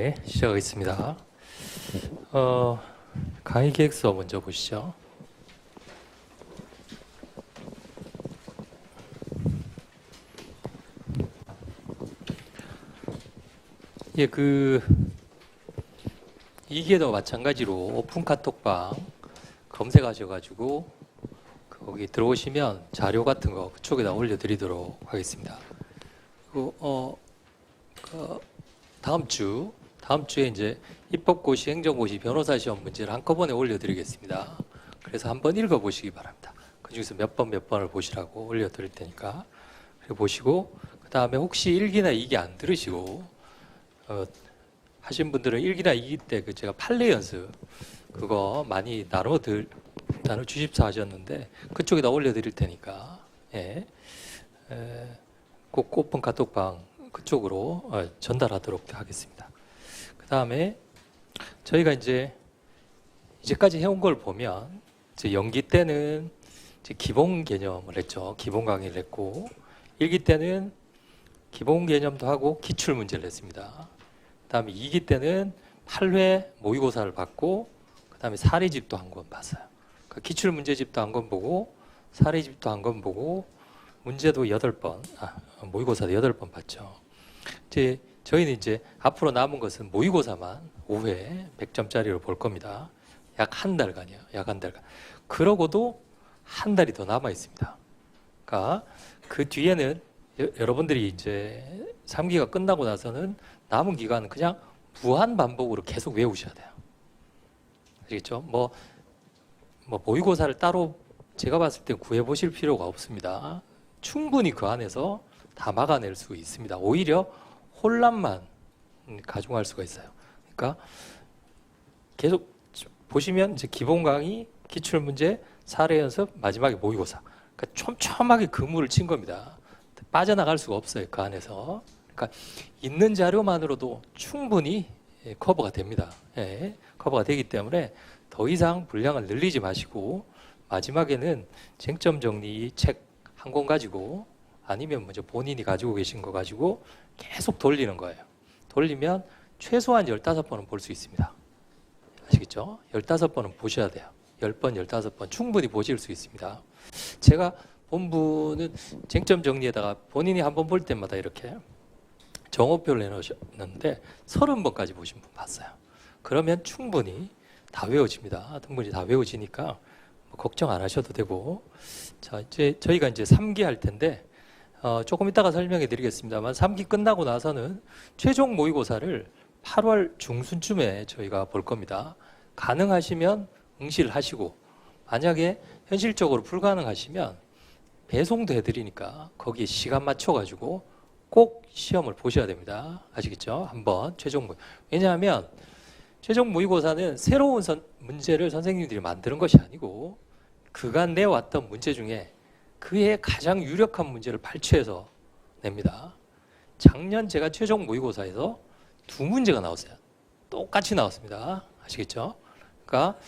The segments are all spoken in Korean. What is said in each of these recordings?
네, 시작하겠습니다. 강의 계획서 먼저 보시죠. 예, 이게도 마찬가지로 오픈 카톡방 검색하셔가지고 거기 들어오시면 자료 같은 거 그쪽에다 올려드리도록 하겠습니다. 그리고 다음 주에 이제 입법고시, 행정고시, 변호사 시험 문제를 한꺼번에 올려드리겠습니다. 그래서 한번 읽어보시기 바랍니다. 그 중에서 몇 번을 보시라고 올려드릴 테니까 그리고 보시고 그 다음에 혹시 1기나 2기 안 들으시고 하신 분들은 1기나 2기 때 제가 판례 연습 그거 많이 나눠 주십사 하셨는데 그쪽에다 올려드릴 테니까 꼭 오픈 카톡방 그쪽으로 전달하도록 하겠습니다. 그 다음에 저희가 이제까지 해온 걸 보면 이제 연기 때는 이제 기본 개념을 했죠. 기본 강의를 했고 1기 때는 기본 개념도 하고 기출 문제를 했습니다. 그 다음에 2기 때는 8회 모의고사를 받고 그 다음에 사례집도 한 권 봤어요. 그 기출 문제집도 한 권 보고 사례집도 한 권 보고 문제도 8번, 모의고사도 8번 봤죠. 이제 저희는 이제 앞으로 남은 것은 모의고사만 5회 100점짜리로 볼 겁니다. 약 한 달간이요. 약 한 달간. 그러고도 한 달이 더 남아 있습니다. 그러니까 그 뒤에는 여러분들이 이제 3기가 끝나고 나서는 남은 기간은 그냥 무한 반복으로 계속 외우셔야 돼요. 아시겠죠? 모의고사를 따로 제가 봤을 때 구해 보실 필요가 없습니다. 충분히 그 안에서 다 막아낼 수 있습니다. 오히려 혼란만 가중할 수가 있어요. 그러니까 계속 보시면 이제 기본 강의, 기출 문제, 사례 연습, 마지막에 모의고사. 그러니까 촘촘하게 그물을 친 겁니다. 빠져나갈 수가 없어요. 그 안에서. 그러니까 있는 자료만으로도 충분히 커버가 됩니다. 커버가 되기 때문에 더 이상 분량을 늘리지 마시고 마지막에는 쟁점 정리 책 한 권 가지고 아니면 먼저 본인이 가지고 계신 거 가지고 계속 돌리는 거예요. 돌리면 최소한 15번은 볼 수 있습니다. 아시겠죠? 15번은 보셔야 돼요. 10번, 15번 충분히 보실 수 있습니다. 제가 본부는 쟁점 정리에다가 본인이 한번 볼 때마다 이렇게 정오표를 내놓으셨는데 30번까지 보신 분 봤어요. 그러면 충분히 다 외워집니다. 충분히 다 외워지니까 걱정 안 하셔도 되고. 자, 이제 저희가 이제 3기 할 텐데 조금 이따가 설명해 드리겠습니다만 3기 끝나고 나서는 최종 모의고사를 8월 중순쯤에 저희가 볼 겁니다. 가능하시면 응시를 하시고 만약에 현실적으로 불가능하시면 배송도 해드리니까 거기에 시간 맞춰가지고 꼭 시험을 보셔야 됩니다. 아시겠죠? 한번 최종 모의. 왜냐하면 최종 모의고사는 새로운 문제를 선생님들이 만드는 것이 아니고 그간 내왔던 문제 중에 그의 가장 유력한 문제를 발췌해서 냅니다. 작년 제가 최종 모의고사에서 2문제가 나왔어요. 똑같이 나왔습니다. 아시겠죠? 그러니까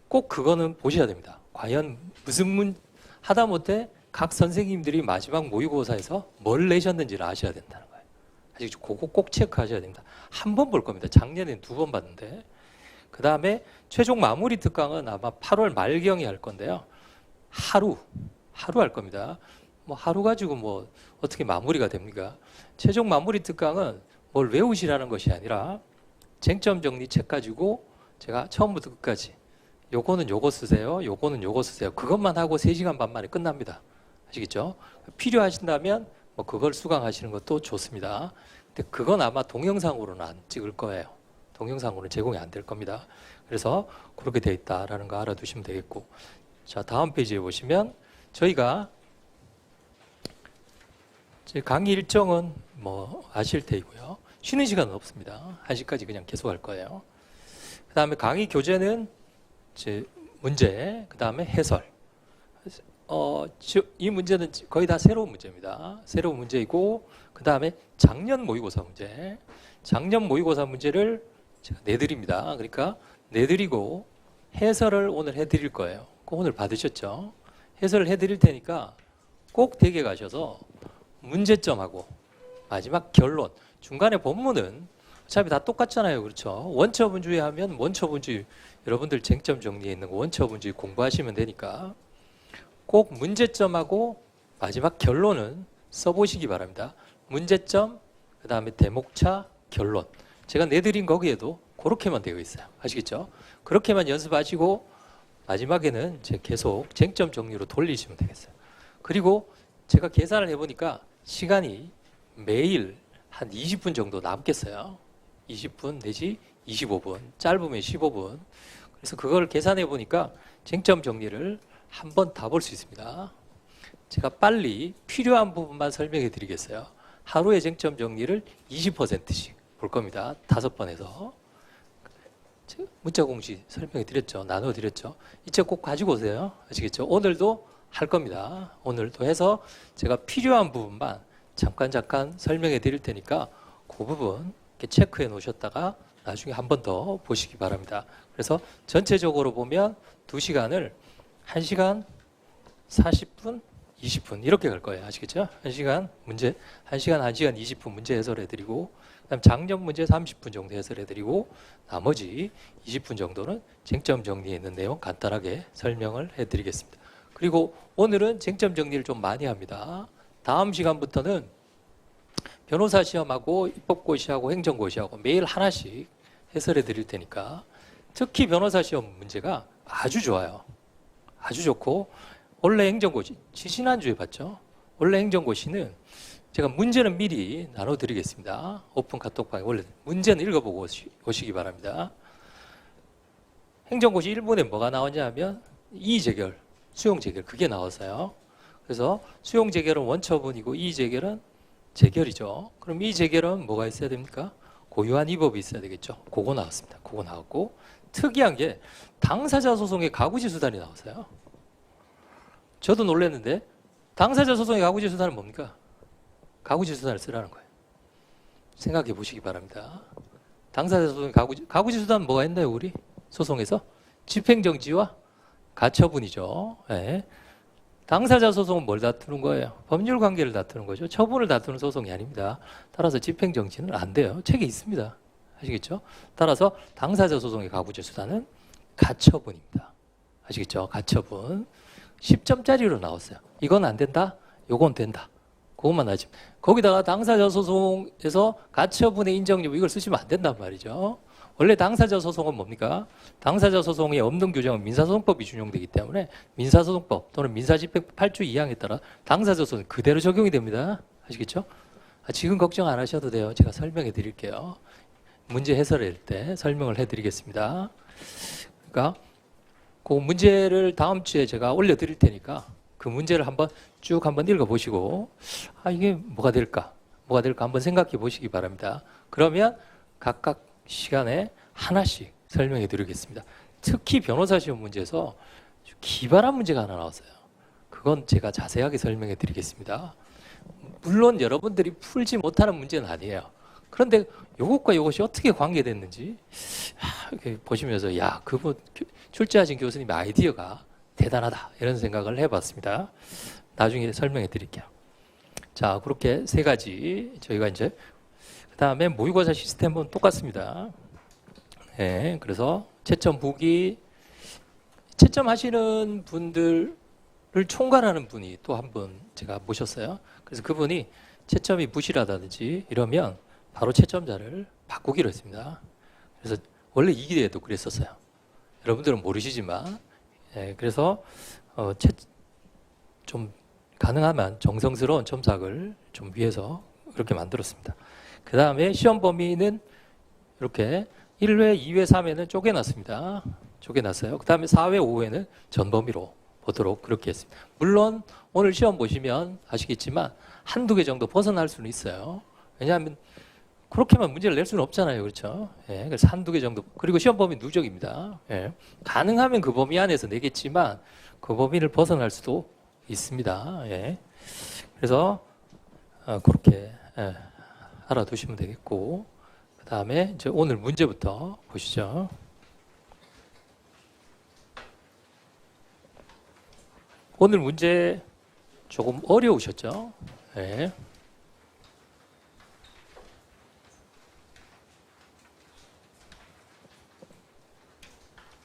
꼭 그거는 보셔야 됩니다. 과연 무슨 하다못해 각 선생님들이 마지막 모의고사에서 뭘 내셨는지를 아셔야 된다는 거예요. 아시겠죠? 그거 꼭 체크하셔야 됩니다. 한 번 볼 겁니다. 작년에는 2번 봤는데 그 다음에 최종 마무리 특강은 아마 8월 말경에 할 건데요. 하루 할 겁니다. 하루 가지고 어떻게 마무리가 됩니까? 최종 마무리 특강은 뭘 외우시라는 것이 아니라 쟁점 정리 책 가지고 제가 처음부터 끝까지 요거는 요거 쓰세요. 요거는 요거 쓰세요. 그것만 하고 3시간 반 만에 끝납니다. 아시겠죠? 필요하신다면 그걸 수강하시는 것도 좋습니다. 근데 그건 아마 동영상으로는 안 찍을 거예요. 동영상으로는 제공이 안 될 겁니다. 그래서 그렇게 돼 있다라는 거 알아두시면 되겠고. 자, 다음 페이지에 보시면 저희가 강의 일정은 아실 테이고요. 쉬는 시간은 없습니다. 1시까지 그냥 계속 할 거예요. 그 다음에 강의 교재는 이제 문제, 그 다음에 해설. 이 문제는 거의 다 새로운 문제입니다. 새로운 문제이고 그 다음에 작년 모의고사 문제. 작년 모의고사 문제를 제가 내드립니다. 그러니까 내드리고 해설을 오늘 해드릴 거예요. 오늘 받으셨죠? 해설을 해드릴 테니까 꼭 댁에 가셔서 문제점하고 마지막 결론, 중간에 본문은 어차피 다 똑같잖아요. 그렇죠? 원처분주의 하면 원처분주의, 여러분들 쟁점 정리에 있는 거 원처분주의 공부하시면 되니까 꼭 문제점하고 마지막 결론은 써보시기 바랍니다. 문제점, 그 다음에 대목차, 결론. 제가 내드린 거기에도 그렇게만 되어 있어요. 아시겠죠? 그렇게만 연습하시고 마지막에는 이제 계속 쟁점 정리로 돌리시면 되겠어요. 그리고 제가 계산을 해보니까 시간이 매일 한 20분 정도 남겠어요. 20분 내지 25분, 짧으면 15분. 그래서 그걸 계산해 보니까 쟁점 정리를 한 번 다 볼 수 있습니다. 제가 빨리 필요한 부분만 설명해 드리겠어요. 하루의 쟁점 정리를 20%씩 볼 겁니다. 5번 해서. 문자 공식 설명해 드렸죠. 나눠 드렸죠. 이 책 꼭 가지고 오세요. 아시겠죠? 오늘도 할 겁니다. 오늘도 해서 제가 필요한 부분만 잠깐 설명해 드릴 테니까 그 부분 이렇게 체크해 놓으셨다가 나중에 한 번 더 보시기 바랍니다. 그래서 전체적으로 보면 2시간을 1시간 40분, 20분 이렇게 갈 거예요. 아시겠죠? 1시간 1시간 20분 문제 해설해 드리고 그다음 작년 문제 30분 정도 해설해 드리고 나머지 20분 정도는 쟁점 정리에 있는 내용 간단하게 설명을 해 드리겠습니다. 그리고 오늘은 쟁점 정리를 좀 많이 합니다. 다음 시간부터는 변호사 시험하고 입법고시하고 행정고시하고 매일 하나씩 해설해 드릴 테니까 특히 변호사 시험 문제가 아주 좋아요. 아주 좋고 원래 행정고시, 지난주에 봤죠? 원래 행정고시는 제가 문제는 미리 나눠드리겠습니다. 오픈 카톡방에 원래 문제는 읽어보고 오시기 바랍니다. 행정고시 1분에 뭐가 나오냐 하면 이의제결, 수용제결 그게 나왔어요. 그래서 수용제결은 원처분이고 이의제결은 제결이죠. 그럼 이의제결은 뭐가 있어야 됩니까? 고유한 위법이 있어야 되겠죠. 그거 나왔습니다. 그거 나왔고 특이한 게 당사자 소송의 가구지 수단이 나왔어요. 저도 놀랐는데 당사자 소송의 가구지 수단은 뭡니까? 가구지 수단을 쓰라는 거예요. 생각해 보시기 바랍니다. 당사자 소송의 가구지 수단은 뭐가 있나요? 우리 소송에서? 집행정지와 가처분이죠. 네. 당사자 소송은 뭘 다투는 거예요? 법률 관계를 다투는 거죠. 처분을 다투는 소송이 아닙니다. 따라서 집행정지는 안 돼요. 책에 있습니다. 아시겠죠? 따라서 당사자 소송의 가구제 수단은 가처분입니다. 아시겠죠? 가처분. 10점짜리로 나왔어요. 이건 안 된다? 요건 된다. 그것만 하지. 거기다가 당사자 소송에서 가처분의 인정 여부 이걸 쓰시면 안 된단 말이죠. 원래 당사자 소송은 뭡니까? 당사자 소송에 없는 규정은 민사소송법이 준용되기 때문에 민사소송법 또는 민사집행 8조 2항에 따라 당사자 소송 그대로 적용이 됩니다. 아시겠죠? 지금 걱정 안 하셔도 돼요. 제가 설명해 드릴게요. 문제 해설할 때 설명을 해 드리겠습니다. 그러니까 그 문제를 다음 주에 제가 올려드릴 테니까 그 문제를 쭉 한번 읽어보시고 이게 뭐가 될까 한번 생각해 보시기 바랍니다. 그러면 각각 시간에 하나씩 설명해 드리겠습니다. 특히 변호사 시험 문제에서 기발한 문제가 하나 나왔어요. 그건 제가 자세하게 설명해 드리겠습니다. 물론 여러분들이 풀지 못하는 문제는 아니에요. 그런데 이것과 이것이 어떻게 관계됐는지 이렇게 보시면서 그분 출제하신 교수님의 아이디어가 대단하다 이런 생각을 해봤습니다. 나중에 설명해 드릴게요. 자, 그렇게 3가지 저희가 이제 그 다음에 모의고사 시스템은 똑같습니다. 네, 그래서 채점 보기 채점 하시는 분들을 총괄하는 분이 또 한 분 제가 모셨어요. 그래서 그분이 채점이 부실하다든지 이러면 바로 채점자를 바꾸기로 했습니다. 그래서 원래 2기에도 그랬었어요. 여러분들은 모르시지만 그래서 좀 가능하면 정성스러운 첨삭을 좀 위해서 그렇게 만들었습니다. 그 다음에 시험 범위는 이렇게 1회, 2회, 3회는 쪼개놨습니다. 쪼개놨어요. 그 다음에 4회, 5회는 전범위로 보도록 그렇게 했습니다. 물론 오늘 시험 보시면 아시겠지만 한두 개 정도 벗어날 수는 있어요. 왜냐하면 그렇게만 문제를 낼 수는 없잖아요. 그렇죠? 그래서 한두 개 정도. 그리고 시험 범위 누적입니다. 가능하면 그 범위 안에서 내겠지만 그 범위를 벗어날 수도 있습니다. 그래서 그렇게 알아두시면 되겠고 그 다음에 이제 오늘 문제부터 보시죠. 오늘 문제 조금 어려우셨죠?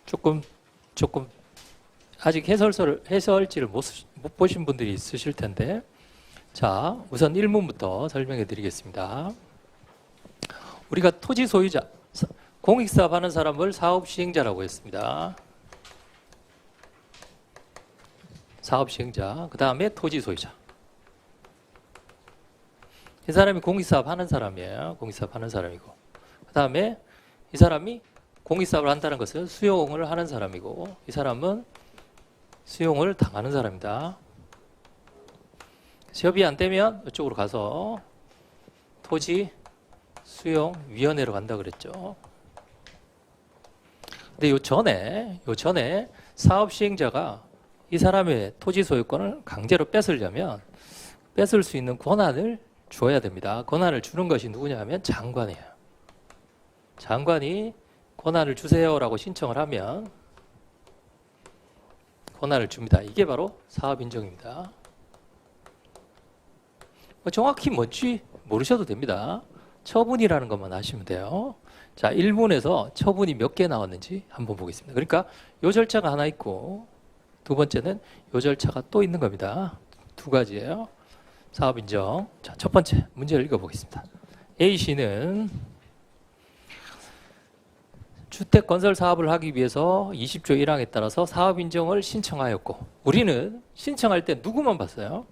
조금 아직 해설지를 못 보신 분들이 있으실 텐데, 자, 우선 1문부터 설명해 드리겠습니다. 우리가 토지 소유자, 공익사업 하는 사람을 사업 시행자라고 했습니다. 사업 시행자, 그 다음에 토지 소유자. 이 사람이 공익사업 하는 사람이에요. 공익사업 하는 사람이고. 그 다음에 이 사람이 공익사업을 한다는 것은 수용을 하는 사람이고, 이 사람은 수용을 당하는 사람입니다. 협의 안 되면 이쪽으로 가서 토지 수용위원회로 간다 그랬죠. 근데 요 전에 사업 시행자가 이 사람의 토지 소유권을 강제로 뺏으려면 뺏을 수 있는 권한을 줘야 됩니다. 권한을 주는 것이 누구냐 하면 장관이에요. 장관이 권한을 주세요라고 신청을 하면 권한을 줍니다. 이게 바로 사업 인정입니다. 정확히 뭔지 모르셔도 됩니다. 처분이라는 것만 아시면 돼요. 자, 1문에서 처분이 몇 개 나왔는지 한번 보겠습니다. 그러니까 이 절차가 하나 있고, 두 번째는 이 절차가 또 있는 겁니다. 두 가지예요. 사업 인정. 자, 첫 번째 문제를 읽어보겠습니다. A씨는 주택 건설 사업을 하기 위해서 20조 1항에 따라서 사업 인정을 신청하였고, 우리는 신청할 때 누구만 봤어요?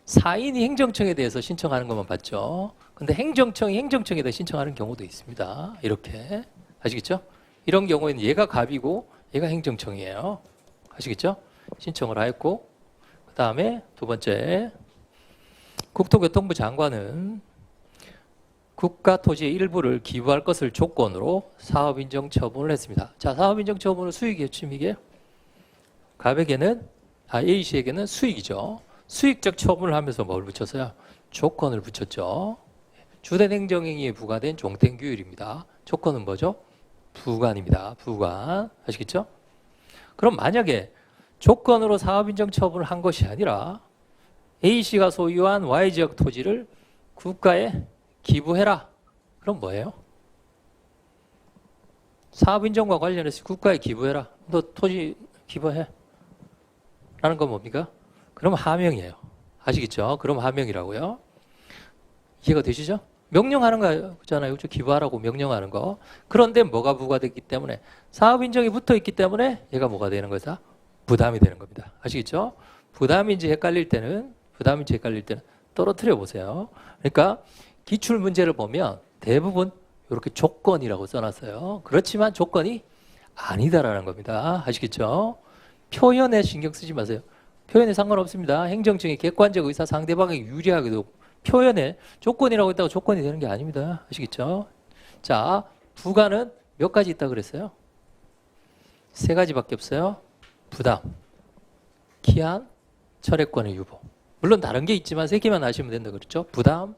사인이 행정청에 대해서 신청하는 것만 봤죠. 근데 행정청이 행정청에다 신청하는 경우도 있습니다. 이렇게. 아시겠죠? 이런 경우에는 얘가 갑이고 얘가 행정청이에요. 아시겠죠? 신청을 하였고, 그 다음에 두 번째, 국토교통부 장관은 국가 토지의 일부를 기부할 것을 조건으로 사업인정 처분을 했습니다. 자, 사업인정 처분은 수익이었죠, 이게? 갑에게는, A씨에게는 수익이죠. 수익적 처분을 하면서 뭘 붙였어요? 조건을 붙였죠. 주된 행정행위에 부과된 종땡규율입니다. 조건은 뭐죠? 부관입니다. 부관. 아시겠죠? 그럼 만약에 조건으로 사업인정 처분을 한 것이 아니라 A씨가 소유한 Y지역 토지를 국가에 기부해라. 그럼 뭐예요? 사업인정과 관련해서 국가에 기부해라. 너 토지 기부해. 라는 건 뭡니까? 그럼 하명이에요. 아시겠죠? 그럼 하명이라고요. 이해가 되시죠? 명령하는 거잖아요. 기부하라고 명령하는 거. 그런데 뭐가 부과됐기 때문에 사업인정이 붙어있기 때문에 얘가 뭐가 되는 거다? 부담이 되는 겁니다. 아시겠죠? 부담인지 헷갈릴 때는 떨어뜨려 보세요. 그러니까 기출 문제를 보면 대부분 이렇게 조건이라고 써놨어요. 그렇지만 조건이 아니다라는 겁니다. 아시겠죠? 표현에 신경 쓰지 마세요. 표현에 상관없습니다. 행정청의 객관적 의사 상대방에게 유리하게도 표현에 조건이라고 했다고 조건이 되는 게 아닙니다. 아시겠죠? 자, 부가는 몇 가지 있다고 그랬어요? 세 가지밖에 없어요. 부담, 기한, 철회권의 유보. 물론 다른 게 있지만 세 개만 아시면 된다 그랬죠? 부담,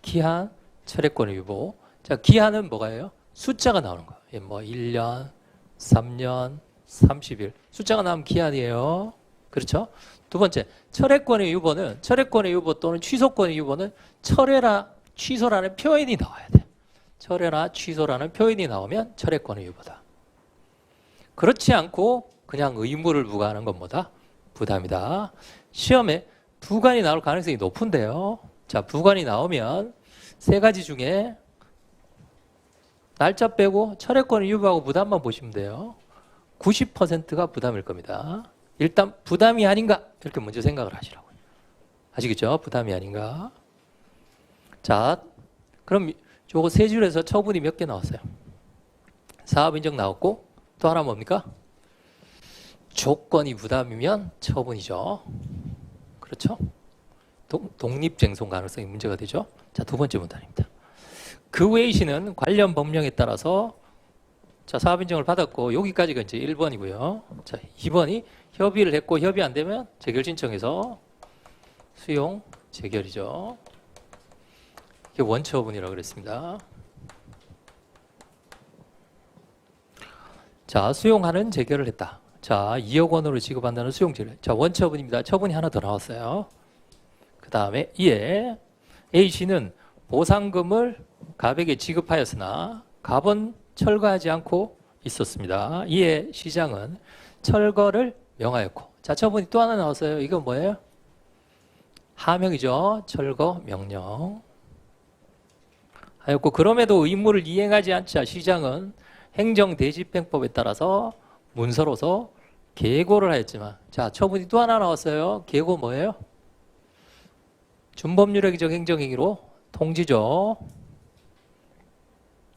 기한, 철회권의 유보. 자, 기한은 뭐가예요? 숫자가 나오는 거예요. 뭐 1년, 3년, 30일. 숫자가 나오면 기한이에요. 그렇죠? 두 번째, 철회권의 유보는, 철회권의 유보 또는 취소권의 유보는 철회나 취소라는 표현이 나와야 돼. 철회나 취소라는 표현이 나오면 철회권의 유보다. 그렇지 않고 그냥 의무를 부과하는 건 뭐다? 부담이다. 시험에 부관이 나올 가능성이 높은데요. 자, 부관이 나오면 세 가지 중에 날짜 빼고 철회권을 유보하고 부담만 보시면 돼요. 90%가 부담일 겁니다. 일단 부담이 아닌가? 이렇게 먼저 생각을 하시라고요. 아시겠죠? 부담이 아닌가? 자, 그럼 요거 세 줄에서 처분이 몇 개 나왔어요? 사업인정 나왔고 또 하나 뭡니까? 조건이 부담이면 처분이죠. 그렇죠? 독립쟁송 가능성이 문제가 되죠. 자, 두 번째 문단입니다. 그 외의 시는 관련 법령에 따라서 자, 사업인정을 받았고 여기까지가 이제 1번이고요. 자, 2번이 협의를 했고 협의 안 되면 재결 신청해서 수용 재결이죠. 이게 원처분이라고 그랬습니다. 자, 수용하는 재결을 했다. 자, 2억 원으로 지급한다는 수용 재결. 자, 원처분입니다. 처분이 하나 더 나왔어요. 그 다음에 이에 A씨는 보상금을 갑에게 지급하였으나 갑은 철거하지 않고 있었습니다. 이에 시장은 철거를 명하였고, 자, 처분이 또 하나 나왔어요. 이건 뭐예요? 하명이죠. 철거 명령 하였고, 그럼에도 의무를 이행하지 않자 시장은 행정대집행법에 따라서 문서로서 계고를 하였지만, 자, 처분이 또 하나 나왔어요. 계고 뭐예요? 준법률의 행정행위로 통지죠.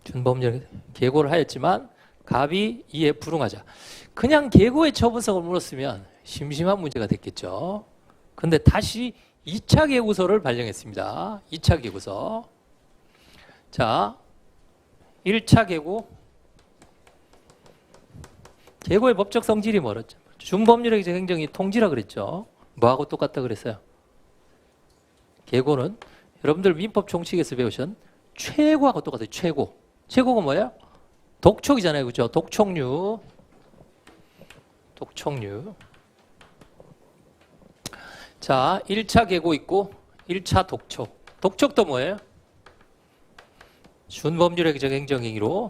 준법률 계고를 하였지만 갑이 이에 불응하자. 그냥 계고의 처분성을 물었으면 심심한 문제가 됐겠죠. 근데 다시 2차 계고서를 발령했습니다. 2차 계고서. 자, 1차 계고. 계고의 법적 성질이 뭐였죠? 준법률의 행정이 통지라 그랬죠. 뭐하고 똑같다 그랬어요? 계고는 여러분들 민법 총칙에서 배우신 최고하고 똑같아요. 최고. 최고가 뭐예요? 독촉이잖아요. 그죠? 독촉류. 독촉류. 자, 1차 계고 있고 1차 독촉. 독촉도 뭐예요? 준법률의 행정행위로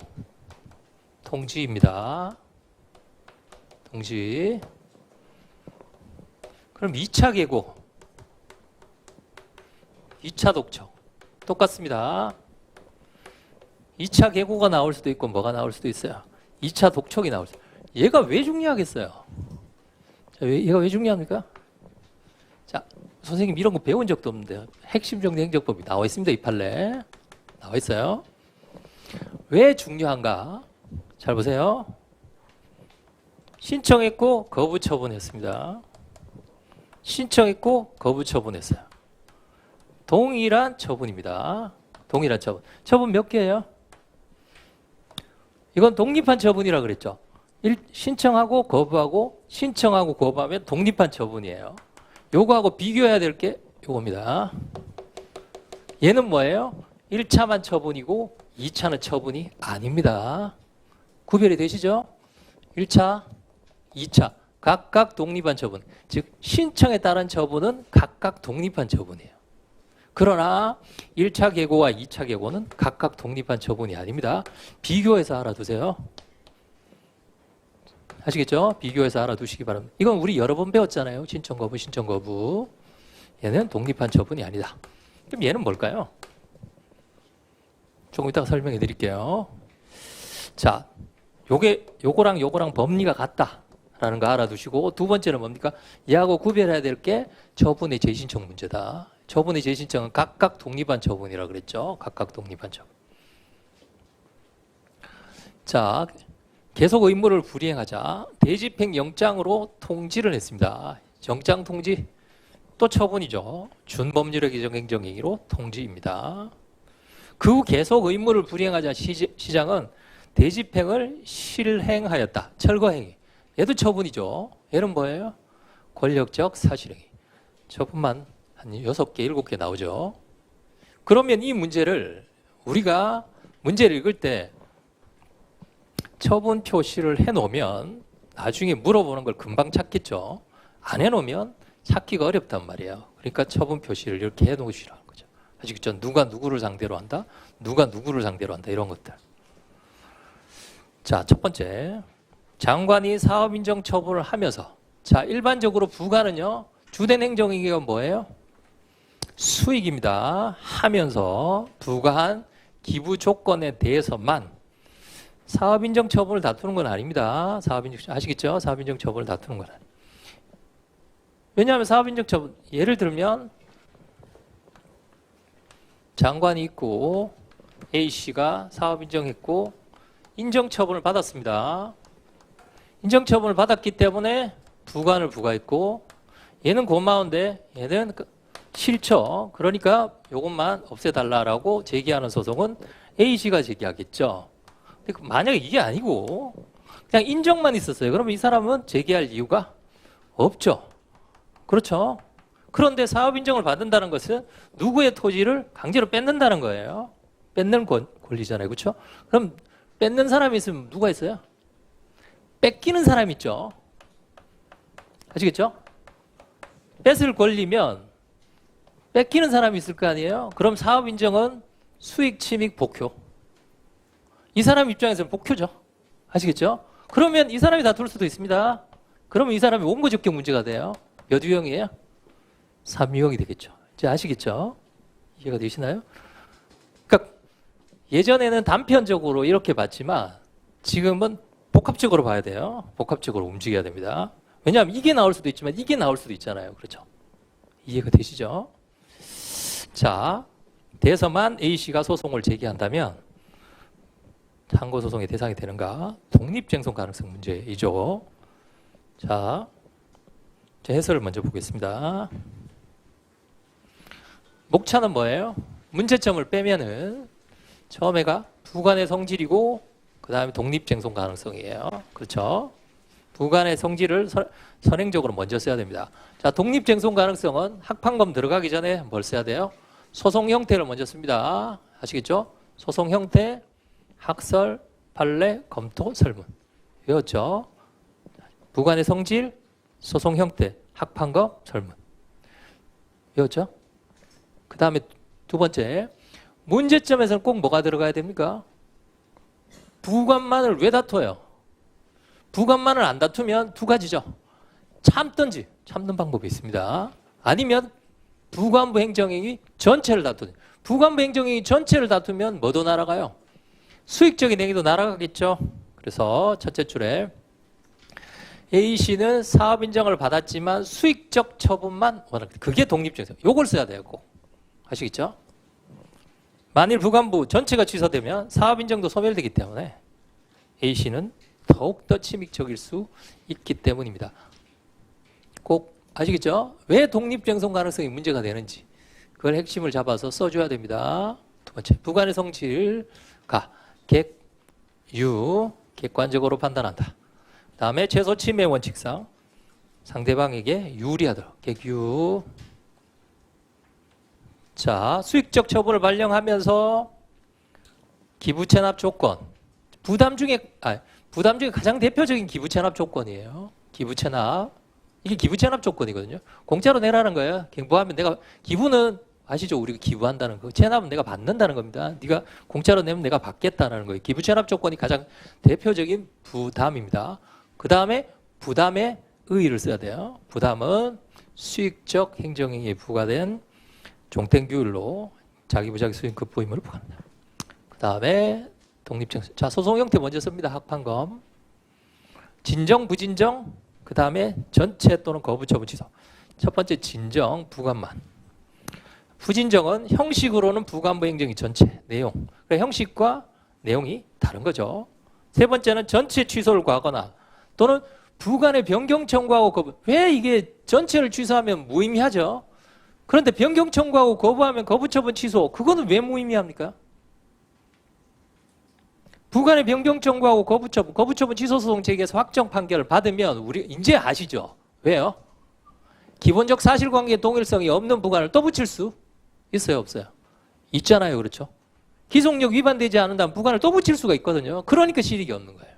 통지입니다. 통지. 그럼 2차 계고. 2차 독촉. 똑같습니다. 2차 계고가 나올 수도 있고 뭐가 나올 수도 있어요. 2차 독촉이 나올 수 있어요. 얘가 왜 중요하겠어요? 자, 얘가 왜 중요합니까? 자, 선생님 이런 거 배운 적도 없는데요. 핵심 정리 행정법이 나와 있습니다. 이 판례. 나와 있어요. 왜 중요한가? 잘 보세요. 신청했고 거부 처분했습니다. 신청했고 거부 처분했어요. 동일한 처분입니다. 동일한 처분. 처분 몇 개예요? 이건 독립한 처분이라고 그랬죠. 신청하고 거부하고 신청하고 거부하면 독립한 처분이에요. 요거하고 비교해야 될 게 요겁니다. 얘는 뭐예요? 1차만 처분이고 2차는 처분이 아닙니다. 구별이 되시죠? 1차, 2차 각각 독립한 처분. 즉 신청에 따른 처분은 각각 독립한 처분이에요. 그러나 1차 계고와 2차 계고는 각각 독립한 처분이 아닙니다. 비교해서 알아두세요. 아시겠죠? 비교해서 알아두시기 바랍니다. 이건 우리 여러 번 배웠잖아요. 신청 거부, 신청 거부. 얘는 독립한 처분이 아니다. 그럼 얘는 뭘까요? 조금 이따가 설명해 드릴게요. 자, 요거랑 법리가 같다라는 거 알아두시고, 두 번째는 뭡니까? 얘하고 구별해야 될 게 처분의 재신청 문제다. 처분의 재신청은 각각 독립한 처분이라고 그랬죠. 각각 독립한 처분. 자, 계속 의무를 불이행하자 대집행 영장으로 통지를 했습니다. 영장 통지 또 처분이죠. 준법률의 행정행위로 통지입니다. 그 후 계속 의무를 불이행하자 시장은 대집행을 실행하였다. 철거행위. 얘도 처분이죠. 얘는 뭐예요? 권력적 사실행위. 처분만 한 6개, 7개 나오죠. 그러면 이 문제를 우리가 문제를 읽을 때 처분 표시를 해놓으면 나중에 물어보는 걸 금방 찾겠죠. 안 해놓으면 찾기가 어렵단 말이에요. 그러니까 처분 표시를 이렇게 해놓으시라는 거죠. 아시겠죠? 누가 누구를 상대로 한다? 누가 누구를 상대로 한다? 이런 것들. 자, 첫 번째. 장관이 사업 인정 처분을 하면서, 자, 일반적으로 부가는요, 주된 행정행위가 뭐예요? 수익입니다. 하면서 부가한 기부 조건에 대해서만 사업 인정 처분을 다투는 건 아닙니다. 사업 인정, 아시겠죠? 사업 인정 처분을 다투는 건 아닙니다. 왜냐하면 사업 인정 처분, 예를 들면 장관이 있고 A씨가 사업 인정했고 인정 처분을 받았습니다. 인정 처분을 받았기 때문에 부관을 부과했고, 얘는 고마운데 얘는 싫죠. 그러니까 이것만 없애달라고 제기하는 소송은 A씨가 제기하겠죠. 근데 만약에 이게 아니고 그냥 인정만 있었어요. 그러면 이 사람은 제기할 이유가 없죠. 그렇죠. 그런데 사업 인정을 받는다는 것은 누구의 토지를 강제로 뺏는다는 거예요. 뺏는 권리잖아요. 그렇죠? 그럼 뺏는 사람이 있으면 누가 있어요? 뺏기는 사람이 있죠. 아시겠죠? 뺏을 권리면 뺏기는 사람이 있을 거 아니에요? 그럼 사업 인정은 수익, 침익, 복효. 이 사람 입장에서는 복효죠. 아시겠죠? 그러면 이 사람이 다툴 수도 있습니다. 그러면 이 사람이 원고적격 문제가 돼요. 몇 유형이에요? 3유형이 되겠죠. 이제 아시겠죠? 이해가 되시나요? 그러니까 예전에는 단편적으로 이렇게 봤지만 지금은 복합적으로 봐야 돼요. 복합적으로 움직여야 됩니다. 왜냐하면 이게 나올 수도 있지만 이게 나올 수도 있잖아요. 그렇죠? 이해가 되시죠? 자, 대서만 A씨가 소송을 제기한다면 상고소송의 대상이 되는가? 독립쟁송 가능성 문제이죠. 자, 해설을 먼저 보겠습니다. 목차는 뭐예요? 문제점을 빼면은 처음에가 부관의 성질이고 그 다음에 독립쟁송 가능성이에요. 그렇죠? 부관의 성질을 선행적으로 먼저 써야 됩니다. 자, 독립쟁송 가능성은 학판검 들어가기 전에 뭘 써야 돼요? 소송 형태를 먼저 씁니다. 아시겠죠? 소송 형태, 학설, 판례, 검토, 설문. 외웠죠? 부관의 성질, 소송 형태, 학판검, 설문. 외웠죠? 그 다음에 두 번째, 문제점에서는 꼭 뭐가 들어가야 됩니까? 부관만을 왜 다퉈요? 부관만을 안 다투면 두 가지죠. 참든지, 참는 방법이 있습니다. 아니면 부관부 행정행위 전체를 다투는. 부관부 행정행위 전체를 다투면 뭐도 날아가요? 수익적인 행위도 날아가겠죠. 그래서 첫째 줄에 A씨는 사업 인정을 받았지만 수익적 처분만 원합니다. 그게 독립쟁송. 요걸 써야 돼요. 꼭. 아시겠죠? 만일 부관부 전체가 취소되면 사업 인정도 소멸되기 때문에 A씨는 더욱더 침익적일 수 있기 때문입니다. 꼭 아시겠죠? 왜 독립쟁송 가능성이 문제가 되는지 그걸 핵심을 잡아서 써줘야 됩니다. 두 번째, 부관의 성질가 객관적으로 판단한다. 다음에 최소 침해 원칙상 상대방에게 유리하도록 객유. 자, 수익적 처분을 발령하면서 기부 체납 조건. 부담 중에 가장 대표적인 기부 체납 조건이에요. 기부 체납. 이게 기부 체납 조건이거든요. 공짜로 내라는 거예요. 갱부하면 내가 기부는 아시죠? 우리가 기부한다는 거. 체납은 내가 받는다는 겁니다. 네가 공짜로 내면 내가 받겠다는 거예요. 기부 체납 조건이 가장 대표적인 부담입니다. 그 다음에 부담의 의의를 써야 돼요. 부담은 수익적 행정행위에 부과된 종탱규율로 자기부자기 수익 급부임을 부과한다. 그 다음에 독립쟁송. 자, 소송 형태 먼저 씁니다. 학판검. 진정, 부진정, 그 다음에 전체 또는 거부 처분 취소. 첫 번째 진정, 부관만. 부진정은 형식으로는 부관부 행정이 전체, 내용. 그러니까 형식과 내용이 다른 거죠. 세 번째는 전체 취소를 구하거나 또는 부관의 변경 청구하고 거부. 왜 이게 전체를 취소하면 무의미하죠? 그런데 변경 청구하고 거부하면 거부 처분 취소. 그거는 왜 무의미합니까? 부관의 변경 청구하고 거부 처분 취소 소송 제기해서 확정 판결을 받으면 우리 이제 아시죠? 왜요? 기본적 사실관계 동일성이 없는 부관을 또 붙일 수 있어요, 없어요? 있잖아요, 그렇죠? 기속력 위반되지 않는다면 부관을 또 붙일 수가 있거든요. 그러니까 실익이 없는 거예요.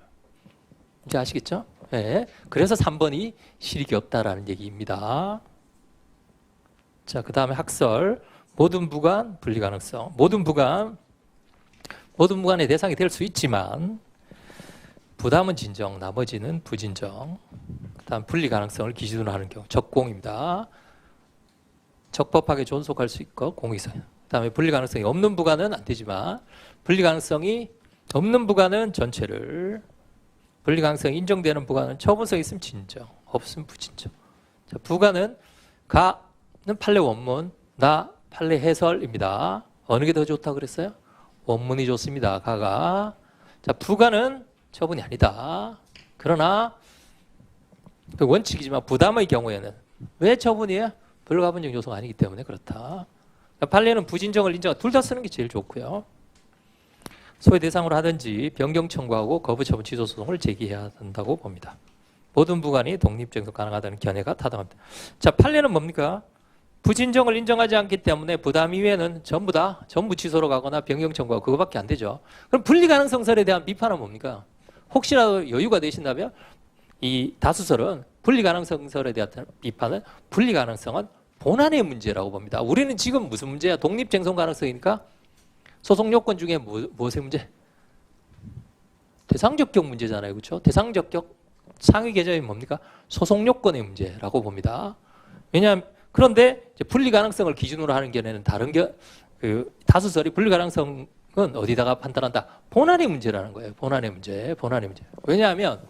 이제 아시겠죠? 네. 그래서 3번이 실익이 없다라는 얘기입니다. 자, 그 다음에 학설. 모든 부관 분리 가능성. 모든 부관의 대상이 될 수 있지만 부담은 진정, 나머지는 부진정. 그 다음 분리 가능성을 기준으로 하는 경우 적공입니다. 적법하게 존속할 수 있고 공익성. 그 다음에 분리 가능성이 없는 부관은 안 되지만 분리 가능성이 없는 부관은 전체를, 분리 가능성이 인정되는 부관은 처분성이 있으면 진정, 없으면 부진정. 자, 부관은 가는 판례 원문, 나 판례 해설입니다. 어느 게 더 좋다고 그랬어요? 원문이 좋습니다. 가가. 자, 부관은 처분이 아니다. 그러나 그 원칙이지만 부담의 경우에는 왜 처분이에요? 불가분적 요소가 아니기 때문에 그렇다. 그러니까 판례는 부진정을 인정, 둘 다 쓰는 게 제일 좋고요. 소외 대상으로 하든지 변경 청구하고 거부 처분 취소 소송을 제기해야 한다고 봅니다. 모든 부관이 독립쟁송 가능하다는 견해가 타당합니다. 자, 판례는 뭡니까? 부진정을 인정하지 않기 때문에 부담 이외에는 전부 취소로 가거나 변경 청구하고 그거밖에 안 되죠. 그럼 분리 가능성설에 대한 비판은 뭡니까? 혹시라도 여유가 되신다면 이 다수설은 분리 가능성설에 대한 비판은 분리 가능성은 본안의 문제라고 봅니다. 우리는 지금 무슨 문제야? 독립쟁송 가능성이니까 소송 요건 중에 무엇의 문제? 대상적격 문제잖아요. 그렇죠? 대상적격 상위 계정이 뭡니까? 소송 요건의 문제라고 봅니다. 왜냐하면 그런데 이제 분리 가능성을 기준으로 하는 견해는 다른 다수설이 분리 가능성은 어디다가 판단한다? 본안의 문제라는 거예요. 본안의 문제. 본안의 문제. 왜냐하면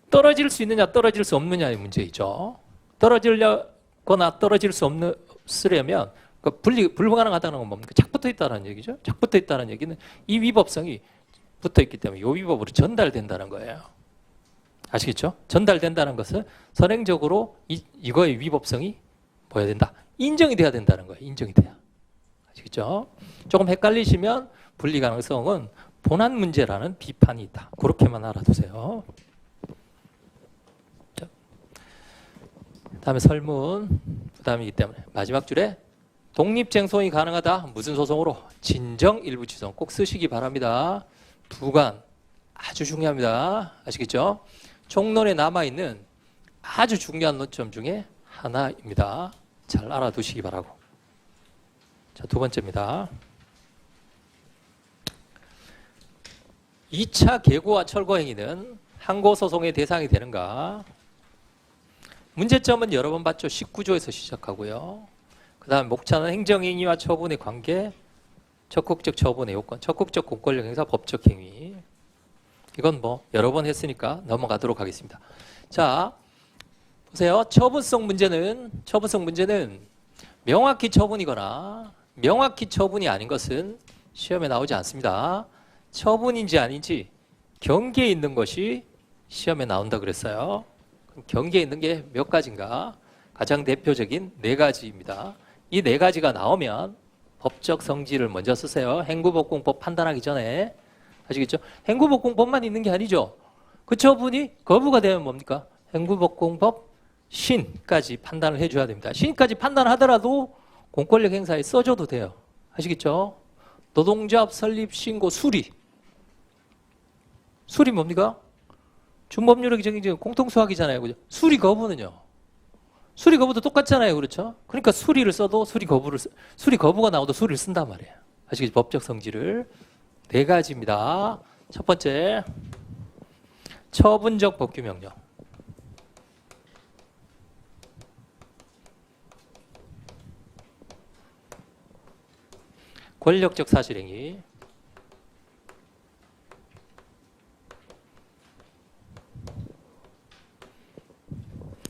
떨어질 수 있느냐 떨어질 수 없느냐의 문제이죠. 떨어지거나 떨어질 수 없으려면 불가능하다는 건 뭡니까? 착 붙어 있다는 얘기죠. 착 붙어 있다는 얘기는 이 위법성이 붙어 있기 때문에 이 위법으로 전달된다는 거예요. 아시겠죠? 전달된다는 것은 선행적으로 이거의 위법성이 뭐야 된다? 인정이 돼야 된다는 거예요. 인정이 돼야. 아시겠죠? 조금 헷갈리시면 분리 가능성은 본안 문제라는 비판이 있다. 그렇게만 알아두세요. 다음에 설문 부담이기 때문에 마지막 줄에 독립쟁송이 가능하다. 무슨 소송으로? 진정 일부 취소는 꼭 쓰시기 바랍니다. 두간 아주 중요합니다. 아시겠죠? 총론에 남아있는 아주 중요한 논점 중에 하나입니다. 잘 알아두시기 바라고. 자, 두 번째입니다. 2차 계고와 철거 행위는 항고소송의 대상이 되는가? 문제점은 여러 번 봤죠. 19조에서 시작하고요. 그 다음 목차는 행정행위와 처분의 관계, 적극적 처분의 요건, 적극적 공권력 행사, 법적 행위. 이건 뭐 여러 번 했으니까 넘어가도록 하겠습니다. 자, 보세요. 처분성 문제는 명확히 처분이거나 명확히 처분이 아닌 것은 시험에 나오지 않습니다. 처분인지 아닌지 경계에 있는 것이 시험에 나온다 그랬어요. 그럼 경계에 있는 게 몇 가지인가? 가장 대표적인 네 가지입니다. 이 네 가지가 나오면 법적 성질을 먼저 쓰세요. 행구법공법 판단하기 전에. 아시겠죠? 행구법공법만 있는 게 아니죠. 그 처분이 거부가 되면 뭡니까? 행구법공법 신까지 판단을 해줘야 됩니다. 신까지 판단하더라도 공권력 행사에 써줘도 돼요. 아시겠죠? 노동조합 설립 신고 수리. 수리 뭡니까? 준법률의 정의적 공통수학이잖아요. 그죠? 수리 거부는요. 수리 거부도 똑같잖아요. 그렇죠? 그러니까 수리를 써도 수리 거부가 나오도 수리를 쓴단 말이에요. 아시겠죠? 법적 성질을. 네 가지입니다. 첫 번째, 처분적 법규명령. 권력적 사실행위.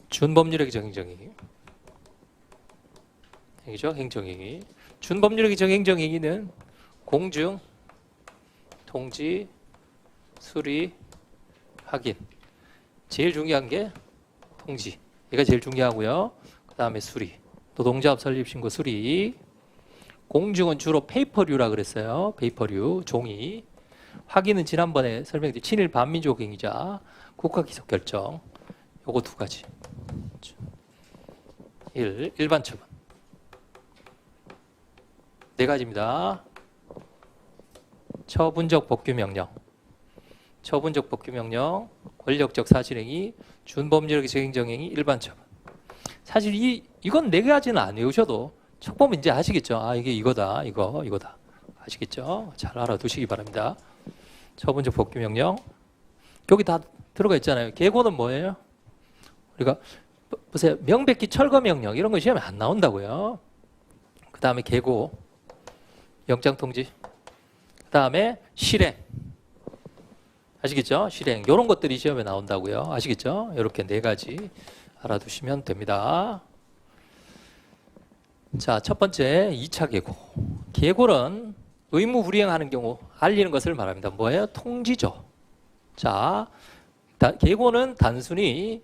준법률의 행정행위. 행위죠? 행정행위. 준법률의 행정행위는 공증, 통지, 수리, 확인. 제일 중요한 게 통지. 얘가 제일 중요하고요. 그 다음에 수리. 노동조합 설립 신고 수리. 공증은 주로 페이퍼류라 그랬어요. 페이퍼류, 종이. 확인은 지난번에 설명드린 친일 반민족 행위자, 국가기소 결정. 요거 두 가지. 1. 일반 처분. 네 가지입니다. 처분적 법규명령, 처분적 법규명령, 권력적 사실행위, 준법률적 행정행위, 일반 처분. 사실 이건 네 가지는 안 외우셔도 첫 보면 이제 아시겠죠. 아, 이게 이거다, 이거다. 아시겠죠? 잘 알아두시기 바랍니다. 처분적 법규명령. 여기 다 들어가 있잖아요. 계고는 뭐예요? 우리가 보세요. 명백히 철거명령 이런 거 시험에 안 나온다고요. 그 다음에 계고, 영장통지. 그 다음에 실행. 아시겠죠? 실행. 이런 것들이 시험에 나온다고요. 아시겠죠? 이렇게 네 가지 알아두시면 됩니다. 자, 첫 번째 2차 계고. 계고는 의무 불이행하는 경우 알리는 것을 말합니다. 뭐예요? 통지죠. 자, 계고는 단순히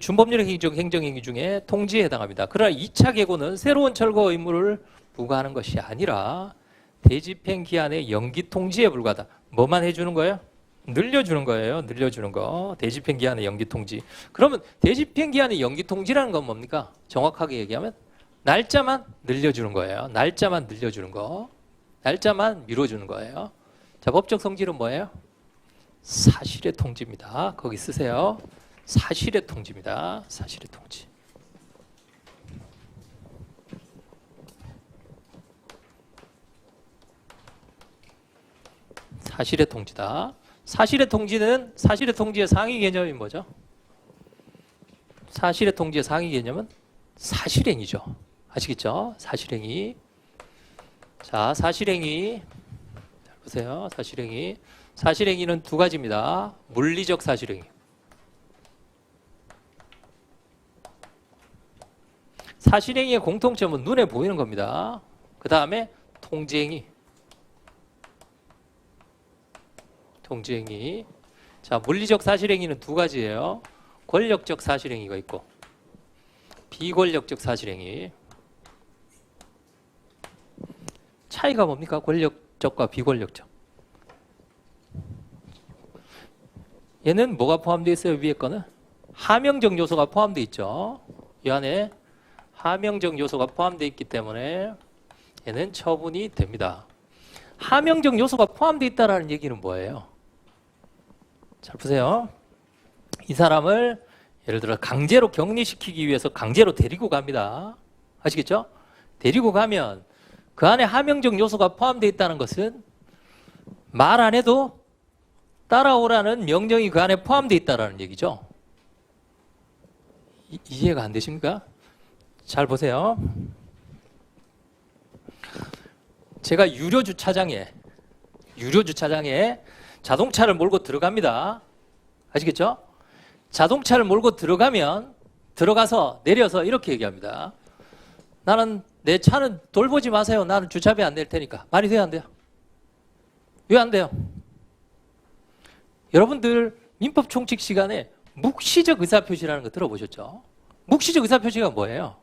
준법률의 행정행위 중에 통지에 해당합니다. 그러나 2차 계고는 새로운 철거 의무를 부과하는 것이 아니라 대집행 기한의 연기 통지에 불과하다. 뭐만 해주는 거예요? 늘려주는 거예요. 늘려주는 거. 대집행 기한의 연기 통지. 그러면 대집행 기한의 연기 통지라는 건 뭡니까? 정확하게 얘기하면 날짜만 늘려주는 거예요. 날짜만 늘려주는 거. 날짜만 미뤄주는 거예요. 자, 법적 성질은 뭐예요? 사실의 통지입니다. 거기 쓰세요. 사실의 통지입니다. 사실의 통지. 사실의 통지다. 사실의 통지의 상위 개념이 뭐죠? 사실의 통지의 상위 개념은 사실행위죠. 아시겠죠? 사실행위. 자, 사실행위. 잘 보세요. 사실행위. 사실행위는 두 가지입니다. 물리적 사실행위. 사실행위의 공통점은 눈에 보이는 겁니다. 그 다음에 통지행위. 통지행위. 자, 물리적 사실행위는 두 가지예요. 권력적 사실행위가 있고 비권력적 사실행위. 차이가 뭡니까? 권력적과 비권력적. 얘는 뭐가 포함되어 있어요? 위에 거는 하명적 요소가 포함되어 있죠. 이 안에 하명적 요소가 포함되어 있기 때문에 얘는 처분이 됩니다. 하명적 요소가 포함되어 있다는 얘기는 뭐예요? 잘 보세요. 이 사람을 예를 들어 강제로 격리시키기 위해서 강제로 데리고 갑니다. 아시겠죠? 데리고 가면 그 안에 하명적 요소가 포함되어 있다는 것은 말 안 해도 따라오라는 명령이 그 안에 포함되어 있다는 얘기죠. 이해가 안 되십니까? 잘 보세요. 제가 유료 주차장에 자동차를 몰고 들어갑니다. 아시겠죠? 자동차를 몰고 들어가서 내려서 이렇게 얘기합니다. 나는 내 차는 돌보지 마세요. 나는 주차비 안 낼 테니까. 말이 돼요, 안 돼요? 왜 안 돼요? 여러분들 민법 총칙 시간에 묵시적 의사표시라는 거 들어보셨죠? 묵시적 의사표시가 뭐예요?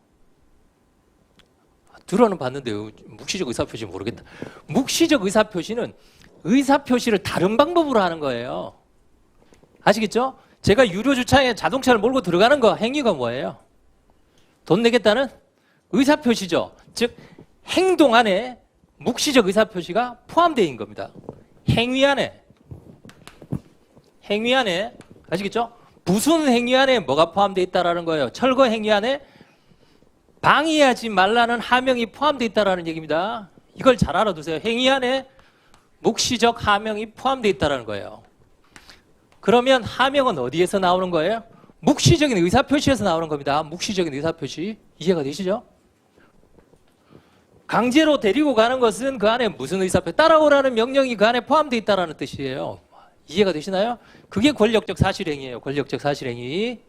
들어는 봤는데 묵시적 의사표시 모르겠다. 묵시적 의사표시는 의사표시를 다른 방법으로 하는 거예요. 아시겠죠? 제가 유료 주차에 자동차를 몰고 들어가는 거 행위가 뭐예요? 돈 내겠다는 의사표시죠. 즉 행동 안에 묵시적 의사표시가 포함되어 있는 겁니다. 행위 안에 아시겠죠? 무슨 행위 안에 뭐가 포함되어 있다는 거예요? 철거 행위 안에 방해하지 말라는 하명이 포함되어 있다는 얘기입니다. 이걸 잘 알아두세요. 행위 안에 묵시적 하명이 포함되어 있다는 거예요. 그러면 하명은 어디에서 나오는 거예요? 묵시적인 의사표시에서 나오는 겁니다. 묵시적인 의사표시. 이해가 되시죠? 강제로 데리고 가는 것은 그 안에 무슨 의사표시, 따라오라는 명령이 그 안에 포함되어 있다는 뜻이에요. 이해가 되시나요? 그게 권력적 사실행위예요. 권력적 사실행위.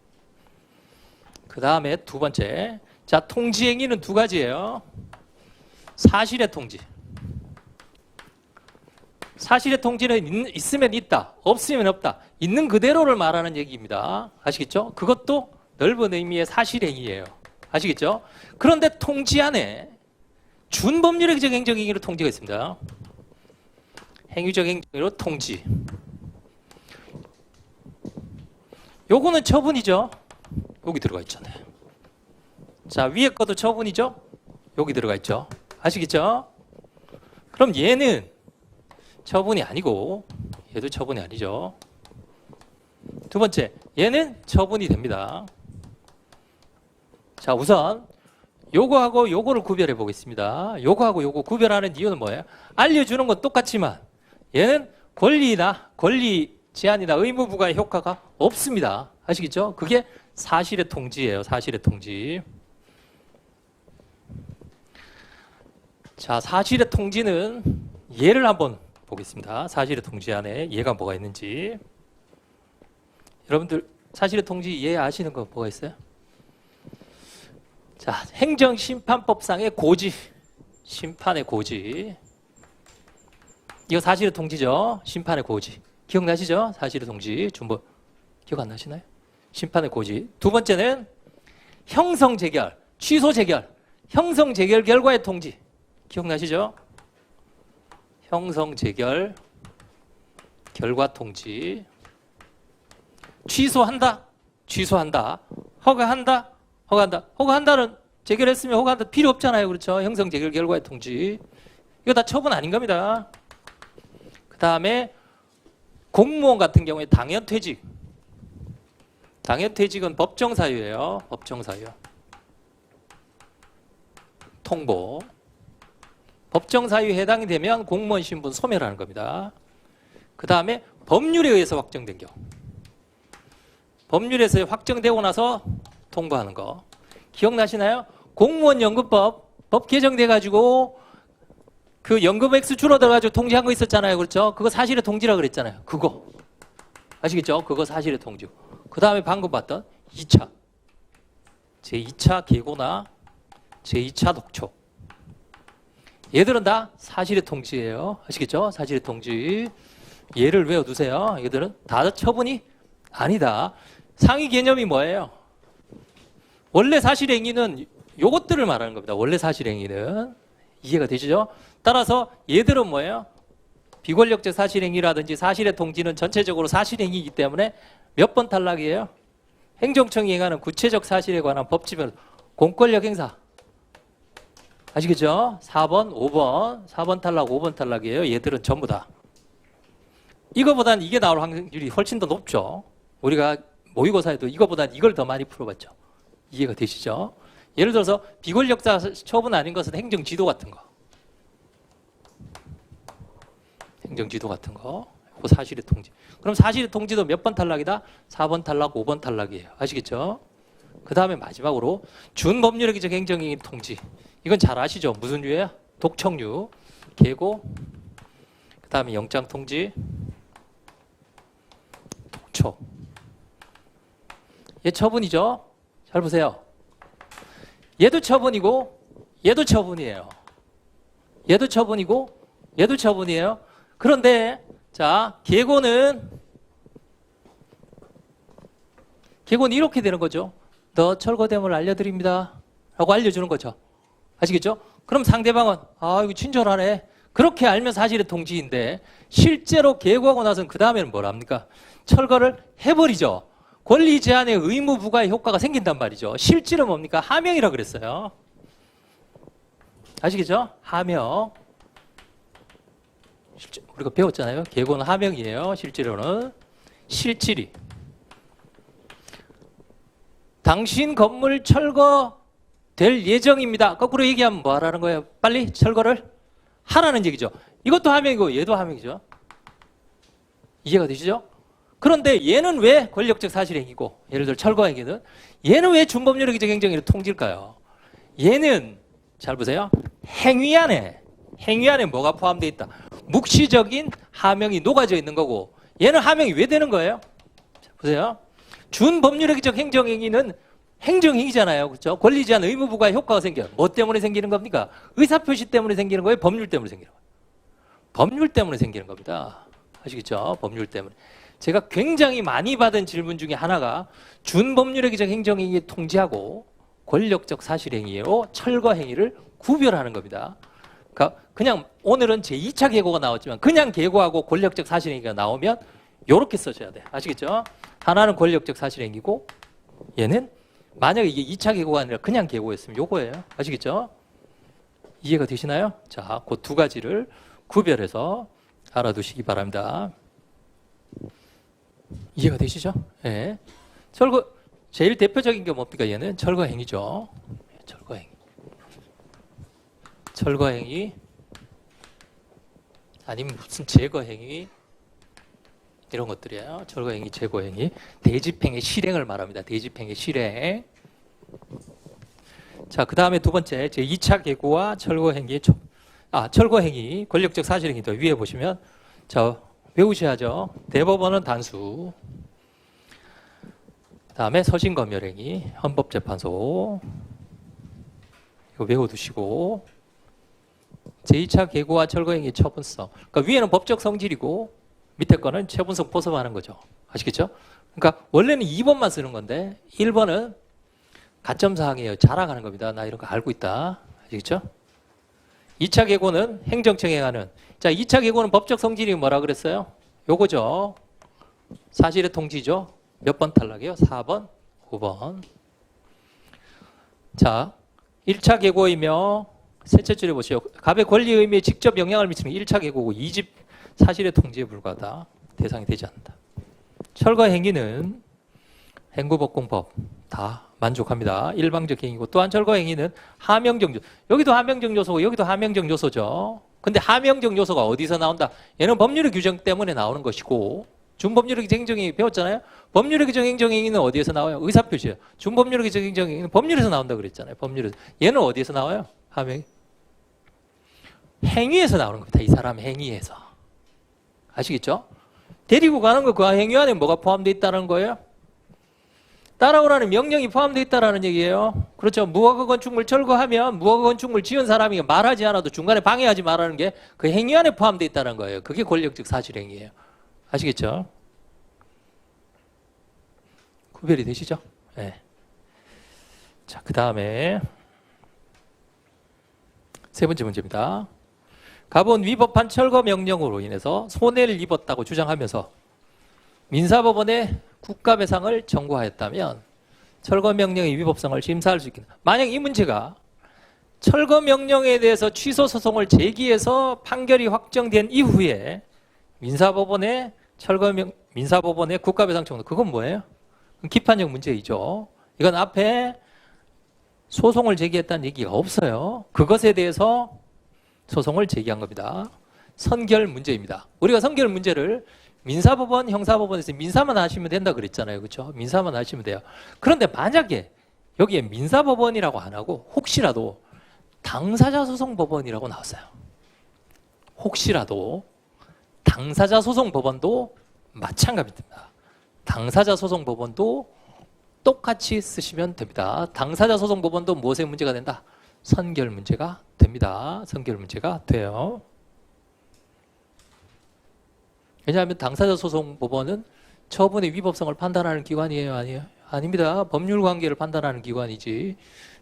그 다음에 두 번째. 자, 통지행위는 두 가지예요. 사실의 통지. 사실의 통지는 있으면 있다, 없으면 없다. 있는 그대로를 말하는 얘기입니다. 아시겠죠? 그것도 넓은 의미의 사실행위예요. 아시겠죠? 그런데 통지 안에 준법률적 행정행위로 통지가 있습니다. 행위적 행정행위로 통지. 요거는 처분이죠. 여기 들어가 있잖아요. 자, 위에 것도 처분이죠. 여기 들어가 있죠. 아시겠죠? 그럼 얘는 처분이 아니고 얘도 처분이 아니죠. 두 번째, 얘는 처분이 됩니다. 자, 우선 요거하고 요거를 구별해 보겠습니다. 요거하고 요거 구별하는 이유는 뭐예요? 알려주는 건 똑같지만 얘는 권리 제한이나 의무 부과의 효과가 없습니다. 아시겠죠? 그게 사실의 통지예요. 사실의 통지. 자, 사실의 통지는 예를 한번 보겠습니다. 사실의 통지 안에 예가 뭐가 있는지. 여러분들 사실의 통지 예 아시는 거 뭐가 있어요? 자, 행정심판법상의 고지, 심판의 고지. 이거 사실의 통지죠. 심판의 고지. 기억나시죠? 사실의 통지. 준법 기억 안 나시나요? 심판의 고지. 두 번째는 형성재결, 취소재결, 형성재결 결과의 통지. 기억나시죠? 형성재결 결과 통지. 취소한다, 취소한다. 허가한다, 허가한다. 허가한다는 재결했으면 허가한다 필요 없잖아요. 그렇죠? 형성재결 결과의 통지. 이거 다 처분 아닌 겁니다. 그 다음에 공무원 같은 경우에 당연퇴직. 당연퇴직은 법정사유예요. 법정사유. 통보. 법정사유에 해당이 되면 공무원 신분 소멸하는 겁니다. 그 다음에 법률에 의해서 확정된 경우. 법률에서 확정되고 나서 통보하는 거. 기억나시나요? 공무원 연금법 법 개정돼가지고 그 연금 액수 줄어들어가지고 통지한 거 있었잖아요. 그렇죠? 그거 사실의 통지라 그랬잖아요. 그거. 아시겠죠? 그거 사실의 통지. 그 다음에 방금 봤던 2차. 제2차 계고나 제2차 독촉. 얘들은 다 사실의 통지예요. 아시겠죠? 사실의 통지. 얘를 외워두세요. 얘들은 다 처분이 아니다. 상위 개념이 뭐예요? 원래 사실행위는 요것들을 말하는 겁니다. 원래 사실행위는. 이해가 되시죠? 따라서 얘들은 뭐예요? 비권력적 사실행위라든지 사실의 통지는 전체적으로 사실행위이기 때문에 몇 번 탈락이에요? 행정청이 행하는 구체적 사실에 관한 법집행 공권력 행사. 아시겠죠? 4번, 5번, 4번 탈락, 5번 탈락이에요. 얘들은 전부 다. 이거보단 이게 나올 확률이 훨씬 더 높죠. 우리가 모의고사에도 이거보단 이걸 더 많이 풀어봤죠. 이해가 되시죠? 예를 들어서 비권력자 처분 아닌 것은 행정지도 같은 거. 행정지도 같은 거. 그 사실의 통지. 그럼 사실의 통지도 몇 번 탈락이다? 4번 탈락, 5번 탈락이에요. 아시겠죠? 그 다음에 마지막으로 준법률행위적 행정행위 통지. 이건 잘 아시죠? 무슨 류예요? 독촉류, 계고, 그 다음에 영장통지, 독촉. 얘 처분이죠? 잘 보세요. 얘도 처분이고 얘도 처분이에요. 얘도 처분이고 얘도 처분이에요. 그런데 자, 계고는 이렇게 되는 거죠. 너 철거됨을 알려드립니다 라고 알려주는 거죠. 아시겠죠? 그럼 상대방은 아 이거 친절하네. 그렇게 알면 사실의 통지인데 실제로 계고하고 나서는 그 다음에는 뭘 합니까? 철거를 해버리죠. 권리 제한의 의무 부과의 효과가 생긴단 말이죠. 실질은 뭡니까? 하명이라고 그랬어요. 아시겠죠? 하명. 우리가 배웠잖아요. 계고는 하명이에요. 실제로는. 실질이. 당신 건물 철거될 예정입니다. 거꾸로 얘기하면 뭐 하라는 거예요? 빨리 철거를 하라는 얘기죠. 이것도 하명이고 얘도 하명이죠. 이해가 되시죠? 그런데 얘는 왜 권력적 사실행위고 예를 들어 철거행위는 얘는 왜 준법률행위적 행정행위를 통지일까요? 얘는 잘 보세요. 행위 안에 뭐가 포함되어 있다? 묵시적인 하명이 녹아져 있는 거고 얘는 하명이 왜 되는 거예요? 자, 보세요. 준법률행위적 행정행위는 행정행위잖아요. 그렇죠? 권리 제한 의무 부과의 효과가 생겨요. 뭐 때문에 생기는 겁니까? 의사표시 때문에 생기는 거예요? 법률 때문에 생기는 거예요? 법률 때문에 생기는 겁니다. 아시겠죠? 법률 때문에. 제가 굉장히 많이 받은 질문 중에 하나가 준법률행위적 행정행위 통지하고 권력적 사실행위로 철거행위를 구별하는 겁니다. 그러니까 그냥 오늘은 제2차 계고가 나왔지만 그냥 계고하고 권력적 사실행위가 나오면 이렇게 써줘야 돼요. 아시겠죠? 하나는 권력적 사실행위고 얘는 만약에 이게 2차 계고가 아니라 그냥 계고였으면 요거예요. 아시겠죠? 이해가 되시나요? 자, 그 두 가지를 구별해서 알아두시기 바랍니다. 이해가 되시죠? 예. 네. 철거, 제일 대표적인 게 뭡니까? 얘는 철거행위죠. 철거행위. 철거행위. 아니면 무슨 제거행위. 이런 것들이에요. 철거행위, 제거행위. 대집행의 실행을 말합니다. 대집행의 실행. 자, 그 다음에 두 번째, 제 2차 계고와 철거행위. 철거행위, 권력적 사실행위도 위에 보시면, 자, 외우셔야죠. 대법원은 단수. 그 다음에 서신검열행위, 헌법재판소. 이거 외워두시고. 제2차 계고와 철거행위 처분성. 그러니까 위에는 법적 성질이고 밑에 거는 처분성 포섭하는 거죠. 아시겠죠? 그러니까 원래는 2번만 쓰는 건데 1번은 가점사항이에요. 자랑하는 겁니다. 나 이런 거 알고 있다. 아시겠죠? 2차 계고는 행정청에 행하는. 자, 2차 계고는 법적 성질이 뭐라 그랬어요? 요거죠. 사실의 통지죠. 몇 번 탈락이요? 4번, 5번. 자, 1차 계고이며 셋째 줄에 보시오. 갑의 권리 의미에 직접 영향을 미치는 1차 계고고 2집 사실의 통지에 불과하다. 대상이 되지 않는다. 철거 행위는 행구법공법 다 만족합니다. 일방적 행위고 또한 철거 행위는 하명적 요소. 여기도 하명적 요소고 여기도 하명적 요소죠. 근데 하명적 요소가 어디서 나온다? 얘는 법률의 규정 때문에 나오는 것이고, 준법률의 행정행위 배웠잖아요. 법률의 규정 행정행위는 어디에서 나와요? 의사표시예요. 준법률의 규정 행정행위는 법률에서 나온다 그랬잖아요. 법률에서. 얘는 어디에서 나와요? 하명이. 행위에서 나오는 겁니다. 이 사람의 행위에서. 아시겠죠? 데리고 가는 거 그 행위 안에 뭐가 포함되어 있다는 거예요? 따라오라는 명령이 포함되어 있다는 얘기예요. 그렇죠. 무허가 건축물 철거하면 무허가 건축물 지은 사람이 말하지 않아도 중간에 방해하지 말라는 게 그 행위 안에 포함되어 있다는 거예요. 그게 권력적 사실행위예요. 아시겠죠? 구별이 되시죠? 네. 자, 그 다음에 세 번째 문제입니다. 갑은 위법한 철거 명령으로 인해서 손해를 입었다고 주장하면서 민사법원에 국가배상을 청구하였다면 철거 명령의 위법성을 심사할 수 있겠다. 만약 이 문제가 철거 명령에 대해서 취소 소송을 제기해서 판결이 확정된 이후에 민사법원에 국가배상 청구, 그건 뭐예요? 기판적 문제이죠. 이건 앞에 소송을 제기했다는 얘기가 없어요. 그것에 대해서 소송을 제기한 겁니다. 선결 문제입니다. 우리가 선결 문제를 민사법원, 형사법원에서 민사만 하시면 된다 그랬잖아요. 그렇죠? 민사만 하시면 돼요. 그런데 만약에 여기에 민사법원이라고 안 하고 혹시라도 당사자 소송 법원이라고 나왔어요. 혹시라도 당사자 소송 법원도 마찬가지입니다. 당사자 소송 법원도 똑같이 쓰시면 됩니다. 당사자 소송 법원도 무엇의 문제가 된다? 선결 문제가 됩니다. 선결 문제가 돼요. 왜냐하면 당사자 소송 법원은 처분의 위법성을 판단하는 기관이에요, 아니에요? 아닙니다. 법률 관계를 판단하는 기관이지.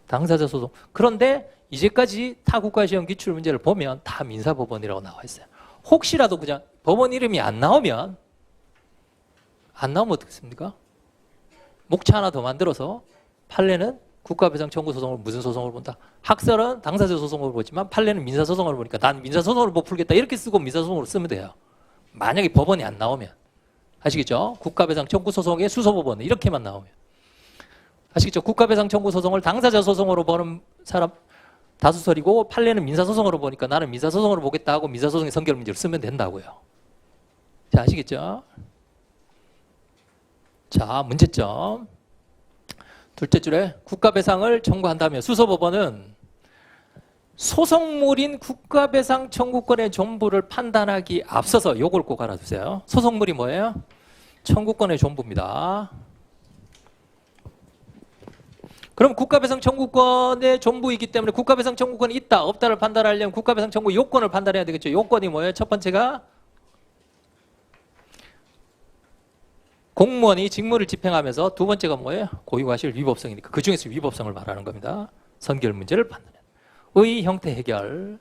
당사자 소송. 그런데 이제까지 타 국가시험 기출 문제를 보면 다 민사법원이라고 나와 있어요. 혹시라도 그냥 법원 이름이 안 나오면 어떻겠습니까? 목차 하나 더 만들어서 판례는 국가배상 청구 소송을 무슨 소송을 본다? 학설은 당사자 소송을 보지만 판례는 민사소송을 보니까 난 민사소송을 못 풀겠다 이렇게 쓰고 민사소송으로 쓰면 돼요. 만약에 법원이 안 나오면. 아시겠죠? 국가배상 청구 소송의 수소법원 이렇게만 나오면. 아시겠죠? 국가배상 청구 소송을 당사자 소송으로 보는 사람 다수설이고 판례는 민사소송으로 보니까 나는 민사소송으로 보겠다 하고 민사소송의 선결 문제를 쓰면 된다고요. 자, 아시겠죠? 자, 문제점. 둘째 줄에 국가배상을 청구한다면 수소법원은 소송물인 국가배상 청구권의 존부를 판단하기 앞서서 요걸 꼭 알아두세요. 소송물이 뭐예요? 청구권의 존부입니다. 그럼 국가배상 청구권의 존부이기 때문에 국가배상 청구권이 있다 없다를 판단하려면 국가배상 청구 요건을 판단해야 되겠죠. 요건이 뭐예요? 첫 번째가 공무원이 직무를 집행하면서, 두 번째가 뭐예요? 고유과실 위법성이니까 그 중에서 위법성을 말하는 겁니다. 선결 문제를 판단해요. 의 형태 해결.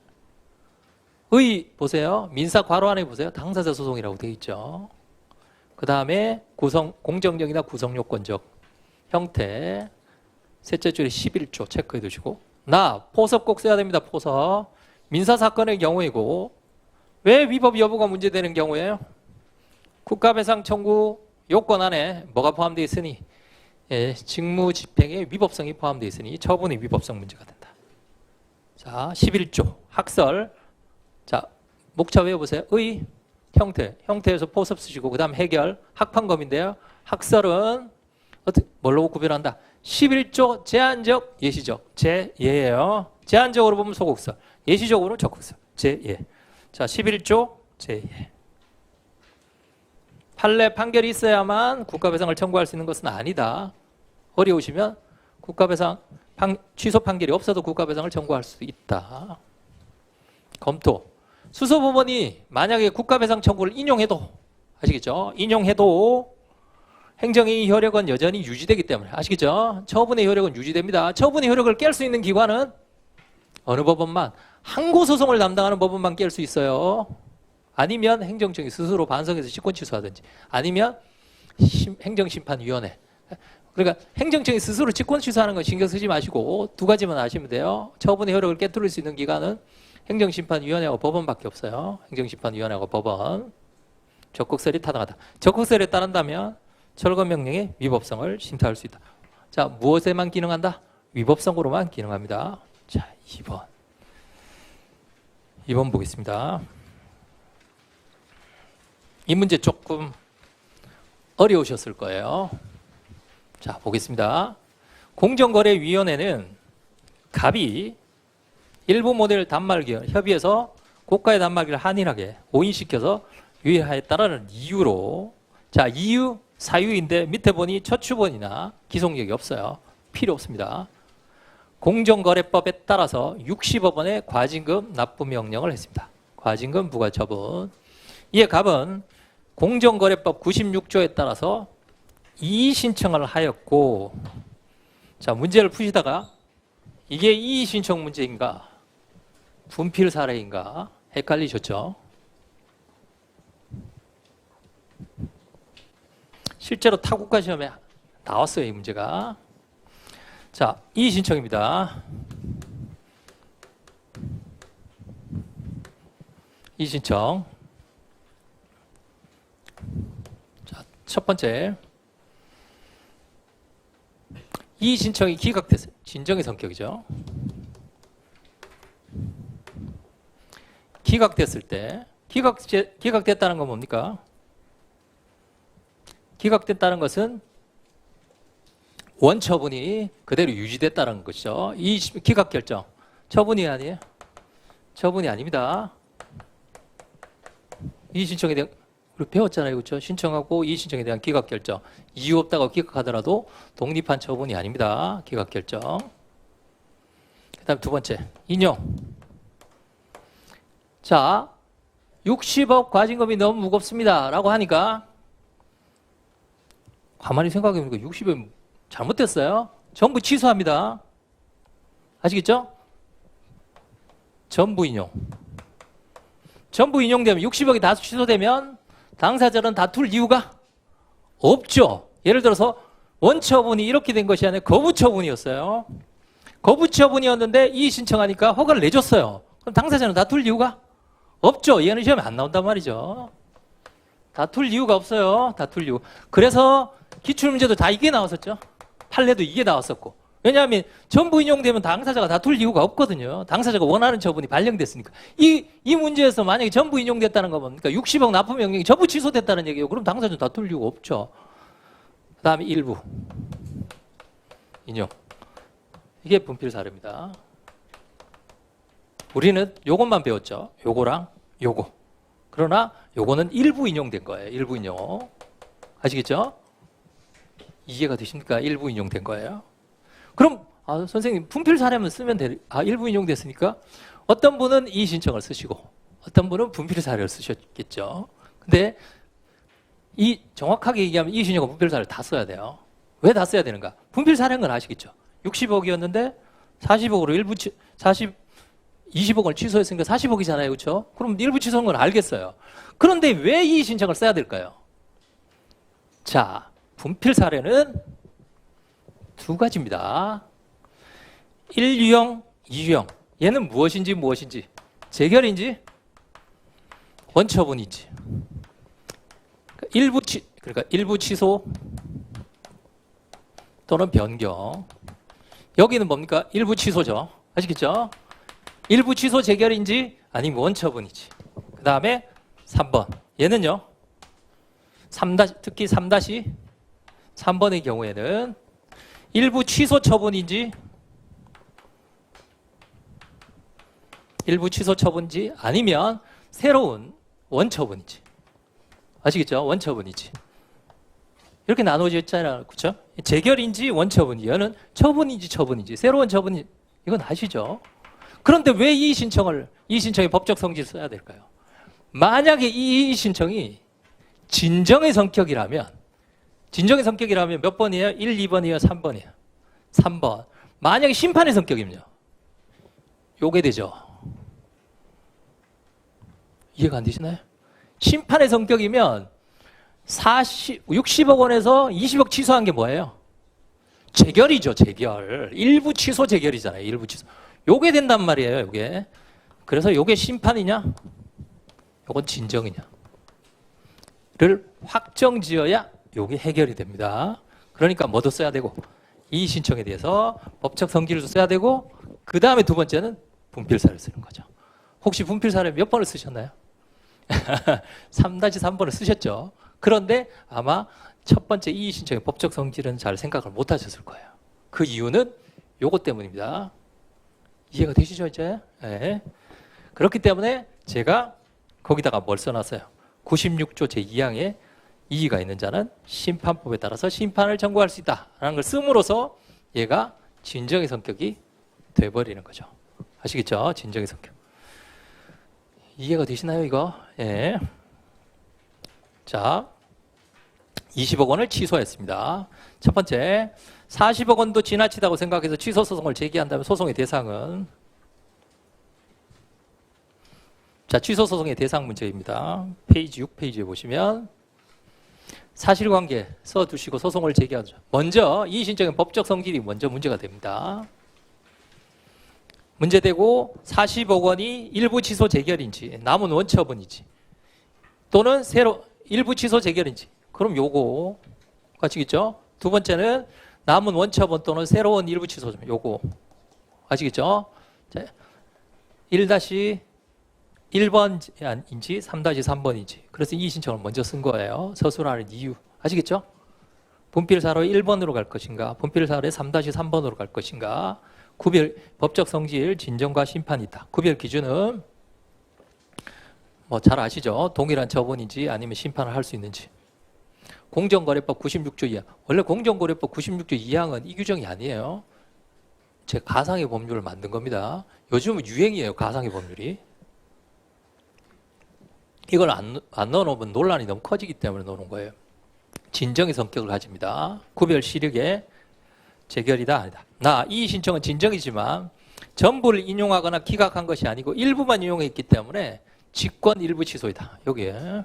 의 보세요. 민사 괄호 안에 보세요. 당사자 소송이라고 되어 있죠. 그 다음에 공정력이나 구성요건적 형태. 셋째 줄에 11조 체크해 두시고. 포섭 꼭 써야 됩니다. 포섭. 민사사건의 경우이고. 왜 위법 여부가 문제되는 경우에요? 국가배상 청구 요건 안에 뭐가 포함되어 있으니? 예, 직무 집행의 위법성이 포함되어 있으니 처분의 위법성 문제가 된다. 자, 11조 학설. 자, 목차 외워보세요. 의, 형태에서 포섭 쓰시고 그 다음 해결, 학판검인데요. 학설은 뭘로 구별한다? 11조 제한적, 예시적. 제예예요. 제한적으로 보면 소극설, 예시적으로 적극설. 제예. 자, 11조 제예. 판례 판결이 있어야만 국가배상을 청구할 수 있는 것은 아니다. 어려우시면 국가배상 취소 판결이 없어도 국가배상을 청구할 수 있다. 검토. 수소법원이 만약에 국가배상 청구를 인용해도, 아시겠죠? 인용해도 행정의 효력은 여전히 유지되기 때문에, 아시겠죠? 처분의 효력은 유지됩니다. 처분의 효력을 깰 수 있는 기관은 어느 법원만? 항고소송을 담당하는 법원만 깰 수 있어요. 아니면 행정청이 스스로 반성해서 직권 취소하든지, 아니면 행정심판위원회. 그러니까 행정청이 스스로 직권 취소하는 건 신경 쓰지 마시고 두 가지만 아시면 돼요. 처분의 효력을 깨뜨릴 수 있는 기관은 행정심판위원회하고 법원밖에 없어요. 행정심판위원회하고 법원. 적극설이 타당하다. 적극설에 따른다면 철거명령의 위법성을 심사할 수 있다. 자, 무엇에만 기능한다? 위법성으로만 기능합니다. 자, 2번. 2번 보겠습니다. 이 문제 조금 어려우셨을 거예요. 자, 보겠습니다. 공정거래위원회는 갑이 일부 모델 단말기를 협의해서 고가의 단말기를 한일하게 오인시켜서 유예하였다라는 이유로, 자, 이유 사유인데 밑에 보니 처추본이나 기속력이 없어요. 필요 없습니다. 공정거래법에 따라서 60억 원의 과징금 납부 명령을 했습니다. 과징금 부과 처분. 이에 갑은 공정거래법 96조에 따라서 이의 신청을 하였고, 자, 문제를 푸시다가 이게 이의 신청 문제인가 분필 사례인가 헷갈리셨죠? 실제로 타국가 시험에 나왔어요, 이 문제가. 자, 이의 신청입니다. 이의 신청. 자, 첫 번째. 이의 신청이 기각됐어요. 진정의 성격이죠. 기각됐을 때, 기각됐다는 건 뭡니까? 기각됐다는 것은 원처분이 그대로 유지됐다는 것이죠. 이 기각 결정, 처분이 아니에요? 처분이 아닙니다. 이의 신청에 대한, 우리 배웠잖아요, 그렇죠? 신청하고 이의 신청에 대한 기각 결정, 이유 없다고 기각하더라도 독립한 처분이 아닙니다. 기각 결정. 그다음 두 번째, 인용. 자, 60억 과징금이 너무 무겁습니다 라고 하니까 가만히 생각해보니까 60억 잘못됐어요. 전부 취소합니다. 아시겠죠? 전부 인용. 전부 인용되면 60억이 다 취소되면 당사자는 다툴 이유가 없죠. 예를 들어서 원처분이 이렇게 된 것이 아니라 거부처분이었어요. 거부처분이었는데 이의 신청하니까 허가를 내줬어요. 그럼 당사자는 다툴 이유가 없죠. 얘는 시험에 안 나온단 말이죠. 다툴 이유가 없어요. 다툴 이유. 그래서 기출문제도 다 이게 나왔었죠. 판례도 이게 나왔었고. 왜냐하면 전부 인용되면 당사자가 다툴 이유가 없거든요. 당사자가 원하는 처분이 발령됐으니까. 이 문제에서 만약에 전부 인용됐다는 거 뭡니까? 60억 납부 명령이 전부 취소됐다는 얘기예요. 그럼 당사자는 다툴 이유가 없죠. 그 다음에 일부 인용. 이게 분필 사례입니다. 우리는 요것만 배웠죠. 요거랑 요거. 그러나 요거는 일부 인용된 거예요. 일부 인용. 아시겠죠? 이해가 되십니까? 일부 인용된 거예요. 그럼 선생님 분필 사례만 쓰면 일부 인용됐으니까 어떤 분은 이의 신청을 쓰시고 어떤 분은 분필 사례를 쓰셨겠죠. 근데 이 정확하게 얘기하면 이의 신청과 분필 사례를 다 써야 돼요. 왜 다 써야 되는가? 분필 사례인 건 아시겠죠? 60억이었는데 40억으로 20억을 취소했으니까 40억이잖아요. 그렇죠? 그럼 일부 취소한 건 알겠어요. 그런데 왜 이의 신청을 써야 될까요? 자, 분필 사례는 두 가지입니다. 1유형, 2유형. 얘는 무엇인지 재결인지 원처분인지. 그러니까 일부 취소 또는 변경. 여기는 뭡니까? 일부 취소죠. 아시겠죠? 일부 취소 재결인지 아니면 원처분이지. 그 다음에 3번. 얘는요. 특히 3-3번의 경우에는 일부 취소 처분인지 아니면 새로운 원처분인지. 아시겠죠? 원처분이지. 이렇게 나눠져 있잖아요. 그렇죠? 재결인지 원처분이. 얘는 처분인지 새로운 처분이. 이건 아시죠? 그런데 왜 이의 신청의 법적 성질을 써야 될까요? 만약에 이 이의 신청이 진정의 성격이라면 몇 번이에요? 1, 2번이에요? 3번이에요? 3번. 만약에 심판의 성격이면요. 요게 되죠. 이해가 안 되시나요? 심판의 성격이면 60억 원에서 20억 취소한 게 뭐예요? 재결이죠, 재결. 일부 취소 재결이잖아요, 일부 취소. 요게 된단 말이에요, 요게. 그래서 요게 심판이냐? 요건 진정이냐? 를 확정지어야 요게 해결이 됩니다. 그러니까 뭐도 써야 되고, 이의 신청에 대해서 법적 성질도 써야 되고, 그 다음에 두 번째는 분필사를 쓰는 거죠. 혹시 분필 사례 몇 번을 쓰셨나요? 3-3번을 쓰셨죠. 그런데 아마 첫 번째 이의 신청의 법적 성질은 잘 생각을 못 하셨을 거예요. 그 이유는 요것 때문입니다. 이해가 되시죠, 이제? 네. 그렇기 때문에 제가 거기다가 뭘 써놨어요? 96조 제2항에 이의가 있는 자는 심판법에 따라서 심판을 청구할 수 있다라는 걸 씀으로써 얘가 진정의 성격이 돼버리는 거죠. 아시겠죠? 진정의 성격. 이해가 되시나요, 이거? 예. 자, 20억 원을 취소했습니다. 첫 번째, 40억 원도 지나치다고 생각해서 취소 소송을 제기한다면 소송의 대상은, 자, 취소 소송의 대상 문제입니다. 페이지 6페이지에 보시면 사실관계 써두시고 소송을 제기하죠. 먼저 이의 신청의 법적 성질이 먼저 문제가 됩니다. 문제되고 40억 원이 일부 취소 재결인지 남은 원처분이지 또는 새로 일부 취소 재결인지 그럼 요거 아시겠죠? 두 번째는 남은 원처분 또는 새로운 일부 취소 요거 아시겠죠? 1-1번인지 3-3번인지 그래서 이의 신청을 먼저 쓴 거예요. 서술하는 이유 아시겠죠? 분필사로 1번으로 갈 것인가 분필사로 3-3번으로 갈 것인가 구별 법적 성질 진정과 심판이 있다. 구별 기준은 뭐 잘 아시죠? 동일한 처분인지 아니면 심판을 할 수 있는지. 공정거래법 96조 2항. 원래 공정거래법 96조 2항은 이 규정이 아니에요. 제 가상의 법률을 만든 겁니다. 요즘은 유행이에요. 가상의 법률이. 이걸 안 넣어놓으면 논란이 너무 커지기 때문에 넣어놓은 거예요. 진정의 성격을 가집니다. 구별 시력의 재결이다 아니다. 이의 신청은 진정이지만 전부를 인용하거나 기각한 것이 아니고 일부만 인용했기 때문에 직권 일부 취소이다. 여기에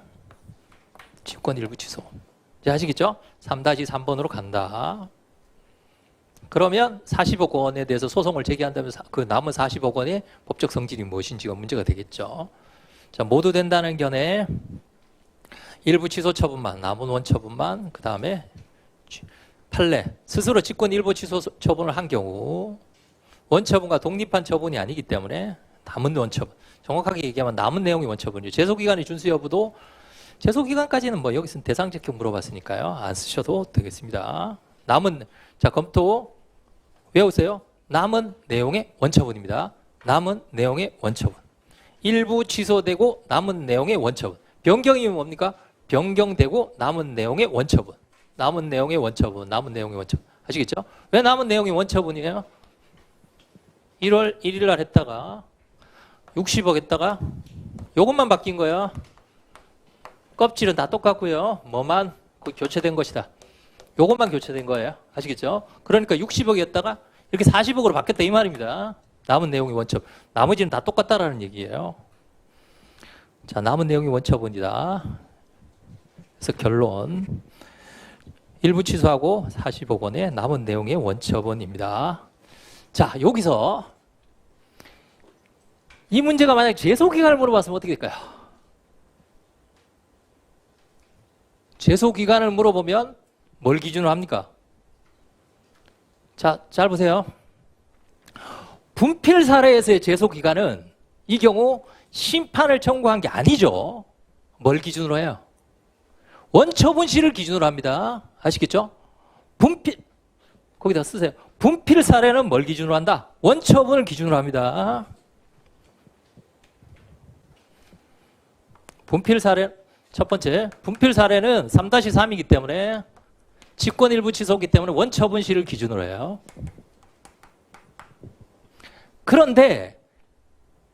직권 일부 취소. 이제 아시겠죠? 3-3번으로 간다. 그러면 40억 원에 대해서 소송을 제기한다면 그 남은 40억 원의 법적 성질이 무엇인지가 문제가 되겠죠. 자, 모두 된다는 견해 일부 취소 처분만 남은 원처분만 그 다음에 판례, 스스로 직권 일부 취소 처분을 한 경우 원처분과 독립한 처분이 아니기 때문에 남은 원처분, 정확하게 얘기하면 남은 내용이 원처분이죠. 제소기간의 준수 여부도 제소기간까지는 뭐 여기서 대상적격 물어봤으니까요. 안 쓰셔도 되겠습니다. 남은, 자 검토 외우세요. 남은 내용의 원처분입니다. 남은 내용의 원처분. 일부 취소되고 남은 내용의 원처분. 변경이면 뭡니까? 변경되고 남은 내용의 원처분. 남은 내용의 원처분, 남은 내용의 원처분. 아시겠죠? 왜 남은 내용이 원처분이에요? 1월 1일 날 했다가 60억 했다가 요것만 바뀐 거예요. 껍질은 다 똑같고요. 뭐만 교체된 것이다. 요것만 교체된 거예요. 아시겠죠? 그러니까 60억이었다가 이렇게 40억으로 바뀌었다 이 말입니다. 남은 내용이 원처분. 나머지는 다 똑같다라는 얘기예요. 자, 남은 내용이 원처분이다. 그래서 결론. 일부 취소하고 40억 원의 남은 내용의 원처분입니다. 자, 여기서 이 문제가 만약 제소기간을 물어봤으면 어떻게 될까요? 제소기간을 물어보면 뭘 기준으로 합니까? 자, 잘 보세요. 분필 사례에서의 제소기간은 이 경우 심판을 청구한 게 아니죠. 뭘 기준으로 해요? 원처분시를 기준으로 합니다. 아시겠죠? 분필, 거기다 쓰세요. 분필 사례는 뭘 기준으로 한다? 원처분을 기준으로 합니다. 분필 사례, 첫 번째, 분필 사례는 3-3이기 때문에 직권 일부 취소이기 때문에 원처분시를 기준으로 해요. 그런데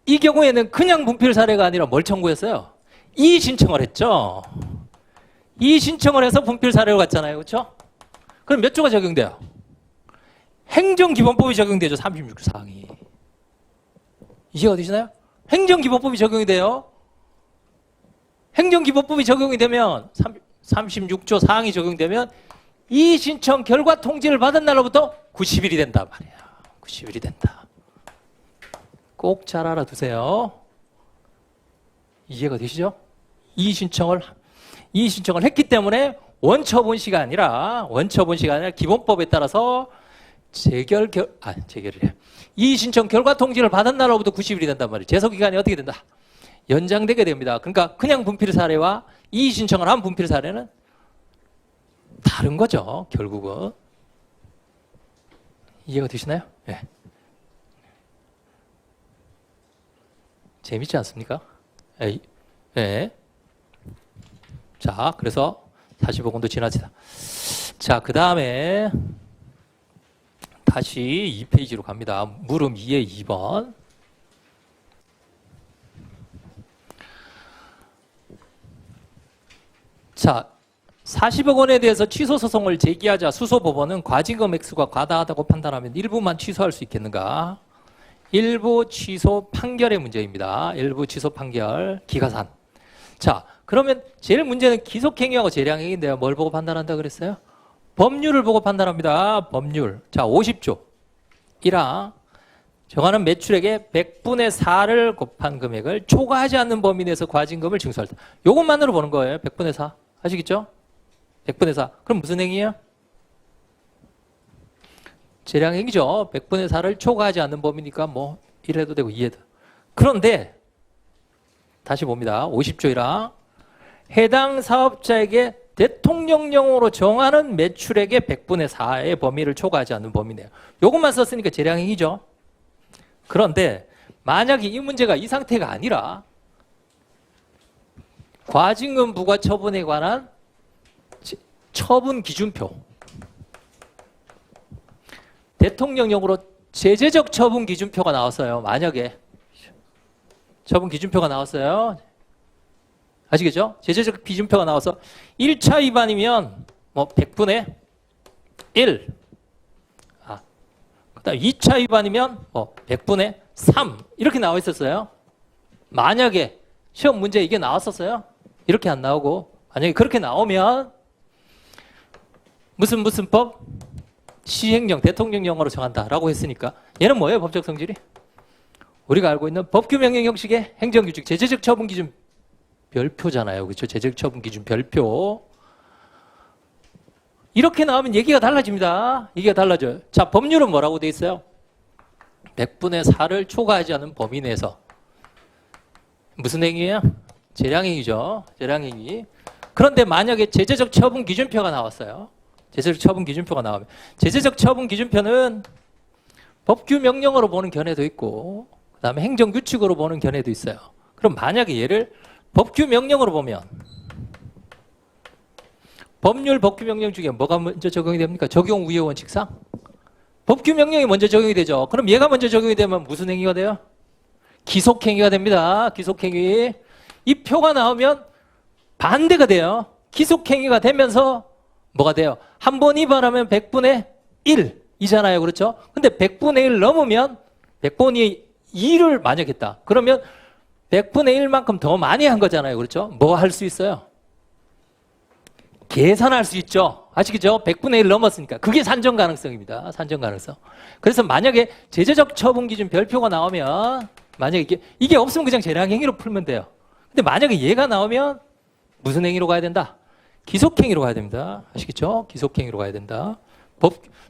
이 경우에는 그냥 분필 사례가 아니라 뭘 청구했어요? 이의 신청을 했죠. 이의 신청을 해서 분필 사례로 갔잖아요. 그렇죠? 그럼 몇 조가 적용돼요? 행정기본법이 적용되죠. 36조 사항이. 이해가 되시나요? 행정기본법이 적용이 돼요. 행정기본법이 적용이 되면 36조 사항이 적용되면 이의 신청 결과 통지를 받은 날로부터 90일이 된단 말이에요. 90일이 된다. 꼭 잘 알아두세요. 이해가 되시죠? 이의 신청을 했기 때문에 원처분시가 아니라 기본법에 따라서 재결이래. 이의신청 결과 통지를 받은 날로부터 90일이 된단 말이에요. 제소기간이 어떻게 된다? 연장되게 됩니다. 그러니까 그냥 분필 사례와 이의신청을 한 분필 사례는 다른 거죠. 결국은. 이해가 되시나요? 네. 재밌지 않습니까? 네. 자, 그래서 45권도 지나치다. 자, 그 다음에 다시 2페이지로 갑니다. 물음 2의 2번. 자, 40억 원에 대해서 취소 소송을 제기하자 수소법원은 과징금 액수가 과다하다고 판단하면 일부만 취소할 수 있겠는가? 일부 취소 판결의 문제입니다. 일부 취소 판결, 기가산. 자, 그러면 제일 문제는 기속행위하고 재량행위인데요. 뭘 보고 판단한다 그랬어요? 법률을 보고 판단합니다. 법률. 자, 50조 1항 정하는 매출액의 100분의 4를 곱한 금액을 초과하지 않는 범위 내에서 과징금을 징수할 때. 요것만으로 보는 거예요. 100분의 4. 아시겠죠? 100분의 4. 그럼 무슨 행위예요? 재량행위죠. 100분의 4를 초과하지 않는 범위니까 뭐 1해도 되고 2해도. 그런데 다시 봅니다. 50조 1항 해당 사업자에게 대통령령으로 정하는 매출액의 100분의 4의 범위를 초과하지 않는 범위네요. 요것만 썼으니까 재량행위죠. 그런데 만약에 이 문제가 이 상태가 아니라 과징금 부과 처분에 관한 처분 기준표, 대통령령으로 제재적 처분 기준표가 나왔어요. 만약에 처분 기준표가 나왔어요. 아시겠죠? 제재적 기준표가 나와서 1차 위반이면 뭐 100분의 1. 그다음 2차 위반이면 뭐 100분의 3. 이렇게 나와 있었어요. 만약에 시험 문제 이게 나왔었어요. 이렇게 안 나오고 만약에 그렇게 나오면 무슨 법? 시행령, 대통령령으로 정한다라고 했으니까 얘는 뭐예요? 법적 성질이? 우리가 알고 있는 법규 명령 형식의 행정규칙, 제재적 처분 기준 별표잖아요. 그렇죠? 제재적 처분 기준 별표. 이렇게 나오면 얘기가 달라집니다. 얘기가 달라져요. 자, 법률은 뭐라고 돼 있어요? 100분의 4를 초과하지 않은 범위 내에서. 무슨 행위예요? 재량행위죠. 재량행위. 그런데 만약에 제재적 처분 기준표가 나왔어요. 제재적 처분 기준표가 나오면 제재적 처분 기준표는 법규 명령으로 보는 견해도 있고 그 다음에 행정규칙으로 보는 견해도 있어요. 그럼 만약에 얘를 법규 명령으로 보면 법률 법규 명령 중에 뭐가 먼저 적용이 됩니까? 적용 우회 원칙상 법규 명령이 먼저 적용이 되죠. 그럼 얘가 먼저 적용이 되면 무슨 행위가 돼요? 기속행위가 됩니다. 기속행위. 이 표가 나오면 반대가 돼요. 기속행위가 되면서 뭐가 돼요? 한 번 위반하면 100분의 1이잖아요. 그렇죠? 근데 100분의 1 넘으면 100분의 2를 만약 했다. 그러면 100분의 1만큼 더 많이 한 거잖아요. 그렇죠? 뭐 할 수 있어요? 계산할 수 있죠. 아시겠죠? 100분의 1 넘었으니까. 그게 산정 가능성입니다. 산정 가능성. 그래서 만약에 제재적 처분 기준 별표가 나오면 만약에 이게 없으면 그냥 재량행위로 풀면 돼요. 근데 만약에 얘가 나오면 무슨 행위로 가야 된다? 기속행위로 가야 됩니다. 아시겠죠? 기속행위로 가야 된다.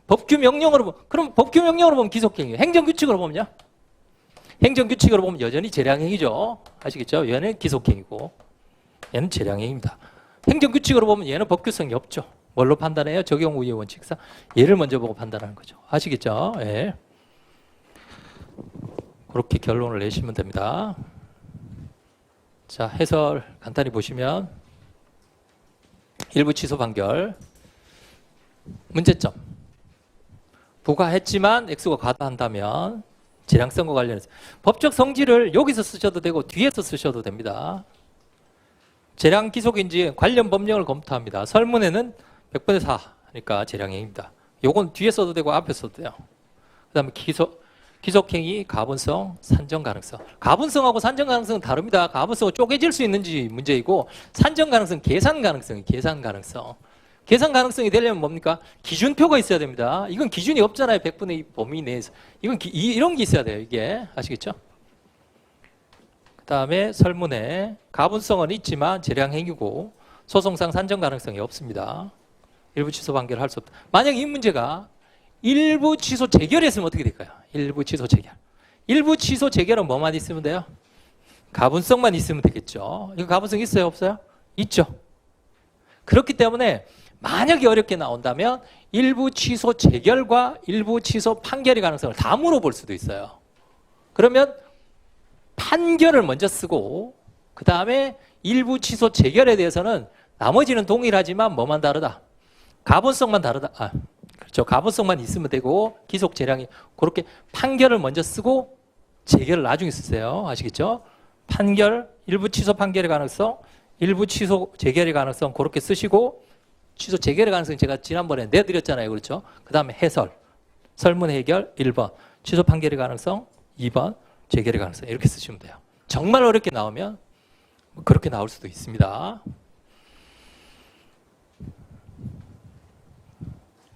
법규 명령으로 그럼 법규 명령으로 보면 기속행위. 행정규칙으로 보면요? 행정규칙으로 보면 여전히 재량행위죠. 아시겠죠? 얘는 기속행위고 얘는 재량행위입니다. 행정규칙으로 보면 얘는 법규성이 없죠. 뭘로 판단해요? 적용 우회 원칙상. 얘를 먼저 보고 판단하는 거죠. 아시겠죠? 예. 그렇게 결론을 내시면 됩니다. 자, 해설 간단히 보시면 일부 취소 판결. 문제점. 부과했지만 액수가 과다한다면 재량성과 관련해서 법적 성질을 여기서 쓰셔도 되고 뒤에서 쓰셔도 됩니다. 재량 기속인지 관련 법령을 검토합니다. 설문에는 100분의 4니까 재량행위입니다. 요건 뒤에 써도 되고 앞에 써도 돼요. 그 다음에 기속행위, 가분성, 산정 가능성. 가분성하고 산정 가능성은 다릅니다. 가분성은 쪼개질 수 있는지 문제이고 산정 가능성, 계산 가능성이 계산 가능성. 계산 가능성이 되려면 뭡니까? 기준표가 있어야 됩니다. 이건 기준이 없잖아요. 100분의 2 범위 내에서. 이건 이런 게 있어야 돼요. 이게. 아시겠죠? 그 다음에 설문에 가분성은 있지만 재량행위고 소송상 산정 가능성이 없습니다. 일부 취소 판결을 할 수 없다. 만약 이 문제가 일부 취소 재결했으면 어떻게 될까요? 일부 취소 재결. 일부 취소 재결은 뭐만 있으면 돼요? 가분성만 있으면 되겠죠. 이거 가분성 있어요? 없어요? 있죠. 그렇기 때문에 만약에 어렵게 나온다면 일부 취소 재결과 일부 취소 판결의 가능성을 다 물어볼 수도 있어요. 그러면 판결을 먼저 쓰고 그 다음에 일부 취소 재결에 대해서는 나머지는 동일하지만 뭐만 다르다? 가분성만 다르다. 그렇죠. 가분성만 있으면 되고 기속 재량이 그렇게 판결을 먼저 쓰고 재결을 나중에 쓰세요. 아시겠죠? 판결, 일부 취소 판결의 가능성, 일부 취소 재결의 가능성 그렇게 쓰시고 취소 재결의 가능성 제가 지난번에 내드렸잖아요. 그렇죠? 그 다음에 해설, 설문 해결 1번, 취소 판결의 가능성 2번, 재결의 가능성 이렇게 쓰시면 돼요. 정말 어렵게 나오면 그렇게 나올 수도 있습니다.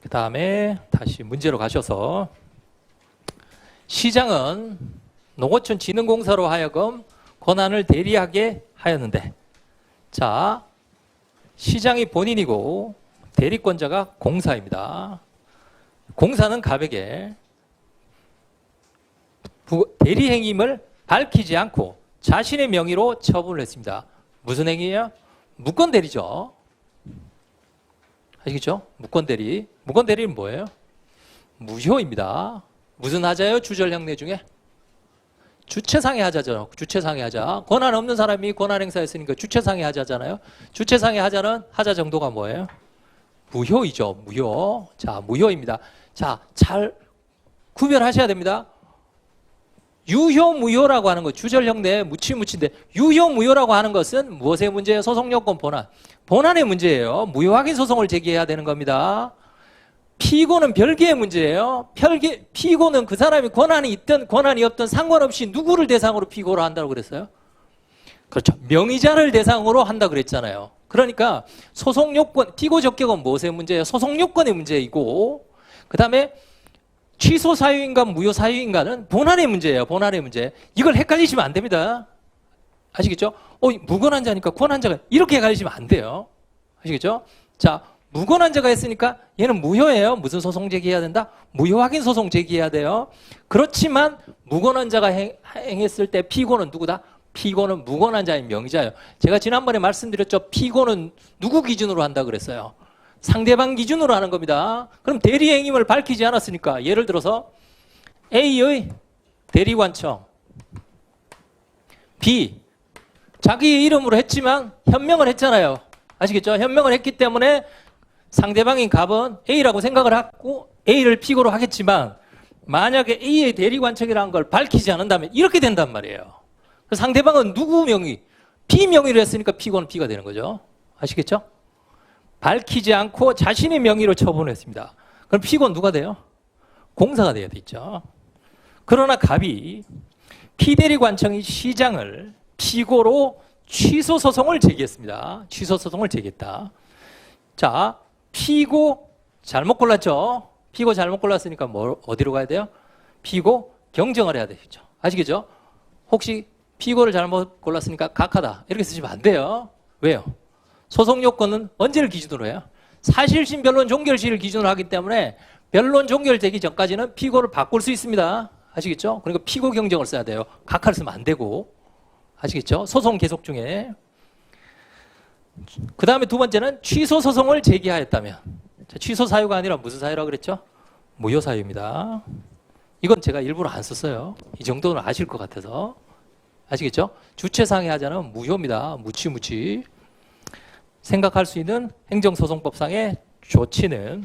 그 다음에 다시 문제로 가셔서 시장은 농어촌 진흥공사로 하여금 권한을 대리하게 하였는데 자 시장이 본인이고 대리권자가 공사입니다. 공사는 갑에게 대리 행임을 밝히지 않고 자신의 명의로 처분을 했습니다. 무슨 행위예요? 무권 대리죠. 아시겠죠? 무권 대리. 무권 대리는 뭐예요? 무효입니다. 무슨 하자예요? 주절형례 중에? 주체상의 하자죠. 주체상의 하자. 권한 없는 사람이 권한 행사했으니까 주체상의 하자잖아요. 주체상의 하자는 하자 정도가 뭐예요? 무효이죠. 무효. 자, 무효입니다. 자, 잘 구별하셔야 됩니다. 유효, 무효라고 하는 거 주절형례, 무치무치인데 유효, 무효라고 하는 것은 무엇의 문제예요? 소송요건 본안. 본안의 문제예요. 무효 확인 소송을 제기해야 되는 겁니다. 피고는 별개의 문제예요. 피고는 그 사람이 권한이 있든 권한이 없든 상관없이 누구를 대상으로 피고로 한다고 그랬어요? 그렇죠. 명의자를 대상으로 한다 그랬잖아요. 그러니까 소송요건, 피고 적격은 무엇의 문제예요? 소송요건의 문제이고 그 다음에 취소 사유인가 무효 사유인가는 본안의 문제예요. 본안의 문제. 이걸 헷갈리시면 안 됩니다. 아시겠죠? 무권한자니까 권한자가 이렇게 헷갈리시면 안 돼요. 아시겠죠? 자, 무권한자가 했으니까 얘는 무효예요. 무슨 소송 제기해야 된다? 무효 확인 소송 제기해야 돼요. 그렇지만 무권한자가 행했을 때 피고는 누구다? 피고는 무권한자인 명의자예요. 제가 지난번에 말씀드렸죠. 피고는 누구 기준으로 한다 그랬어요? 상대방 기준으로 하는 겁니다. 그럼 대리행임을 밝히지 않았으니까 예를 들어서 A의 대리관청 B 자기의 이름으로 했지만 현명을 했잖아요. 아시겠죠? 현명을 했기 때문에 상대방인 갑은 A라고 생각을 하고 A를 피고로 하겠지만 만약에 A의 대리관청이라는 걸 밝히지 않는다면 이렇게 된단 말이에요. 상대방은 누구 명의? B 명의로 했으니까 피고는 B가 되는 거죠. 아시겠죠? 밝히지 않고 자신의 명의로 처분했습니다. 그럼 피고는 누가 돼요? 공사가 돼야 되죠. 그러나 갑이 피대리관청이 시장을 피고로 취소 소송을 제기했습니다. 취소 소송을 제기했다. 자, 피고 잘못 골랐죠? 피고 잘못 골랐으니까 어디로 가야 돼요? 피고 경정을 해야 되겠죠. 아시겠죠? 혹시 피고를 잘못 골랐으니까 각하다 이렇게 쓰시면 안 돼요. 왜요? 소송 요건은 언제를 기준으로 해요? 사실심 변론 종결시를 기준으로 하기 때문에 변론 종결되기 전까지는 피고를 바꿀 수 있습니다. 아시겠죠? 그러니까 피고 경정을 써야 돼요. 각하를 쓰면 안 되고. 아시겠죠? 소송 계속 중에. 그 다음에 두 번째는 취소 소송을 제기하였다면. 자, 취소 사유가 아니라 무슨 사유라고 그랬죠? 무효 사유입니다. 이건 제가 일부러 안 썼어요. 이 정도는 아실 것 같아서. 아시겠죠? 주체상의 하자는 무효입니다. 무치무치. 생각할 수 있는 행정소송법상의 조치는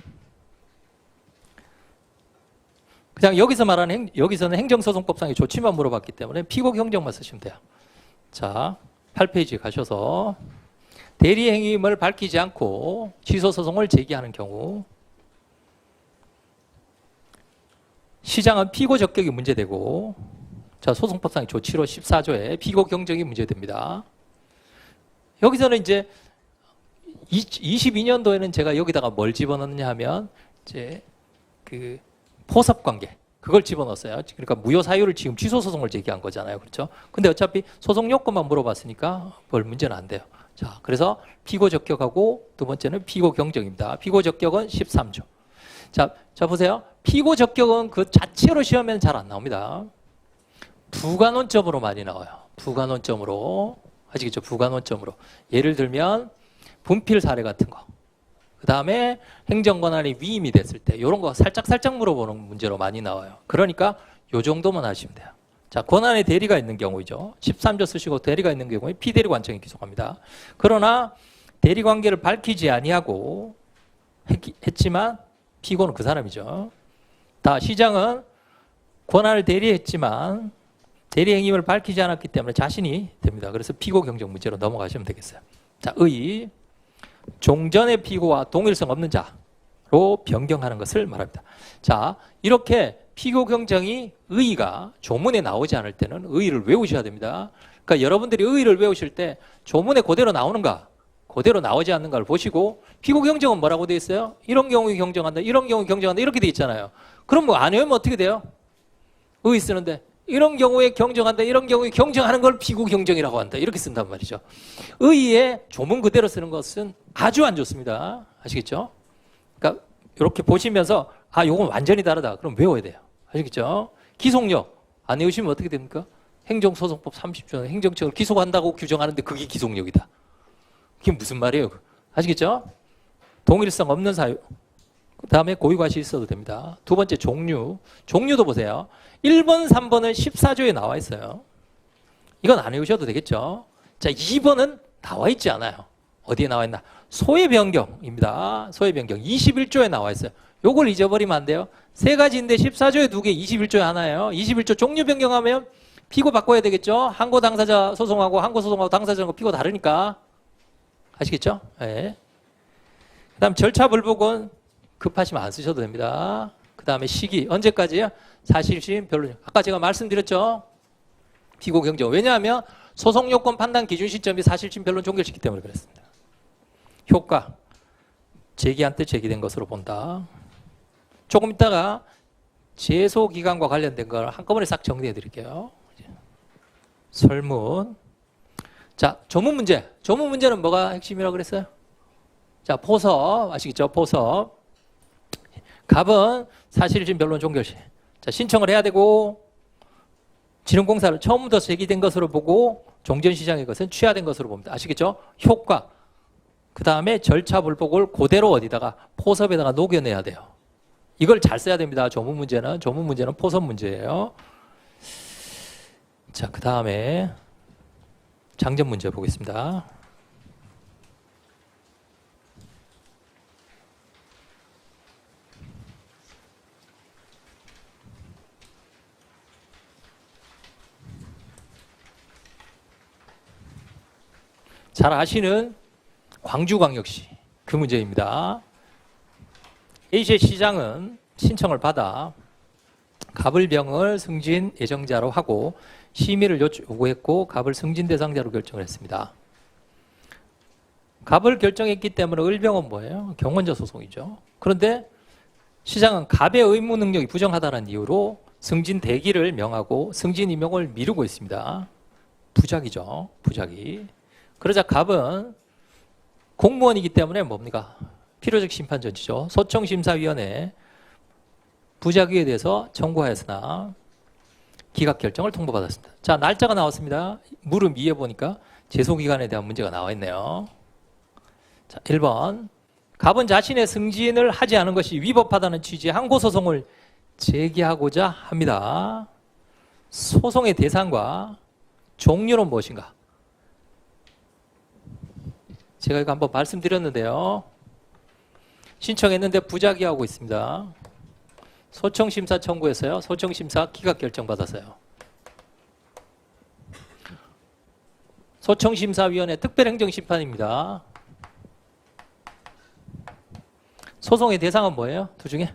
그냥 여기서 말하는 여기서는 행정소송법상의 조치만 물어봤기 때문에 피고 경정만 쓰시면 돼요. 자, 8페이지 가셔서 대리행위임을 밝히지 않고 취소소송을 제기하는 경우 시장은 피고 적격이 문제되고 자, 소송법상의 조치로 14조에 피고 경정이 문제됩니다. 여기서는 이제 22년도에는 제가 여기다가 뭘 집어넣느냐 하면 이제 그 포섭 관계 그걸 집어넣었어요. 그러니까 무효 사유를 지금 취소 소송을 제기한 거잖아요. 그렇죠? 근데 어차피 소송 요건만 물어봤으니까 별 문제는 안 돼요. 자, 그래서 피고 적격하고 두 번째는 피고 경정입니다. 피고 적격은 13조. 자 보세요. 피고 적격은 그 자체로 시험에는 잘 안 나옵니다. 부관원점으로 많이 나와요. 부관원점으로. 아시겠죠? 부관원점으로. 예를 들면 분필 사례 같은 거. 그 다음에 행정권한이 위임이 됐을 때 이런 거 살짝 물어보는 문제로 많이 나와요. 그러니까 요 정도만 하시면 돼요. 자, 권한의 대리가 있는 경우이죠. 13조 쓰시고 대리가 있는 경우에 피대리 관청이 기소합니다. 그러나 대리 관계를 밝히지 아니하고 했지만 피고는 그 사람이죠. 다 시장은 권한을 대리했지만 대리 행위를 밝히지 않았기 때문에 자신이 됩니다. 그래서 피고 경정 문제로 넘어가시면 되겠어요. 자, 의 종전의 피고와 동일성 없는 자로 변경하는 것을 말합니다. 자, 이렇게 피고 경정이 의의가 조문에 나오지 않을 때는 의의를 외우셔야 됩니다. 그러니까 여러분들이 의의를 외우실 때 조문에 그대로 나오는가, 그대로 나오지 않는가를 보시고 피고 경정은 뭐라고 되어 있어요? 이런 경우에 경정한다, 이런 경우에 경정한다 이렇게 되어 있잖아요. 그럼 뭐 안 외우면 어떻게 돼요? 의의 쓰는데 이런 경우에 경정한다, 이런 경우에 경정하는 걸 피고 경정이라고 한다 이렇게 쓴단 말이죠. 의의에 조문 그대로 쓰는 것은 아주 안 좋습니다. 아시겠죠? 그러니까 이렇게 보시면서 아, 요건 완전히 다르다. 그럼 외워야 돼요. 아시겠죠? 기속력 안 외우시면 어떻게 됩니까? 행정소송법 30조는 행정처를 기소한다고 규정하는데 그게 기속력이다. 그게 무슨 말이에요? 아시겠죠? 동일성 없는 사유. 그 다음에 고유과실이 있어도 됩니다. 두 번째 종류. 종류도 보세요. 1번, 3번은 14조에 나와 있어요. 이건 안 외우셔도 되겠죠? 자, 2번은 나와 있지 않아요. 어디에 나와 있나? 소의 변경입니다. 소의 변경. 21조에 나와 있어요. 요걸 잊어버리면 안 돼요. 세 가지인데 14조에 두 개, 21조에 하나예요. 21조 종류 변경하면 피고 바꿔야 되겠죠? 항고 당사자 소송하고 항고 소송하고 당사자하고 피고 다르니까. 아시겠죠? 네. 그 다음 절차 불복은 급하시면 안 쓰셔도 됩니다. 그 다음에 시기. 언제까지요? 사실심, 변론. 아까 제가 말씀드렸죠? 피고 경정. 왜냐하면 소송 요건 판단 기준 시점이 사실심, 변론 종결시기 때문에 그랬습니다. 효과. 제기한 때 제기된 것으로 본다. 조금 있다가 제소기간과 관련된 걸 한꺼번에 싹 정리해 드릴게요. 설문. 자, 조문 문제. 조문 문제는 뭐가 핵심이라고 그랬어요? 자, 포섭. 아시겠죠? 포섭. 갑은 사실심, 변론 종결시. 자, 신청을 해야 되고 진흥공사를 처음부터 제기된 것으로 보고 종전시장의 것은 취하된 것으로 봅니다. 아시겠죠? 효과. 그 다음에 절차 불복을 그대로 어디다가 포섭에다가 녹여내야 돼요. 이걸 잘 써야 됩니다. 조문 문제는 포섭 문제예요. 자, 그 다음에 장전 문제 보겠습니다. 잘 아시는 광주광역시 그 문제입니다. A시의 시장은 신청을 받아 갑을 승진 예정자로 하고 심의를 요구했고 갑을 승진 대상자로 결정을 했습니다. 갑을 결정했기 때문에 을병은 뭐예요? 경원자 소송이죠. 그런데 시장은 갑의 의무 능력이 부정하다는 이유로 승진 대기를 명하고 승진 임용을 미루고 있습니다. 부작이죠. 부작이. 그러자 갑은 공무원이기 때문에 뭡니까? 필요적 심판 조치죠. 소청심사위원회 부작위에 대해서 청구하였으나 기각 결정을 통보받았습니다. 자, 날짜가 나왔습니다. 물음 2에 보니까 제소기간에 대한 문제가 나와 있네요. 자, 1번. 갑은 자신의 승진을 하지 않은 것이 위법하다는 취지의 항고소송을 제기하고자 합니다. 소송의 대상과 종류는 무엇인가? 제가 이거 한번 말씀드렸는데요. 신청했는데 부작위하고 있습니다. 소청심사 청구했어요. 소청심사 기각 결정 받았어요. 소청심사위원회 특별행정심판입니다. 소송의 대상은 뭐예요? 두 중에?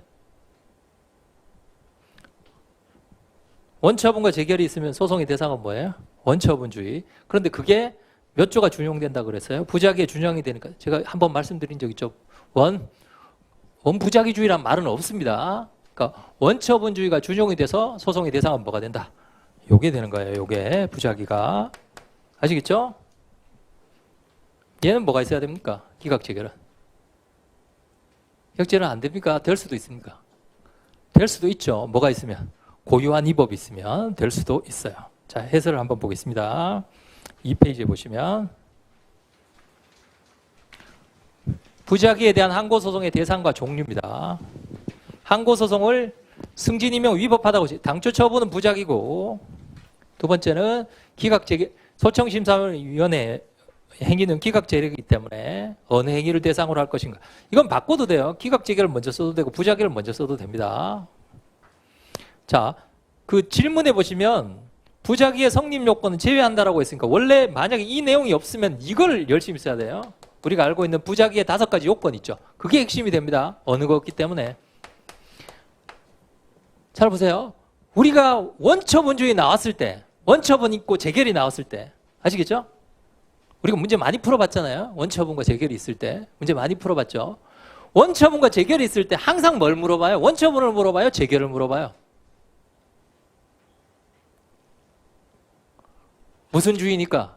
원처분과 재결이 있으면 소송의 대상은 뭐예요? 원처분주의. 그런데 그게 몇 조가 준용된다 그랬어요? 부작위에 준용이 되니까 제가 한번 말씀드린 적 있죠. 원부작위주의란 말은 없습니다. 그러니까 원처분주의가 준용이 돼서 소송의 대상은 뭐가 된다? 요게 되는 거예요. 요게 부작위가. 아시겠죠? 얘는 뭐가 있어야 됩니까? 기각 재결은. 기각제결은 안 됩니까? 될 수도 있습니까? 될 수도 있죠. 뭐가 있으면? 고유한 위법이 있으면 될 수도 있어요. 자, 해설을 한번 보겠습니다. 2페이지에 보시면 부작위에 대한 항고소송의 대상과 종류입니다. 항고소송을 승진이면 위법하다고 당초 처분은 부작위고, 두 번째는 기각재개 소청심사위원회 행위는 기각재개이기 때문에 어느 행위를 대상으로 할 것인가. 이건 바꿔도 돼요. 기각재개를 먼저 써도 되고 부작위를 먼저 써도 됩니다. 자, 그 질문에 보시면 부작위의 성립 요건은 제외한다라고 했으니까 원래 만약에 이 내용이 없으면 이걸 열심히 써야 돼요. 우리가 알고 있는 부작위의 5가지 요건 있죠. 그게 핵심이 됩니다. 어느 거 없기 때문에. 잘 보세요. 우리가 원처분주의 나왔을 때, 원처분 있고 재결이 나왔을 때, 아시겠죠? 우리가 문제 많이 풀어봤잖아요. 원처분과 재결이 있을 때 문제 많이 풀어봤죠. 원처분과 재결이 있을 때 항상 뭘 물어봐요? 원처분을 물어봐요? 재결을 물어봐요? 무슨 주의니까?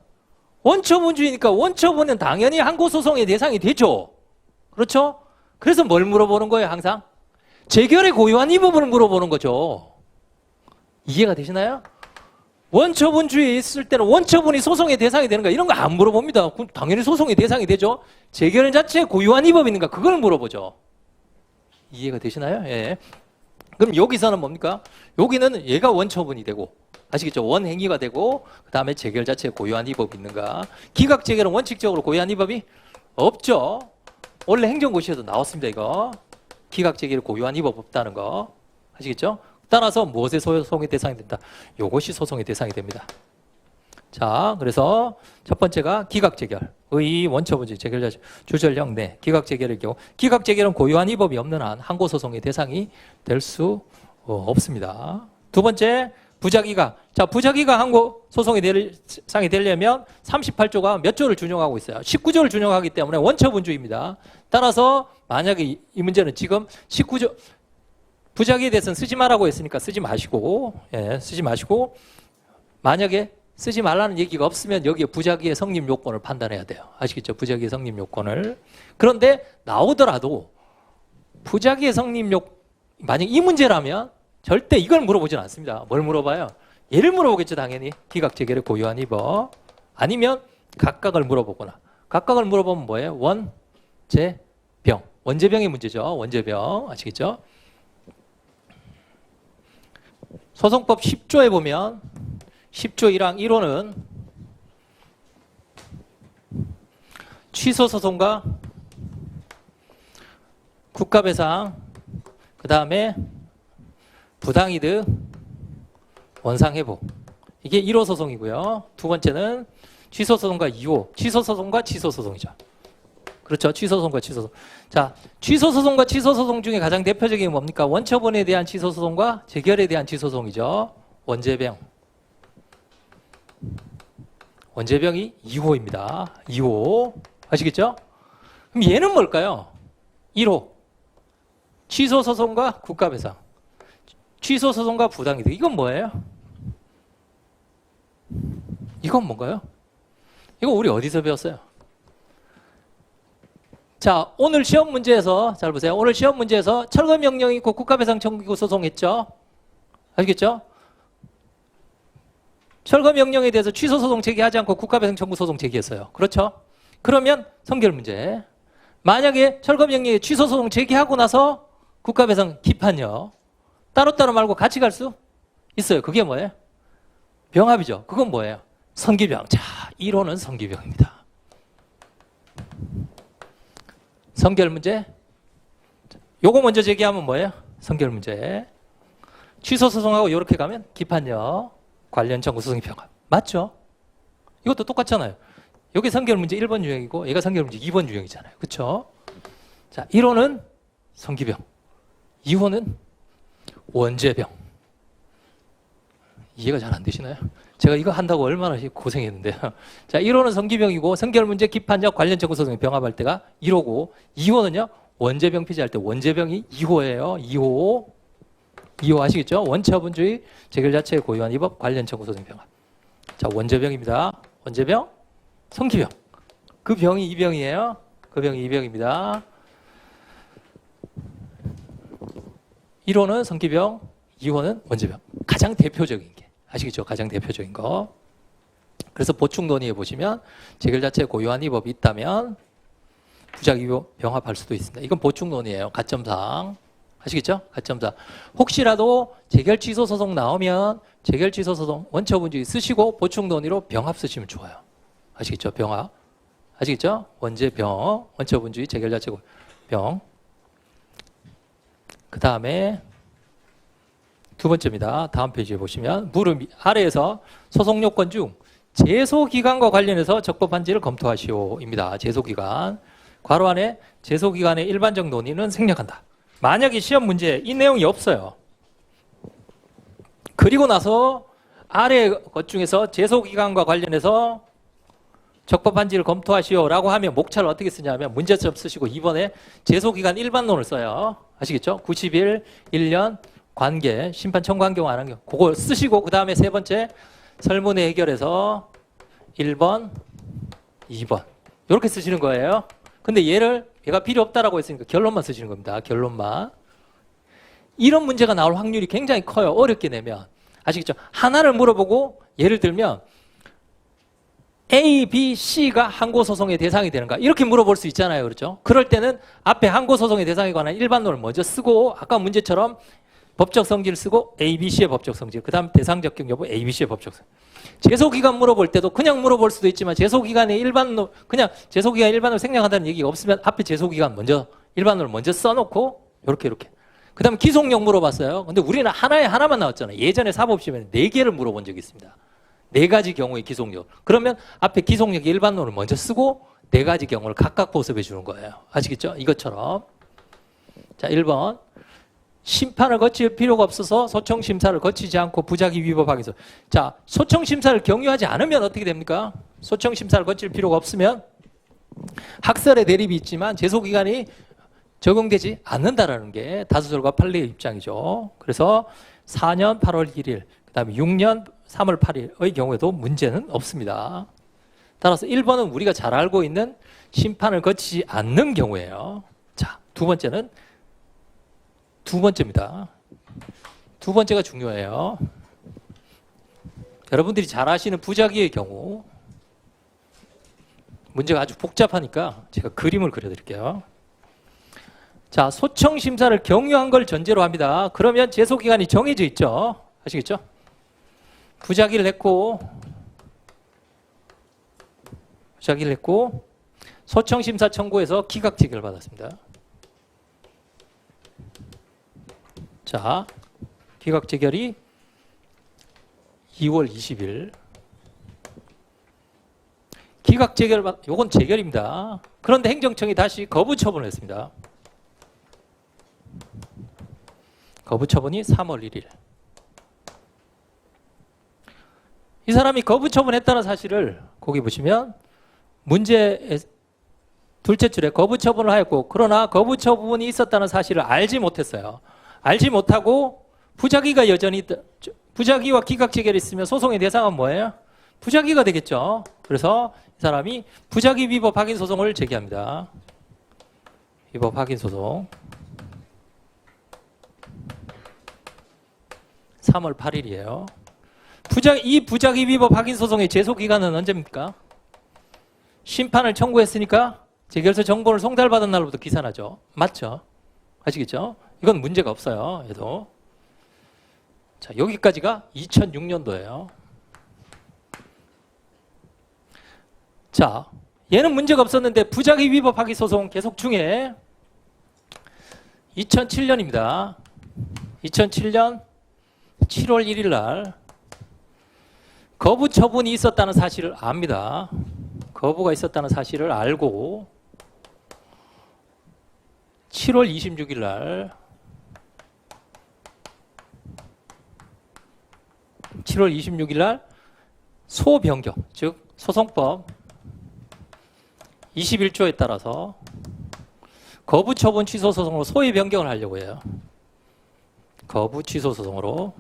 원처분주의니까 원처분은 당연히 항고소송의 대상이 되죠. 그렇죠? 그래서 뭘 물어보는 거예요, 항상? 재결의 고유한 이 부분을 물어보는 거죠. 이해가 되시나요? 원처분주의에 있을 때는 원처분이 소송의 대상이 되는가 이런 거 안 물어봅니다. 그럼 당연히 소송의 대상이 되죠. 재결 자체에 고유한 위법이 있는가 그걸 물어보죠. 이해가 되시나요? 예. 그럼 여기서는 뭡니까? 여기는 얘가 원처분이 되고, 아시겠죠? 원행위가 되고, 그 다음에 재결 자체에 고유한 위법이 있는가. 기각재결은 원칙적으로 고유한 위법이 없죠. 원래 행정고시에도 나왔습니다, 이거. 기각재결에 고유한 위법 없다는 거. 아시겠죠? 따라서 무엇의 소송의 대상이 된다? 이것이 소송의 대상이 됩니다. 자, 그래서 첫 번째가 기각재결. 의 원처분주의 재결 자체 주절령 내 기각재결의 경우 기각재결은 고유한 위법이 없는 한 항고소송의 대상이 될 수 없습니다. 두 번째 부작위가. 자, 부작위가 항고소송의 대상이 되려면 38조가 몇 조를 준용하고 있어요? 19조를 준용하기 때문에 원처분주의입니다. 따라서 만약에 이 문제는 지금 19조 부작위에 대해서는 쓰지 말라고 했으니까 쓰지 마시고, 예, 쓰지 마시고, 만약에 쓰지 말라는 얘기가 없으면 여기에 부작위의 성립 요건을 판단해야 돼요. 아시겠죠? 부작위의 성립 요건을. 그런데 나오더라도 부작위의 성립 만약 이 문제라면 절대 이걸 물어보진 않습니다. 뭘 물어봐요? 얘를 물어보겠죠, 당연히. 기각재결의 고유한 위법. 아니면 각각을 물어보거나. 각각을 물어보면 뭐예요? 원재병. 원재병의 문제죠. 원재병. 아시겠죠? 소송법 10조에 보면 10조 1항 1호는 취소소송과 국가배상, 그 다음에 부당이득, 원상회복. 이게 1호 소송이고요. 두 번째는 취소소송과 2호. 취소소송과 취소소송이죠. 그렇죠. 취소소송과 취소소송. 자, 취소소송과 취소소송 중에 가장 대표적인 게 뭡니까? 원처분에 대한 취소소송과 재결에 대한 취소소송이죠. 원재병. 원재병이 2호입니다. 2호. 아시겠죠? 그럼 얘는 뭘까요? 1호. 취소소송과 국가배상. 취소소송과 부당이득. 이건 뭐예요? 이건 뭔가요? 이거 우리 어디서 배웠어요? 자, 오늘 시험 문제에서 잘 보세요. 오늘 시험 문제에서 철거명령 있고 국가배상 청구 소송했죠? 아시겠죠? 철거명령에 대해서 취소소송 제기하지 않고 국가배상 청구 소송 제기했어요. 그렇죠? 그러면 선결 문제. 만약에 철거명령에 취소소송 제기하고 나서 국가배상 기판요. 따로따로 말고 같이 갈 수 있어요. 그게 뭐예요? 병합이죠. 그건 뭐예요? 선기병. 자, 1호는 선기병입니다. 선결 문제. 요거 먼저 제기하면 뭐예요? 선결 문제. 취소 소송하고 이렇게 가면 기판요. 관련 청구 소송이 병합. 맞죠? 이것도 똑같잖아요. 여기 선결 문제 1번 유형이고 얘가 선결 문제 2번 유형이잖아요. 그렇죠? 자, 1호는 선기병. 2호는 원재병. 이해가 잘 안 되시나요? 제가 이거 한다고 얼마나 고생했는데요. 자, 1호는 성기병이고 선결 문제 기판적 관련 청구 소송이 병합할 때가 1호고 2호는요. 원재병 피지할 때 원재병이 2호예요. 2호 아시겠죠? 원처분주의 재결 자체의 고유한 위법 관련 청구 소송 병합. 자, 원재병입니다. 원재병, 성기병. 그 병이 이 병이에요. 그 병이 이 병입니다. 1호는 성기병, 2호는 원죄병. 가장 대표적인 게. 아시겠죠? 가장 대표적인 거. 그래서 보충 논의에 보시면 재결 자체에 고유한 위법이 있다면 부작위로 병합할 수도 있습니다. 이건 보충 논의예요. 가점상. 아시겠죠? 가점상. 혹시라도 재결 취소 소송 나오면 재결 취소 소송 원처분주의 쓰시고 보충 논의로 병합 쓰시면 좋아요. 아시겠죠? 병합. 아시겠죠? 원죄병, 원처분주의, 재결 자체 병. 그 다음에 두 번째입니다. 다음 페이지에 보시면 무릎 아래에서 소송 요건 중 제소기간과 관련해서 적법한지를 검토하시오입니다. 제소기간. 괄호 안에 제소기간의 일반적 논의는 생략한다. 만약에 시험 문제에 이 내용이 없어요. 그리고 나서 아래 것 중에서 제소기간과 관련해서 적법한지를 검토하시오라고 하면 목차를 어떻게 쓰냐면 문제점 쓰시고 2번에 제소기간 일반론을 써요. 아시겠죠? 90일, 1년, 관계, 심판 청구한 경우 안 한 경우 그걸 쓰시고 그 다음에 세 번째 설문에 해결해서 1번, 2번 이렇게 쓰시는 거예요. 근데 얘가 필요 없다라고 했으니까 결론만 쓰시는 겁니다. 결론만. 이런 문제가 나올 확률이 굉장히 커요. 어렵게 내면. 아시겠죠? 하나를 물어보고 예를 들면 A, B, C가 항고소송의 대상이 되는가 이렇게 물어볼 수 있잖아요. 그렇죠? 그럴 때는 앞에 항고소송의 대상에 관한 일반론을 먼저 쓰고 아까 문제처럼 법적 성질을 쓰고 A, B, C의 법적 성질 그 다음 대상 적격 여부 A, B, C의 법적 성질. 제소기간 물어볼 때도 그냥 물어볼 수도 있지만 제소기간의 일반론 그냥 제소기간 일반론을 생략한다는 얘기가 없으면 앞에 제소기간 먼저 일반론을 먼저 써놓고 이렇게 그 다음에 기속력 물어봤어요. 근데 우리는 하나만 나왔잖아요. 예전에 사법시험에 4개를 물어본 적이 있습니다. 4가지 경우의 기속력. 그러면 앞에 기속력의 일반론을 먼저 쓰고 4가지 경우를 각각 보습해 주는 거예요. 아시겠죠? 이것처럼. 자, 1번. 심판을 거칠 필요가 없어서 소청심사를 거치지 않고 부작위 위법하기 위해서. 자, 소청심사를 경유하지 않으면 어떻게 됩니까? 소청심사를 거칠 필요가 없으면 학설의 대립이 있지만 제소기간이 적용되지 않는다라는 게 다수설과 판례의 입장이죠. 그래서 4년 8월 1일, 그 다음에 6년 3월 8일의 경우에도 문제는 없습니다. 따라서 1번은 우리가 잘 알고 있는 심판을 거치지 않는 경우예요. 자, 두 번째입니다. 두 번째가 중요해요. 여러분들이 잘 아시는 부작위의 경우 문제가 아주 복잡하니까 제가 그림을 그려드릴게요. 자, 소청심사를 경유한 걸 전제로 합니다. 그러면 제소기간이 정해져 있죠. 아시겠죠? 부작위를 했고 소청심사 청구해서 기각재결을 받았습니다. 자, 기각재결이 2월 20일. 기각재결, 요건 재결입니다. 그런데 행정청이 다시 거부처분을 했습니다. 거부처분이 3월 1일. 이 사람이 거부처분했다는 사실을 거기 보시면 문제 둘째 줄에 거부처분을 하였고 그러나 거부처분이 있었다는 사실을 알지 못했어요. 알지 못하고 부작위가 여전히 부작위와 기각재결이 있으면 소송의 대상은 뭐예요? 부작위가 되겠죠. 그래서 이 사람이 부작위 위법 확인 소송을 제기합니다. 위법 확인 소송 3월 8일이에요. 이 부작위 위법 확인 소송의 제소 기간은 언제입니까? 심판을 청구했으니까 재결서 정보를 송달받은 날로부터 기산하죠. 맞죠? 아시겠죠? 이건 문제가 없어요. 얘도. 자, 여기까지가 2006년도예요. 자, 얘는 문제가 없었는데 부작위 위법 확인 소송 계속 중에 2007년입니다. 2007년 7월 1일 날 거부 처분이 있었다는 사실을 압니다. 거부가 있었다는 사실을 알고 7월 26일 날 7월 26일 날 소변경, 즉 소송법 21조에 따라서 거부 처분 취소 소송으로 소위 변경을 하려고 해요. 거부 취소 소송으로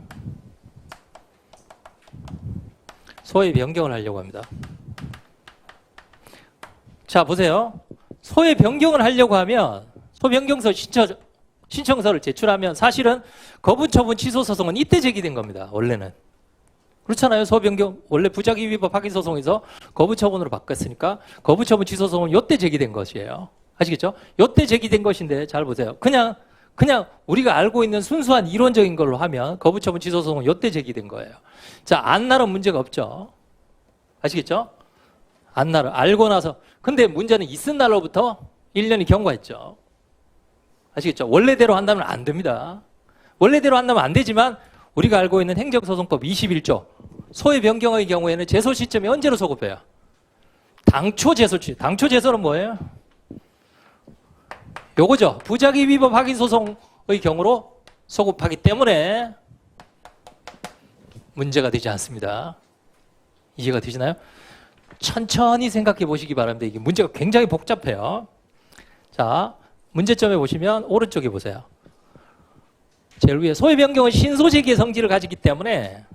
소위 변경을 하려고 합니다. 자, 보세요. 소위 변경을 하려고 하면 소변경서 신청서를 제출하면 사실은 거부 처분 취소 소송은 이때 제기된 겁니다. 원래는. 그렇잖아요. 소변경 원래 부작위 위법 확인 소송에서 거부 처분으로 바꿨으니까 거부 처분 취소 소송은 이때 제기된 것이에요. 아시겠죠? 이때 제기된 것인데 잘 보세요. 그냥 우리가 알고 있는 순수한 이론적인 걸로 하면 거부 처분 취소 소송은 이때 제기된 거예요. 자, 안날은 문제가 없죠. 아시겠죠? 안날은 알고 나서. 근데 문제는 있은 날로부터 1년이 경과했죠. 아시겠죠? 원래대로 한다면 안 됩니다. 원래대로 한다면 안 되지만 우리가 알고 있는 행정소송법 21조 소외 변경의 경우에는 제소 시점이 언제로 소급해요? 당초 제소치. 당초 제소는 뭐예요? 요거죠. 부작위 위법 확인 소송의 경우로 소급하기 때문에 문제가 되지 않습니다. 이해가 되시나요? 천천히 생각해 보시기 바랍니다. 이게 문제가 굉장히 복잡해요. 자, 문제점에 보시면 오른쪽에 보세요. 제일 위에 소외 변경은 신소제기의 성질을 가지기 때문에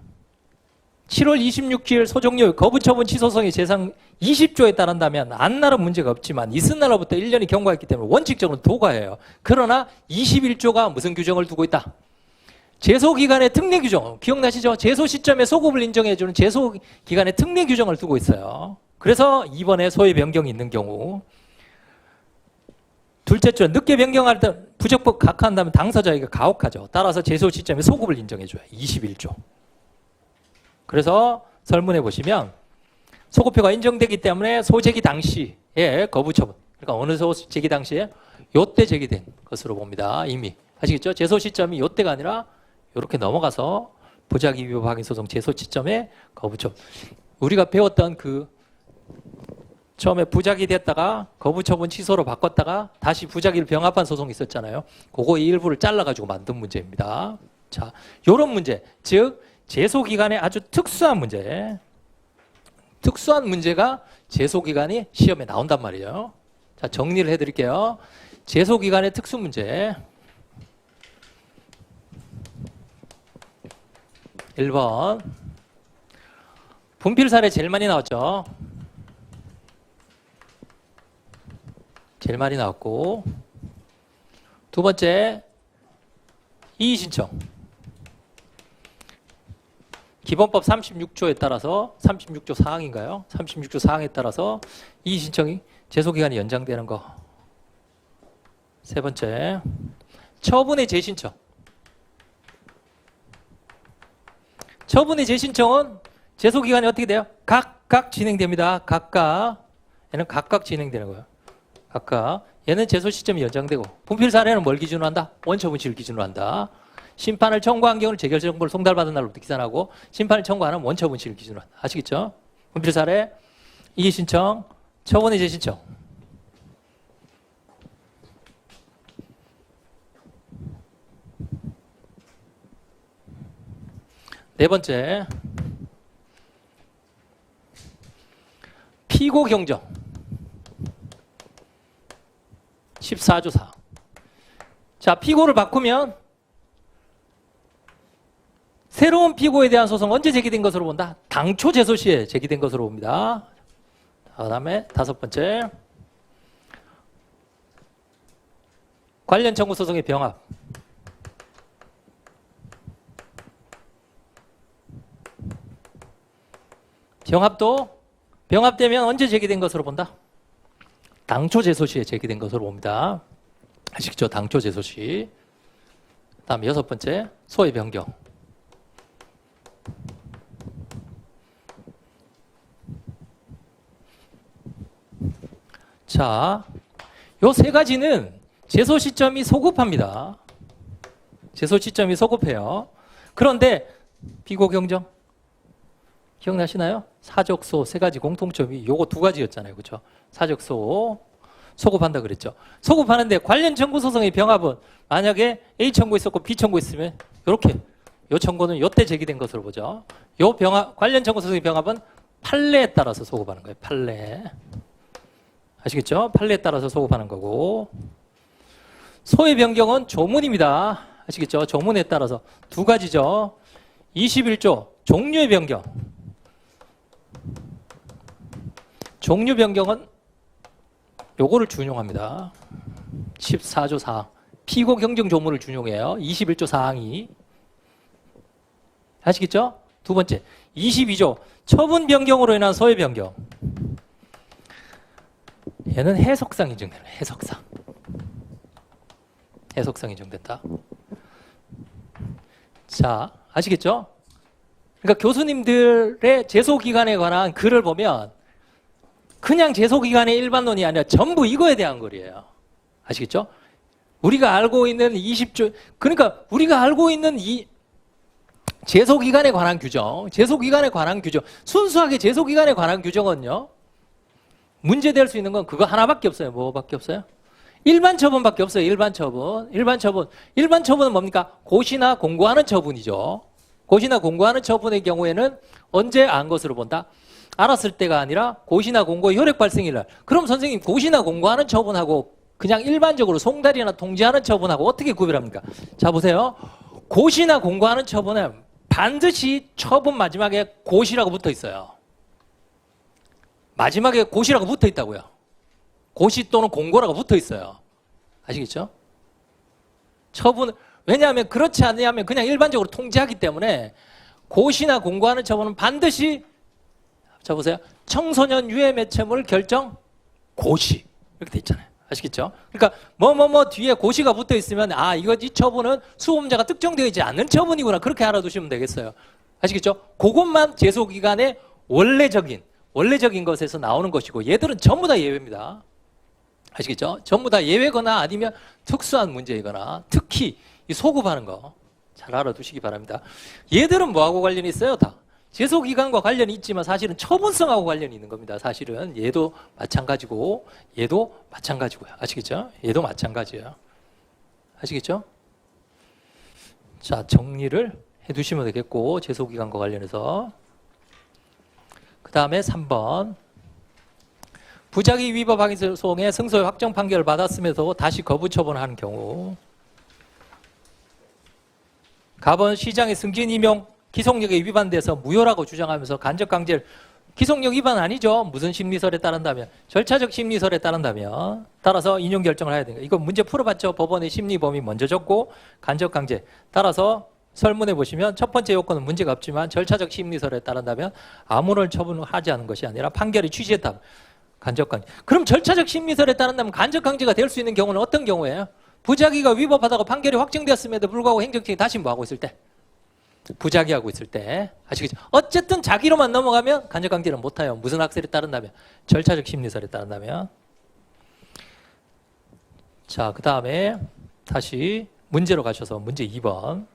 7월 26일 소종료 거부 처분 취소성의 재상 20조에 따른다면 안날은 문제가 없지만 이튿날로부터 1년이 경과했기 때문에 원칙적으로 도과해요. 그러나 21조가 무슨 규정을 두고 있다? 제소기간의 특례 규정. 기억나시죠? 제소 시점에 소급을 인정해주는 제소기간의 특례 규정을 두고 있어요. 그래서 이번에 소외 변경이 있는 경우 둘째 줄 늦게 변경할 때 부적법 각하한다면 당사자에게 가혹하죠. 따라서 제소 시점에 소급을 인정해줘요. 21조. 그래서 설문에 보시면 소급표가 인정되기 때문에 소제기 당시에 거부 처분. 그러니까 어느 소제기 당시에 요때 제기된 것으로 봅니다. 이미. 아시겠죠? 제소 시점이 요때가 아니라 이렇게 넘어가서 부작위 위법 확인 소송 제소 시점에 거부 처분. 우리가 배웠던 그 처음에 부작위 됐다가 거부 처분 취소로 바꿨다가 다시 부작위를 병합한 소송이 있었잖아요. 그거의 일부를 잘라가지고 만든 문제입니다. 자, 요런 문제. 즉, 제소기간에 아주 특수한 문제. 특수한 문제가 제소기간이 시험에 나온단 말이에요. 자, 정리를 해드릴게요. 제소기간의 특수 문제. 1번. 분필 사례 제일 많이 나왔죠. 제일 많이 나왔고. 두 번째, 이의신청. 기본법 36조에 따라서 36조 사항인가요? 36조 사항에 따라서 이의신청이 제소기간이 연장되는 거. 세 번째, 처분의 재신청. 처분의 재신청은 제소기간이 어떻게 돼요? 각각 진행됩니다. 각각. 얘는 각각 진행되는 거예요. 각각. 얘는 제소 시점이 연장되고. 분필 사례는 뭘 기준으로 한다? 원처분치를 기준으로 한다. 심판을 청구한 경우는 재결 정보를 송달받은 날로부터 기산하고 심판을 청구하는 원처분치를 기준으로 한다. 아시겠죠? 분필 사례, 이의신청, 처분의 재신청. 네 번째, 피고 경정. 14조 4. 자, 피고를 바꾸면 새로운 피고에 대한 소송 언제 제기된 것으로 본다? 당초 제소 시에 제기된 것으로 봅니다. 그다음에 다섯 번째, 관련 청구 소송의 병합. 병합되면 언제 제기된 것으로 본다? 당초 제소 시에 제기된 것으로 봅니다. 아시겠죠? 당초 제소 시. 다음 여섯 번째, 소외 변경. 자, 요 세 가지는 제소 시점이 소급합니다. 제소 시점이 소급해요. 그런데 피고 경정 기억나시나요? 사적소 세 가지 공통점이 요거 두 가지였잖아요. 그렇죠? 사적소 소급한다 그랬죠. 소급하는데 관련 청구 소송의 병합은 만약에 A 청구 있었고 B 청구 있으면 이렇게 요 청구는 요때 제기된 것으로 보죠. 요 병합 관련 청구 소송의 병합은 판례에 따라서 소급하는 거예요. 판례. 아시겠죠? 판례에 따라서 소급하는 거고. 소외 변경은 조문입니다. 아시겠죠? 조문에 따라서 두 가지죠. 21조 종류의 변경. 종류 변경은 요거를 준용합니다. 14조 4 피고 경정 조문을 준용해요. 21조 사항이. 아시겠죠? 두 번째, 22조 처분 변경으로 인한 소외 변경. 얘는 해석상 인정되는 거예요. 해석상. 해석상 인정됐다. 자, 아시겠죠? 그러니까 교수님들의 제소기간에 관한 글을 보면 그냥 제소기간의 일반론이 아니라 전부 이거에 대한 글이에요. 아시겠죠? 우리가 알고 있는 20조, 그러니까 우리가 알고 있는 이 제소기간에 관한 규정, 제소기간에 관한 규정, 순수하게 제소기간에 관한 규정은요, 문제될 수 있는 건 그거 하나밖에 없어요. 뭐밖에 없어요? 일반 처분밖에 없어요. 일반 처분. 일반 처분은 뭡니까? 고시나 공고하는 처분이죠. 고시나 공고하는 처분의 경우에는 언제 안 것으로 본다? 알았을 때가 아니라 고시나 공고의 효력 발생일 날. 그럼 선생님 고시나 공고하는 처분하고 그냥 일반적으로 송달이나 통지하는 처분하고 어떻게 구별합니까? 자 보세요. 고시나 공고하는 처분은 반드시 처분 마지막에 고시라고 붙어 있어요. 마지막에 고시라고 붙어 있다고요. 고시 또는 공고라고 붙어 있어요. 아시겠죠? 처분, 왜냐하면 그렇지 않으면 그냥 일반적으로 통지하기 때문에 고시나 공고하는 처분은 반드시, 자 보세요. 청소년 유해 매체물 결정 고시 이렇게 돼 있잖아요. 아시겠죠? 그러니까 뭐뭐뭐 뒤에 고시가 붙어 있으면 아 이거 이 처분은 수범자가 특정되어 있지 않는 처분이구나 그렇게 알아두시면 되겠어요. 아시겠죠? 그것만 제소기간의 원래적인 것에서 나오는 것이고 얘들은 전부 다 예외입니다. 아시겠죠? 전부 다 예외거나 아니면 특수한 문제이거나 특히 이 소급하는 거 잘 알아두시기 바랍니다. 얘들은 뭐하고 관련이 있어요? 다 제소기간과 관련이 있지만 사실은 처분성하고 관련이 있는 겁니다. 사실은 얘도 마찬가지고 얘도 마찬가지고요. 아시겠죠? 얘도 마찬가지예요. 아시겠죠? 자, 정리를 해두시면 되겠고 제소기간과 관련해서 그 다음에 3번 부작위 위법 확인 소송에 승소의 확정 판결을 받았음에도 다시 거부 처분하는 경우 갑은 시장의 승진 임용 기속력에 위반돼서 무효라고 주장하면서 간접 강제를 기속력 위반 아니죠. 무슨 심리설에 따른다면 절차적 심리설에 따른다면 따라서 인용 결정을 해야 됩니다. 이거 문제 풀어봤죠. 법원의 심리 범위 먼저 적고 간접 강제 따라서 설문해 보시면 첫 번째 요건은 문제가 없지만 절차적 심리설에 따른다면 아무런 처분을 하지 않은 것이 아니라 판결의 취지에 따라 간접 강제. 그럼 절차적 심리설에 따른다면 간접 강제가 될 수 있는 경우는 어떤 경우예요? 부작위가 위법하다고 판결이 확정되었음에도 불구하고 행정청이 다시 뭐 하고 있을 때? 부작위하고 있을 때. 아시겠죠? 어쨌든 자기로만 넘어가면 간접 강제는 못해요. 무슨 학설에 따른다면? 절차적 심리설에 따른다면. 자, 그 다음에 다시 문제로 가셔서 문제 2번.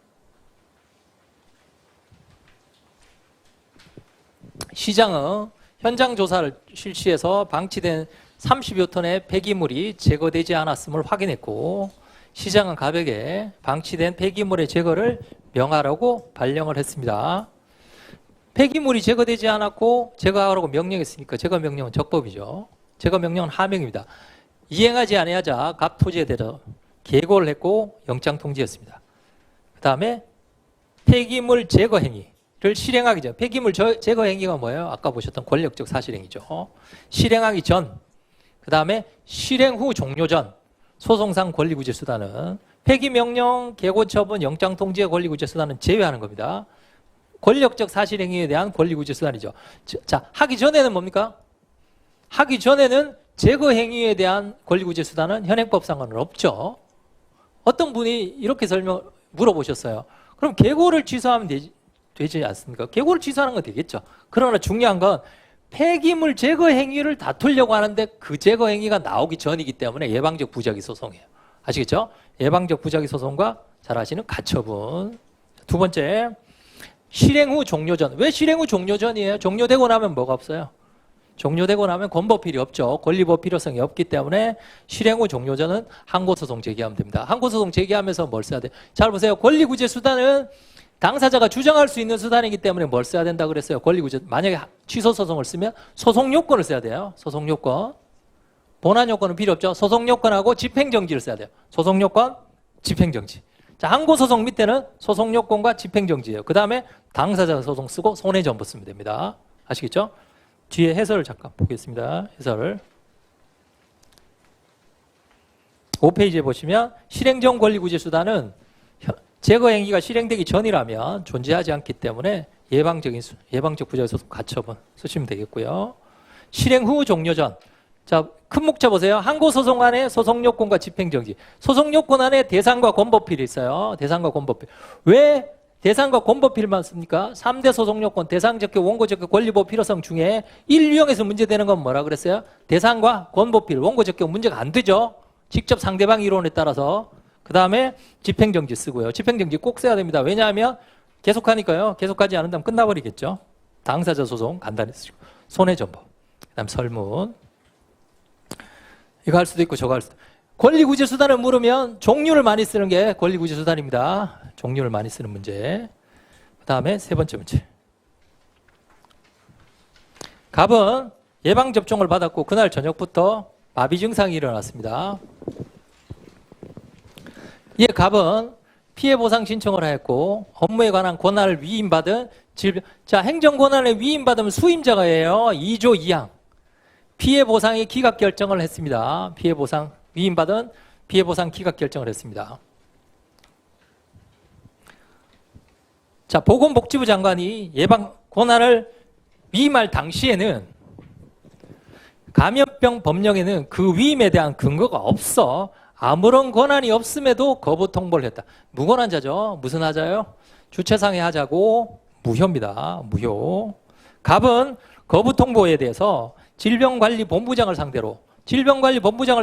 시장은 현장 조사를 실시해서 방치된 30여 톤의 폐기물이 제거되지 않았음을 확인했고 시장은 갑에게 방치된 폐기물의 제거를 명하라고 발령을 했습니다. 폐기물이 제거되지 않았고 제거하라고 명령했으니까 제거 명령은 적법이죠. 제거 명령은 하명입니다. 이행하지 아니하자 갑 토지에 대해서 계고를 했고 영장 통지했습니다. 그 다음에 폐기물 제거 행위를 실행하기 전, 폐기물 제거 행위가 뭐예요? 아까 보셨던 권력적 사실행위죠. 실행하기 전, 그 다음에 실행 후 종료 전 소송상 권리구제 수단은 폐기명령, 계고처분, 영장통지의 권리구제 수단은 제외하는 겁니다. 권력적 사실행위에 대한 권리구제 수단이죠. 자, 하기 전에는 뭡니까? 하기 전에는 제거행위에 대한 권리구제 수단은 현행법상은 없죠. 어떤 분이 이렇게 물어보셨어요. 그럼 계고를 취소하면 되지 않습니까? 계고를 취소하는 건 되겠죠. 그러나 중요한 건 폐기물 제거 행위를 다투려고 하는데 그 제거 행위가 나오기 전이기 때문에 예방적 부작위 소송이에요. 아시겠죠? 예방적 부작위 소송과 잘 아시는 가처분. 두 번째, 실행 후 종료 전. 왜 실행 후 종료 전이에요? 종료되고 나면 뭐가 없어요? 종료되고 나면 권보필이 없죠. 권리법 필요성이 없기 때문에 실행 후 종료 전은 항고소송 제기하면 됩니다. 항고소송 제기하면서 뭘 써야 돼요? 잘 보세요. 권리구제 수단은 당사자가 주장할 수 있는 수단이기 때문에 뭘 써야 된다고 그랬어요? 권리구제. 만약에 취소소송을 쓰면 소송요건을 써야 돼요. 소송요건. 본안요건은 필요 없죠. 소송요건하고 집행정지를 써야 돼요. 소송요건, 집행정지. 자, 항고소송 밑에는 소송요건과 집행정지예요. 그 다음에 당사자가 소송 쓰고 손해전부 쓰면 됩니다. 아시겠죠? 뒤에 해설을 잠깐 보겠습니다. 해설을. 5페이지에 보시면 실행정 권리구제수단은 제거 행위가 실행되기 전이라면 존재하지 않기 때문에 예방적 부작소송 가처분 쓰시면 되겠고요. 실행 후 종료 전. 자, 큰 목차 보세요. 항고소송 안에 소송요건과 집행정지. 소송요건 안에 대상과 권법필이 있어요. 대상과 권법필. 왜 대상과 권법필만 씁니까? 3대 소송요건, 대상적격, 원고적격, 권리보호 필요성 중에 1유형에서 문제되는 건 뭐라 그랬어요? 대상과 권법필, 원고적격 문제가 안 되죠. 직접 상대방 이론에 따라서. 그 다음에 집행정지 쓰고요. 집행정지 꼭 써야 됩니다. 왜냐하면 계속하니까요. 계속하지 않는다면 끝나버리겠죠. 당사자 소송 간단히 쓰시고. 손해전법. 그 다음 설문. 이거 할 수도 있고 저거 할 수도. 권리구제수단을 물으면 종류를 많이 쓰는 게 권리구제수단입니다. 종류를 많이 쓰는 문제. 그 다음에 세 번째 문제. 갑은 예방접종을 받았고 그날 저녁부터 마비 증상이 일어났습니다. 이에 갑은 피해보상 신청을 하였고 업무에 관한 권한을 위임받은 질병. 자, 행정권한을 위임받으면 수임자가예요. 2조 2항. 피해보상의 기각결정을 했습니다. 피해보상 위임받은 피해보상 기각결정을 했습니다. 자, 보건복지부 장관이 예방 권한을 위임할 당시에는 감염병 법령에는 그 위임에 대한 근거가 없어 아무런 권한이 없음에도 거부 통보를 했다. 무권한자죠. 무슨 하자요? 주체상해 하자고 무효입니다. 무효. 갑은 거부 통보에 대해서 질병관리본부장을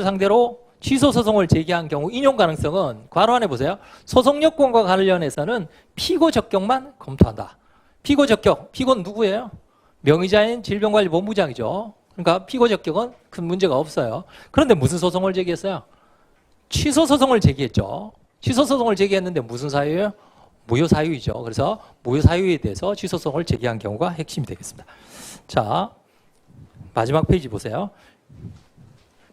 상대로 취소소송을 제기한 경우 인용 가능성은 괄호 안에 보세요. 소송요건과 관련해서는 피고 적격만 검토한다. 피고 적격, 피고는 누구예요? 명의자인 질병관리본부장이죠. 그러니까 피고 적격은 큰 문제가 없어요. 그런데 무슨 소송을 제기했어요? 취소소송을 제기했죠. 취소소송을 제기했는데 무슨 사유예요? 무효사유이죠. 그래서 무효사유에 대해서 취소소송을 제기한 경우가 핵심이 되겠습니다. 자, 마지막 페이지 보세요.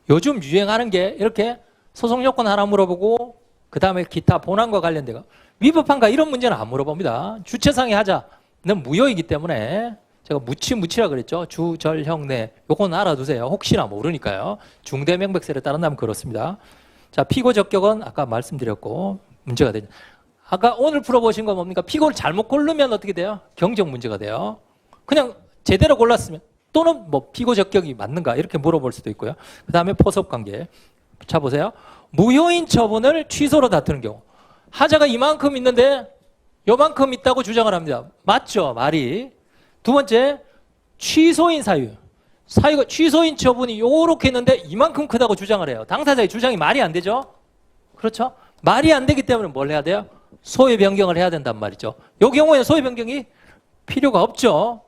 요즘 유행하는 게 이렇게 소송요건 하나 물어보고 그 다음에 기타 본안과 관련된 위법한가 이런 문제는 안 물어봅니다. 주체상해 하자는 무효이기 때문에 제가 무치라 그랬죠. 주, 절, 형, 내 요건 알아두세요. 혹시나 모르니까요. 중대명백설에 따른다면 그렇습니다. 자, 피고 적격은 아까 말씀드렸고 문제가 되죠. 아까 오늘 풀어보신 거 뭡니까? 피고를 잘못 고르면 어떻게 돼요? 경정 문제가 돼요. 그냥 제대로 골랐으면 또는 뭐 피고 적격이 맞는가 이렇게 물어볼 수도 있고요. 그 다음에 포섭관계. 자, 보세요. 무효인 처분을 취소로 다투는 경우. 하자가 이만큼 있는데 요만큼 있다고 주장을 합니다. 맞죠? 말이. 두 번째, 취소인 사유. 사유가 취소인 처분이 요렇게 있는데 이만큼 크다고 주장을 해요. 당사자의 주장이 말이 안 되죠? 그렇죠? 말이 안 되기 때문에 뭘 해야 돼요? 소위 변경을 해야 된단 말이죠. 이 경우에는 소위 변경이 필요가 없죠.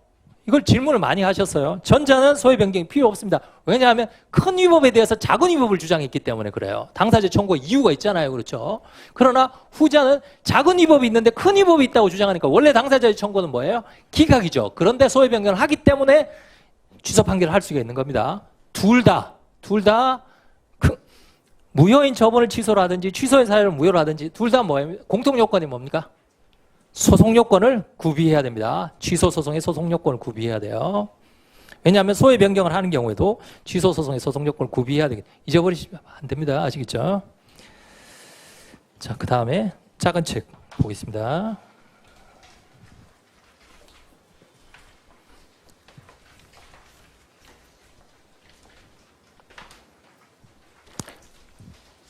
이걸 질문을 많이 하셨어요. 전자는 소위 변경이 필요 없습니다. 왜냐하면 큰 위법에 대해서 작은 위법을 주장했기 때문에 그래요. 당사자 청구 이유가 있잖아요. 그렇죠? 그러나 후자는 작은 위법이 있는데 큰 위법이 있다고 주장하니까 원래 당사자의 청구는 뭐예요? 기각이죠. 그런데 소위 변경을 하기 때문에 취소 판결을 할 수가 있는 겁니다. 둘 다 무효인 처분을 취소를 하든지 취소인 사유를 무효로 하든지 둘 다 뭐예요? 공통 요건이 뭡니까? 소송 요건을 구비해야 됩니다. 취소 소송의 소송 요건을 구비해야 돼요. 왜냐하면 소외 변경을 하는 경우에도 취소 소송의 소송 요건을 구비해야 되겠다. 잊어버리시면 안 됩니다. 아시겠죠? 자, 그 다음에 작은 책 보겠습니다.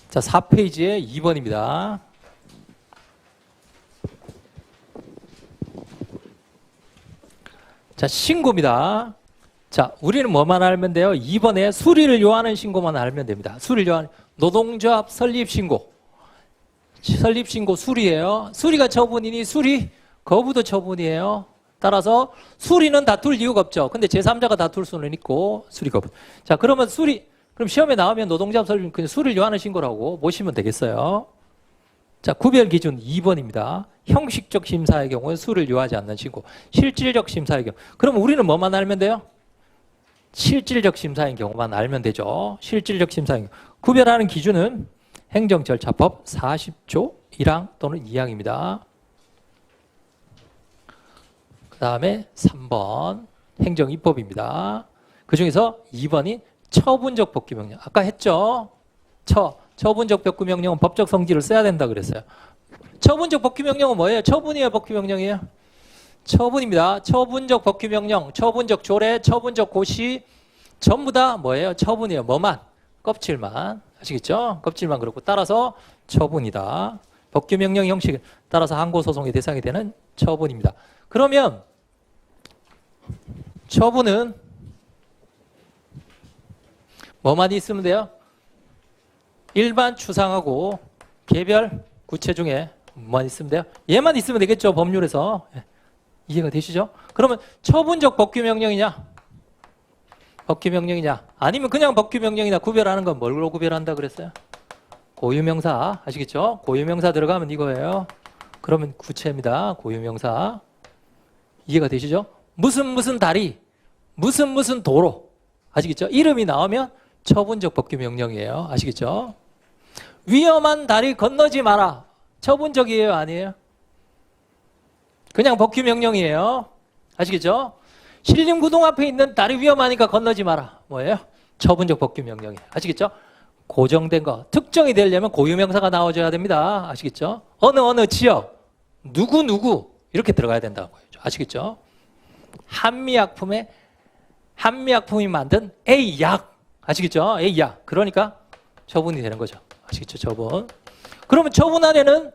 자, 4페이지에 2번입니다. 자, 신고입니다. 자, 우리는 뭐만 알면 돼요? 2번에 수리를 요하는 신고만 알면 됩니다. 수리를 요하는 노동조합 설립신고. 설립신고 수리예요. 수리가 처분이니 수리 거부도 처분이에요. 따라서 수리는 다툴 이유가 없죠. 근데 제3자가 다툴 수는 있고 수리 거부. 자, 그러면 그럼 시험에 나오면 노동조합 설립 그냥 수리를 요하는 신고라고 보시면 되겠어요. 자, 구별 기준 2번입니다. 형식적 심사의 경우에 수를 요하지 않는 신고. 실질적 심사의 경우. 그럼 우리는 뭐만 알면 돼요? 실질적 심사인 경우만 알면 되죠. 실질적 심사인 경우. 구별하는 기준은 행정절차법 40조 1항 또는 2항입니다. 그 다음에 3번 행정입법입니다. 그 중에서 2번이 처분적 복귀명령. 아까 했죠? 처분적 벽구명령은 법적 성질을 써야 된다 그랬어요. 처분적 법규명령은 뭐예요? 처분이에요, 법규명령이에요? 처분입니다. 처분적 법규명령, 처분적 조례, 처분적 고시 전부 다 뭐예요? 처분이에요. 뭐만? 껍질만. 아시겠죠? 껍질만 그렇고 따라서 처분이다. 법규명령 형식 따라서 항고소송의 대상이 되는 처분입니다. 그러면 처분은 뭐만 있으면 돼요? 일반 추상하고 개별 구체 중에 뭐만 있으면 돼요? 얘만 있으면 되겠죠, 법률에서. 이해가 되시죠? 그러면 처분적 법규명령이냐? 법규명령이냐? 아니면 그냥 법규명령이냐? 구별하는 건 뭘로 구별한다 그랬어요? 고유명사. 아시겠죠? 고유명사 들어가면 이거예요. 그러면 구체입니다. 고유명사. 이해가 되시죠? 무슨 다리, 무슨 도로. 아시겠죠? 이름이 나오면 처분적 법규명령이에요. 아시겠죠? 위험한 다리 건너지 마라. 처분적이에요? 아니에요? 그냥 법규명령이에요. 아시겠죠? 신림구동 앞에 있는 다리 위험하니까 건너지 마라. 뭐예요? 처분적 법규명령이에요. 아시겠죠? 고정된 거. 특정이 되려면 고유명사가 나와줘야 됩니다. 아시겠죠? 어느 지역, 누구 이렇게 들어가야 된다는 거예요. 아시겠죠? 한미약품이 만든 A약. 아시겠죠? A약. 그러니까 처분이 되는 거죠. 아시겠죠? 처분. 그러면 처분 안에는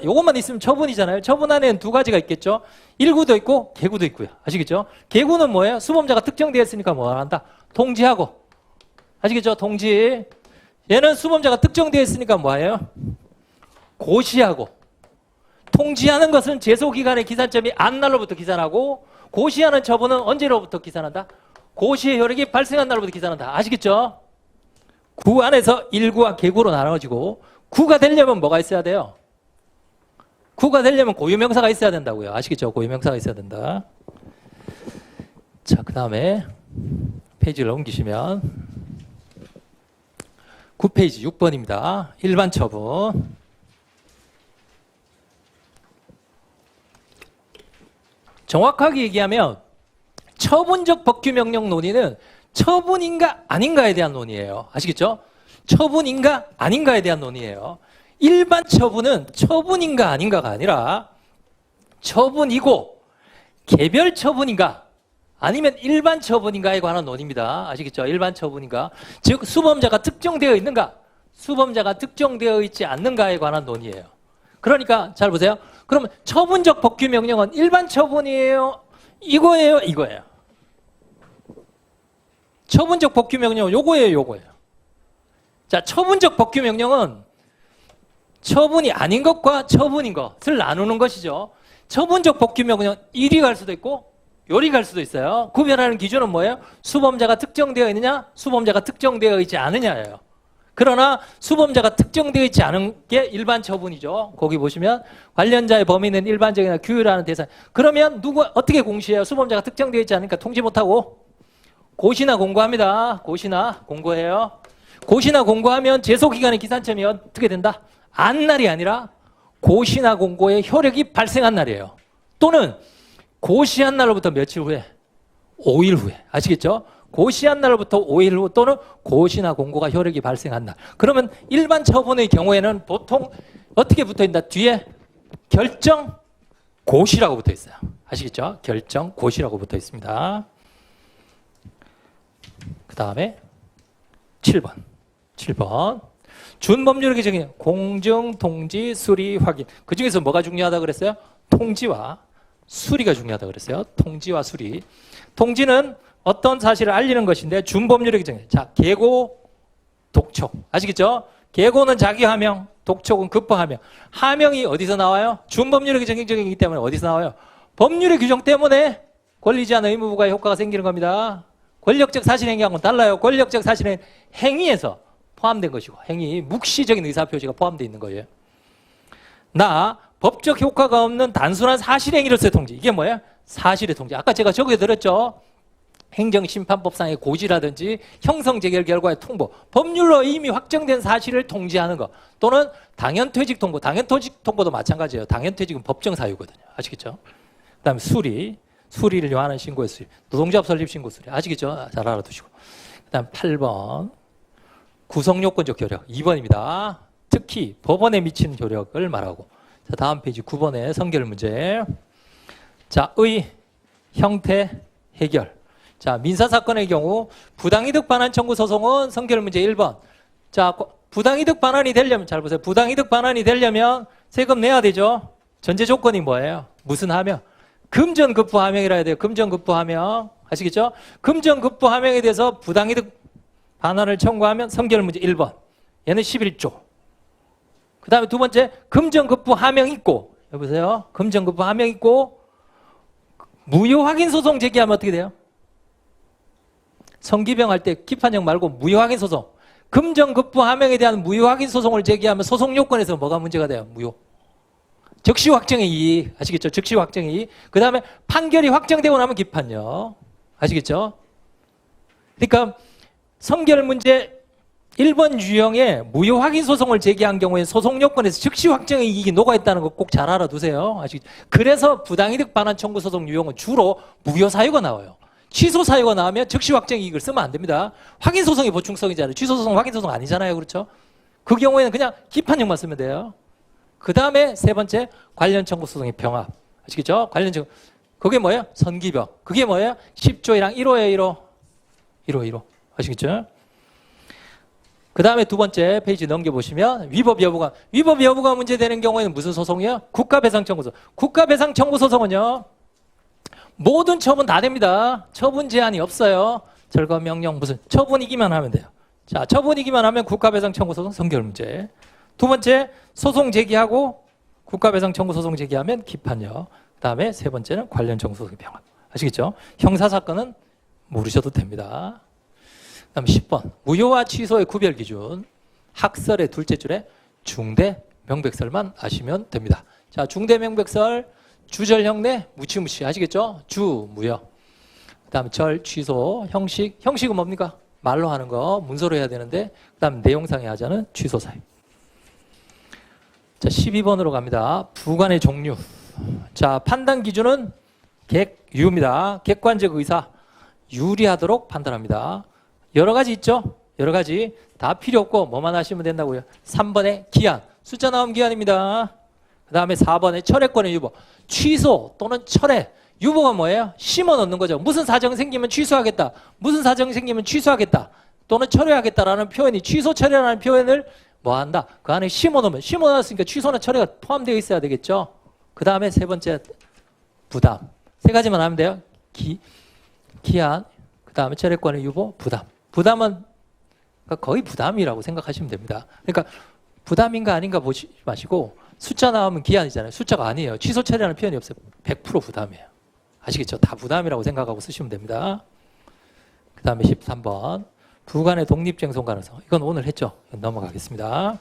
요것만 있으면 처분이잖아요. 처분 안에는 두 가지가 있겠죠. 일구도 있고 개구도 있고요. 아시겠죠? 개구는 뭐예요? 수범자가 특정되었으니까 뭐 한다? 통지하고. 아시겠죠? 통지. 얘는 수범자가 특정되었으니까 뭐예요? 고시하고. 통지하는 것은 제소기간의 기산점이 안 날로부터 기산하고, 고시하는 처분은 언제로부터 기산한다? 고시의 효력이 발생한 날로부터 기산한다. 아시겠죠? 구 안에서 일구와 개구로 나눠지고, 구가 되려면 뭐가 있어야 돼요? 구가 되려면 고유명사가 있어야 된다고요. 아시겠죠? 고유명사가 있어야 된다. 자, 그 다음에 페이지를 옮기시면 9페이지 6번입니다. 일반 처분. 정확하게 얘기하면 처분적 법규명령 논의는 처분인가 아닌가에 대한 논의예요. 아시겠죠? 처분인가 아닌가에 대한 논의예요. 일반 처분은 처분인가 아닌가가 아니라 처분이고 개별 처분인가 아니면 일반 처분인가에 관한 논의입니다. 아시겠죠? 일반 처분인가, 즉 수범자가 특정되어 있는가, 수범자가 특정되어 있지 않는가에 관한 논의예요. 그러니까 잘 보세요. 그러면 처분적 법규명령은 일반 처분이에요? 이거예요? 이거예요? 처분적 법규명령은 요거예요? 자, 처분적 법규명령은 처분이 아닌 것과 처분인 것을 나누는 것이죠. 처분적 법규명령 이리 갈 수도 있고 요리 갈 수도 있어요. 구별하는 기준은 뭐예요? 수범자가 특정되어 있느냐, 수범자가 특정되어 있지 않느냐예요. 그러나 수범자가 특정되어 있지 않은 게 일반 처분이죠. 거기 보시면 관련자의 범위는 일반적이나 규율하는 대상. 그러면 어떻게 공시해요? 수범자가 특정되어 있지 않으니까 통지 못하고 고시나 공고합니다. 고시나 공고해요. 고시나 공고하면 제소기간의 기산점이 어떻게 된다? 안 날이 아니라 고시나 공고의 효력이 발생한 날이에요. 또는 고시한 날로부터 며칠 후에? 5일 후에. 아시겠죠? 고시한 날로부터 5일 후 또는 고시나 공고가 효력이 발생한 날. 그러면 일반 처분의 경우에는 보통 어떻게 붙어있다? 뒤에 결정 고시라고 붙어있어요. 아시겠죠? 결정 고시라고 붙어있습니다. 그 다음에 7번. 준법률의 규정이 공정, 통지, 수리, 확인. 그 중에서 뭐가 중요하다고 그랬어요? 통지와 수리가 중요하다고 그랬어요. 통지와 수리. 통지는 어떤 사실을 알리는 것인데 준법률의 규정이에요. 자, 계고, 독촉. 아시겠죠? 계고는 자기 하명, 독촉은 급부 하명. 하명이 어디서 나와요? 준법률의 규정이기 때문에 어디서 나와요? 법률의 규정 때문에 권리지 않은 의무부과의 효과가 생기는 겁니다. 권력적 사실행위하고는 달라요. 권력적 사실은 행위에서 포함된 것이고, 행위, 묵시적인 의사표시가 포함되어 있는 거예요. 법적 효과가 없는 단순한 사실행위로서의 통지. 이게 뭐예요? 사실의 통지. 아까 제가 적어드렸죠? 행정심판법상의 고지라든지 형성재결 결과의 통보. 법률로 이미 확정된 사실을 통지하는 것. 또는 당연퇴직 통보. 당연퇴직 통보도 마찬가지예요. 당연퇴직은 법정사유거든요. 아시겠죠? 그 다음에 수리를 요하는 신고의 수리. 노동조합 설립 신고 수리. 아시겠죠? 잘 알아두시고. 그 다음 8번. 구성요건적 효력 2번입니다. 특히 법원에 미치는 효력을 말하고. 자, 다음 페이지 9번의 선결 문제. 자, 의, 형태, 해결. 자, 민사사건의 경우 부당이득 반환 청구 소송은 선결 문제 1번. 자, 부당이득 반환이 되려면 잘 보세요. 부당이득 반환이 되려면 세금 내야 되죠. 전제 조건이 뭐예요? 무슨 하명? 금전급부 하명이라 해야 돼요. 금전급부 하명. 아시겠죠? 금전급부 하명에 대해서 부당이득 반환을 청구하면 선결 문제 1번. 얘는 11조. 그 다음에 두 번째, 금전급부 하명 있고, 여보세요? 금전급부 하명 있고, 무효 확인 소송 제기하면 어떻게 돼요? 성기병 할 때 기판형 말고 무효 확인 소송. 금전급부 하명에 대한 무효 확인 소송을 제기하면 소송 요건에서 뭐가 문제가 돼요? 무효. 즉시 확정의 이의. 아시겠죠? 즉시 확정의 이의. 그 다음에 판결이 확정되고 나면 기판형. 아시겠죠? 그러니까 선결 문제 1번 유형에 무효 확인 소송을 제기한 경우에 소송 요건에서 즉시 확정의 이익이 녹아있다는 거 꼭 잘 알아두세요. 아시겠죠? 그래서 부당이득 반환 청구 소송 유형은 주로 무효 사유가 나와요. 취소 사유가 나오면 즉시 확정 이익을 쓰면 안 됩니다. 확인 소송이 보충성이잖아요. 취소 소송 확인 소송 아니잖아요. 그렇죠? 그 경우에는 그냥 기판형만 쓰면 돼요. 그 다음에 세 번째, 관련 청구 소송의 병합. 아시겠죠? 관련 청구. 그게 뭐예요? 선기병. 그게 뭐예요? 10조이랑 1호예요, 1호. 1호. 아시겠죠? 그 다음에 두 번째 페이지 넘겨보시면 위법 여부가 문제되는 경우에는 무슨 소송이요? 국가배상 청구 소송. 국가배상 청구 소송은요, 모든 처분 다 됩니다. 처분 제한이 없어요. 절거 명령 무슨 처분이기만 하면 돼요. 자, 처분이기만 하면 국가배상 청구 소송 선결 문제. 두 번째, 소송 제기하고 국가배상 청구 소송 제기하면 기판요. 그 다음에 세 번째는 관련 청구 소송 병합. 아시겠죠? 형사사건은 모르셔도 됩니다. 그 다음에 10번 무효와 취소의 구별 기준. 학설의 둘째 줄에 중대 명백설만 아시면 됩니다. 자, 중대 명백설 주절형내 무치무치. 아시겠죠? 주 무효. 그 다음에 절 취소 형식은 뭡니까? 말로 하는 거 문서로 해야 되는데, 그 다음 내용상의 하자는 취소 사유. 자, 12번으로 갑니다. 부관의 종류. 자, 판단 기준은 객유입니다. 객관적 의사 유리하도록 판단합니다. 여러 가지 있죠? 여러 가지 다 필요 없고 뭐만 하시면 된다고요? 3번의 기한, 숫자 나온 기한입니다. 그 다음에 4번의 철회권의 유보. 취소 또는 철회. 유보가 뭐예요? 심어 넣는 거죠. 무슨 사정 생기면 취소하겠다. 무슨 사정 생기면 취소하겠다. 또는 철회하겠다라는 표현이, 취소 철회라는 표현을 뭐 한다? 그 안에 심어 넣으면, 심어 넣었으니까 취소나 철회가 포함되어 있어야 되겠죠. 그 다음에 세 번째 부담. 세 가지만 하면 돼요. 기한, 그 다음에 철회권의 유보, 부담. 부담은 거의 부담이라고 생각하시면 됩니다. 그러니까 부담인가 아닌가 보지 마시고 숫자 나오면 기한이잖아요. 숫자가 아니에요. 취소 처리라는 표현이 없어요. 100% 부담이에요. 아시겠죠? 다 부담이라고 생각하고 쓰시면 됩니다. 그 다음에 13번 부관의 독립쟁송 가능성. 이건 오늘 했죠? 넘어가겠습니다.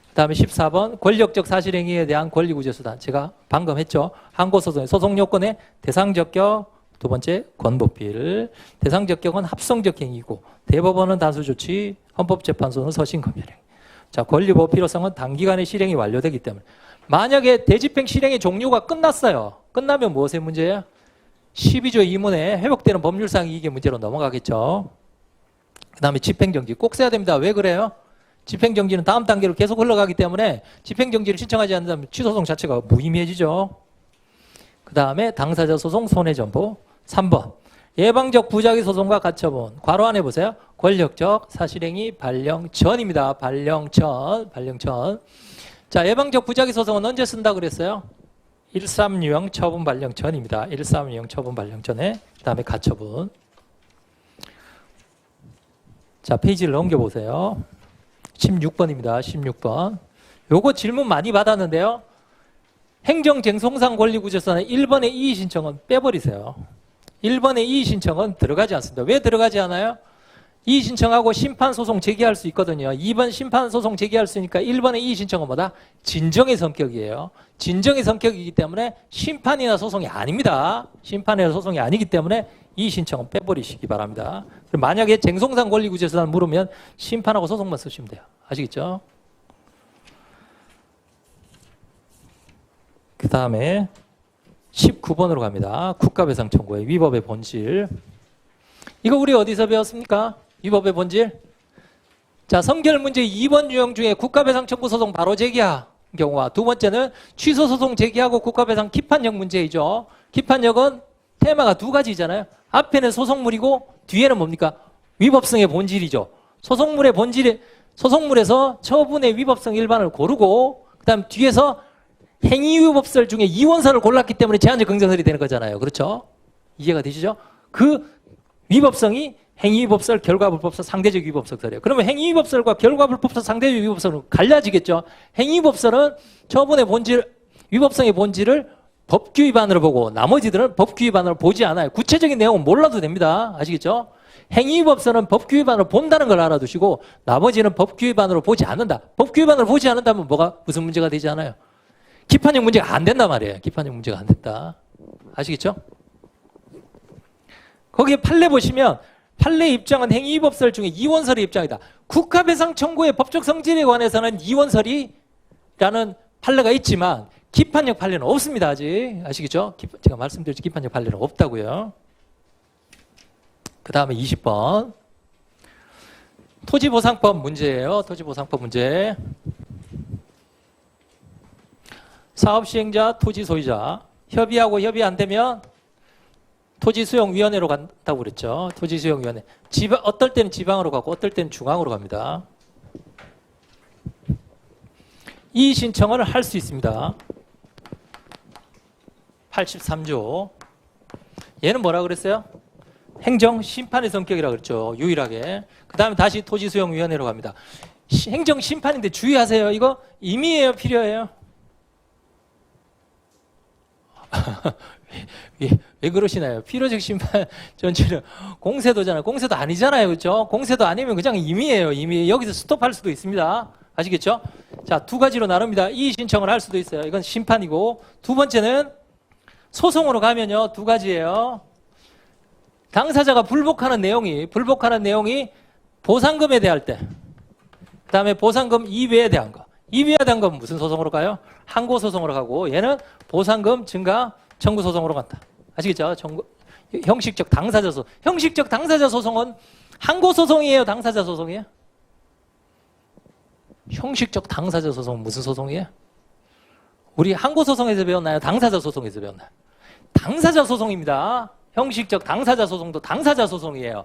그 다음에 14번 권력적 사실행위에 대한 권리구제수단. 제가 방금 했죠? 항고소송의 소송요건의 대상적격. 두 번째 권고필. 대상적격은 합성적 행위고 대법원은 단수조치, 헌법재판소는 서신검열행. 자, 권리보호 필요성은 단기간에 실행이 완료되기 때문에. 만약에 대집행 실행의 종료가 끝났어요. 끝나면 무엇의 문제예요? 12조 2문에 회복되는 법률상 이익의 문제로 넘어가겠죠. 그 다음에 집행정지 꼭 써야 됩니다. 왜 그래요? 집행정지는 다음 단계로 계속 흘러가기 때문에 집행정지를 신청하지 않는다면 취소소송 자체가 무의미해지죠. 그 다음에 당사자 소송 손해전보. 3번 예방적 부작위 소송과 가처분. 괄호 안에 보세요. 권력적 사실행위 발령 전입니다. 발령 전. 자, 예방적 부작위 소송은 언제 쓴다 그랬어요? 13유형 처분 발령 전입니다. 13유형 처분 발령 전에. 그 다음에 가처분. 자, 페이지를 넘겨보세요. 16번입니다. 16번. 요거 질문 많이 받았는데요. 행정쟁송상 권리구제소환의 1번의 이의 신청은 빼버리세요. 1번의 이의 신청은 들어가지 않습니다. 왜 들어가지 않아요? 이의 신청하고 심판소송 제기할 수 있거든요. 2번 심판소송 제기할 수 있으니까 1번의 이의 신청은 뭐다? 진정의 성격이에요. 진정의 성격이기 때문에 심판이나 소송이 아닙니다. 심판이나 소송이 아니기 때문에 이의 신청은 빼버리시기 바랍니다. 만약에 쟁송상 권리구제소환 물으면 심판하고 소송만 쓰시면 돼요. 아시겠죠? 그 다음에 19번으로 갑니다. 국가배상 청구의 위법의 본질. 이거 우리 어디서 배웠습니까? 위법의 본질? 자, 성결 문제 2번 유형 중에 국가배상 청구 소송 바로 제기한 경우와 두 번째는 취소 소송 제기하고 국가배상 기판력 문제이죠. 기판력은 테마가 두 가지잖아요. 앞에는 소송물이고 뒤에는 뭡니까? 위법성의 본질이죠. 소송물에서 처분의 위법성 일반을 고르고 그다음 뒤에서 행위위법설 중에 이원설을 골랐기 때문에 제한적 긍정설이 되는 거잖아요. 그렇죠? 이해가 되시죠? 그 위법성이 행위위법설, 결과불법설, 상대적 위법설이에요. 그러면 행위위법설과 결과불법설, 상대적 위법설은 갈라지겠죠. 행위위법설은 처분의 본질, 위법성의 본질을 법규 위반으로 보고 나머지들은 법규 위반으로 보지 않아요. 구체적인 내용은 몰라도 됩니다. 아시겠죠? 행위위법설은 법규 위반으로 본다는 걸 알아두시고 나머지는 법규 위반으로 보지 않는다. 법규 위반으로 보지 않는다면 무슨 문제가 되지 않아요? 기판형 문제가 안 된단 말이에요. 기판형 문제가 안 된다. 아시겠죠? 거기에 판례 보시면 판례 입장은 행위위법설 중에 이원설의 입장이다. 국가배상 청구의 법적 성질에 관해서는 이원설이라는 판례가 있지만 기판력 판례는 없습니다. 아직. 아시겠죠? 제가 말씀드렸죠. 기판력 판례는 없다고요. 그 다음에 20번. 토지보상법 문제예요. 토지보상법 문제. 사업시행자, 토지소유자. 협의하고 협의 안 되면 토지수용위원회로 간다고 그랬죠. 토지수용위원회. 어떨 때는 지방으로 가고 어떨 때는 중앙으로 갑니다. 이 신청을 할 수 있습니다. 83조. 얘는 뭐라 그랬어요? 행정심판의 성격이라고 그랬죠. 유일하게. 그 다음에 다시 토지수용위원회로 갑니다. 행정심판인데 주의하세요. 이거 임의예요? 필요해요? 왜 그러시나요? 필요적 심판 전체는 공세도잖아요. 공세도 아니잖아요. 그렇죠? 공세도 아니면 그냥 임의예요. 임의. 여기서 스톱할 수도 있습니다. 아시겠죠? 자, 두 가지로 나눕니다. 이의 신청을 할 수도 있어요. 이건 심판이고 두 번째는 소송으로 가면요. 두 가지예요. 당사자가 불복하는 내용이 보상금에 대할 때 그 다음에 보상금 이외에 대한 거. 이외에 대한 건 무슨 소송으로 가요? 항고소송으로 가고 얘는 보상금 증가 청구소송으로 간다. 아시겠죠? 형식적 당사자 소송. 형식적 당사자 소송은 항고소송이에요? 당사자 소송이에요? 형식적 당사자 소송은 무슨 소송이에요? 우리 항고소송에서 배웠나요? 당사자 소송에서 배웠나요? 당사자 소송입니다. 형식적 당사자 소송도 당사자 소송이에요.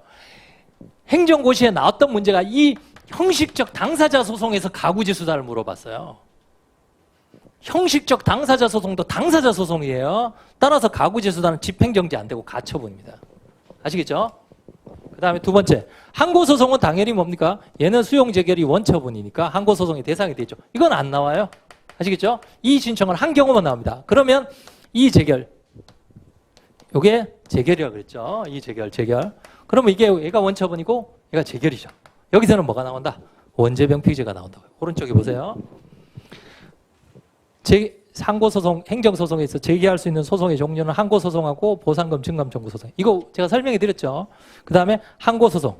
행정고시에 나왔던 문제가 이 형식적 당사자 소송에서 가구제 수단을 물어봤어요. 형식적 당사자 소송도 당사자 소송이에요. 따라서 가구제 수단은 집행정지 안 되고 가처분입니다. 아시겠죠? 그 다음에 두 번째, 항고소송은 당연히 뭡니까? 얘는 수용재결이 원처분이니까 항고소송의 대상이 되죠. 이건 안 나와요. 아시겠죠? 이 신청을 한 경우만 나옵니다. 그러면 이 재결, 요게 재결이라고 그랬죠. 이 재결. 그러면 이게 얘가 원처분이고 얘가 재결이죠. 여기서는 뭐가 나온다? 원죄병 피의죄가 나온다고요. 오른쪽에 보세요. 항고소송, 행정소송에서 제기할 수 있는 소송의 종류는 항고소송하고 보상금 증감 청구소송. 이거 제가 설명해 드렸죠. 그 다음에 항고소송.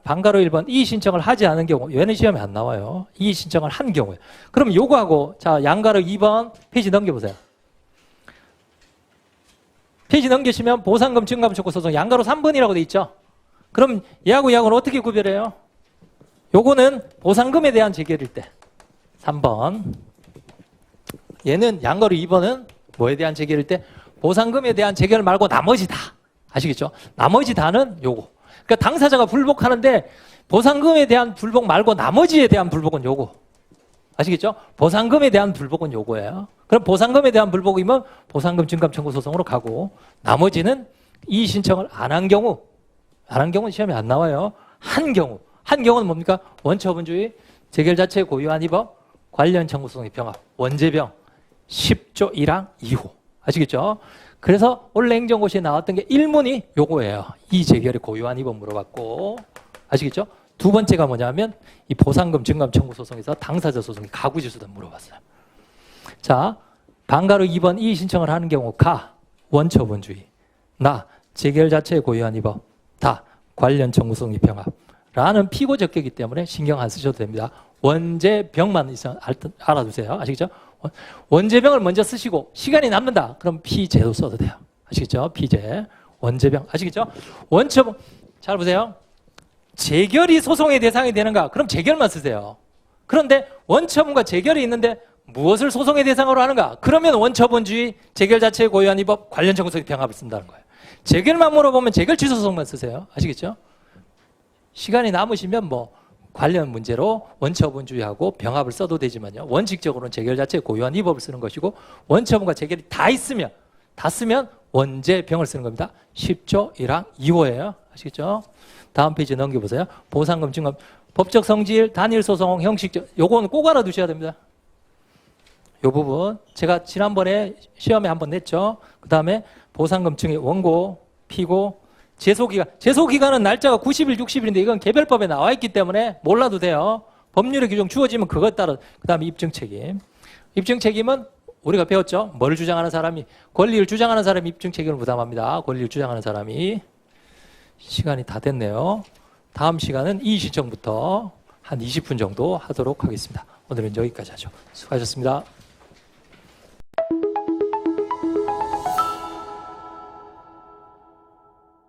방가로 1번 이의 신청을 하지 않은 경우, 얘는 시험에 안 나와요. 이의 신청을 한 경우에. 그럼 요거하고, 자, 양가로 2번 페이지 넘겨보세요. 페이지 넘기시면 보상금 증감 청구소송 양가로 3번이라고 돼 있죠. 그럼 얘하고 얘하고는 어떻게 구별해요? 요거는 보상금에 대한 재결일 때 3번. 얘는 양가로 2번은 뭐에 대한 재결일 때? 보상금에 대한 재결 말고 나머지 다. 아시겠죠? 나머지 다는 요거. 그러니까 당사자가 불복하는데 보상금에 대한 불복 말고 나머지에 대한 불복은 요거. 아시겠죠? 보상금에 대한 불복은 요거예요. 그럼 보상금에 대한 불복이면 보상금 증감 청구 소송으로 가고 나머지는 이의 신청을 안 한 경우는 시험에 안 나와요. 한 경우는 뭡니까? 원처분주의, 재결 자체의 고유한 위법, 관련 청구 소송의 병합, 원죄병, 10조 1항 2호. 아시겠죠? 그래서 원래 행정고시에 나왔던 게 1문이 요거예요. 이 재결의 고유한 위법 물어봤고. 아시겠죠? 두 번째가 뭐냐면 이 보상금 증감 청구 소송에서 당사자 소송이 가구제 수단 물어봤어요. 자, 방가로 2번 이의 신청을 하는 경우 가, 원처분주의, 나, 재결 자체의 고유한 위법, 다, 관련 청구 소송의 병합 라는 피고 적격이기 때문에 신경 안 쓰셔도 됩니다. 원죄병만 있으면 알아두세요. 아시겠죠? 원죄병을 먼저 쓰시고 시간이 남는다. 그럼 피제도 써도 돼요. 아시겠죠? 피제, 원죄병. 아시겠죠? 원처분. 잘 보세요. 재결이 소송의 대상이 되는가? 그럼 재결만 쓰세요. 그런데 원처분과 재결이 있는데 무엇을 소송의 대상으로 하는가? 그러면 원처분주의, 재결 자체의 고유한 위법, 관련 정성의 병합을 쓴다는 거예요. 재결만 물어보면 재결 취소 소송만 쓰세요. 아시겠죠? 시간이 남으시면 뭐 관련 문제로 원처분주의하고 병합을 써도 되지만요. 원칙적으로는 재결 자체의 고유한 위법을 쓰는 것이고 원처분과 재결이 다 있으면 다 쓰면 원재병을 쓰는 겁니다. 10조 1항 2호예요. 아시겠죠? 다음 페이지 넘겨보세요. 보상금, 증금, 법적 성질, 단일 소송, 형식적. 요거는 꼭 알아두셔야 됩니다. 요 부분 제가 지난번에 시험에 한번 냈죠. 그 다음에 보상금 증의 원고, 피고, 제소기간. 제소기간은 날짜가 90일, 60일인데 이건 개별법에 나와 있기 때문에 몰라도 돼요. 법률의 규정 주어지면 그것 따라. 그 다음에 입증책임. 입증책임은 우리가 배웠죠. 뭘 주장하는 사람이, 권리를 주장하는 사람이 입증책임을 부담합니다. 권리를 주장하는 사람이. 시간이 다 됐네요. 다음 시간은 이의 신청부터 한 20분 정도 하도록 하겠습니다. 오늘은 여기까지 하죠. 수고하셨습니다.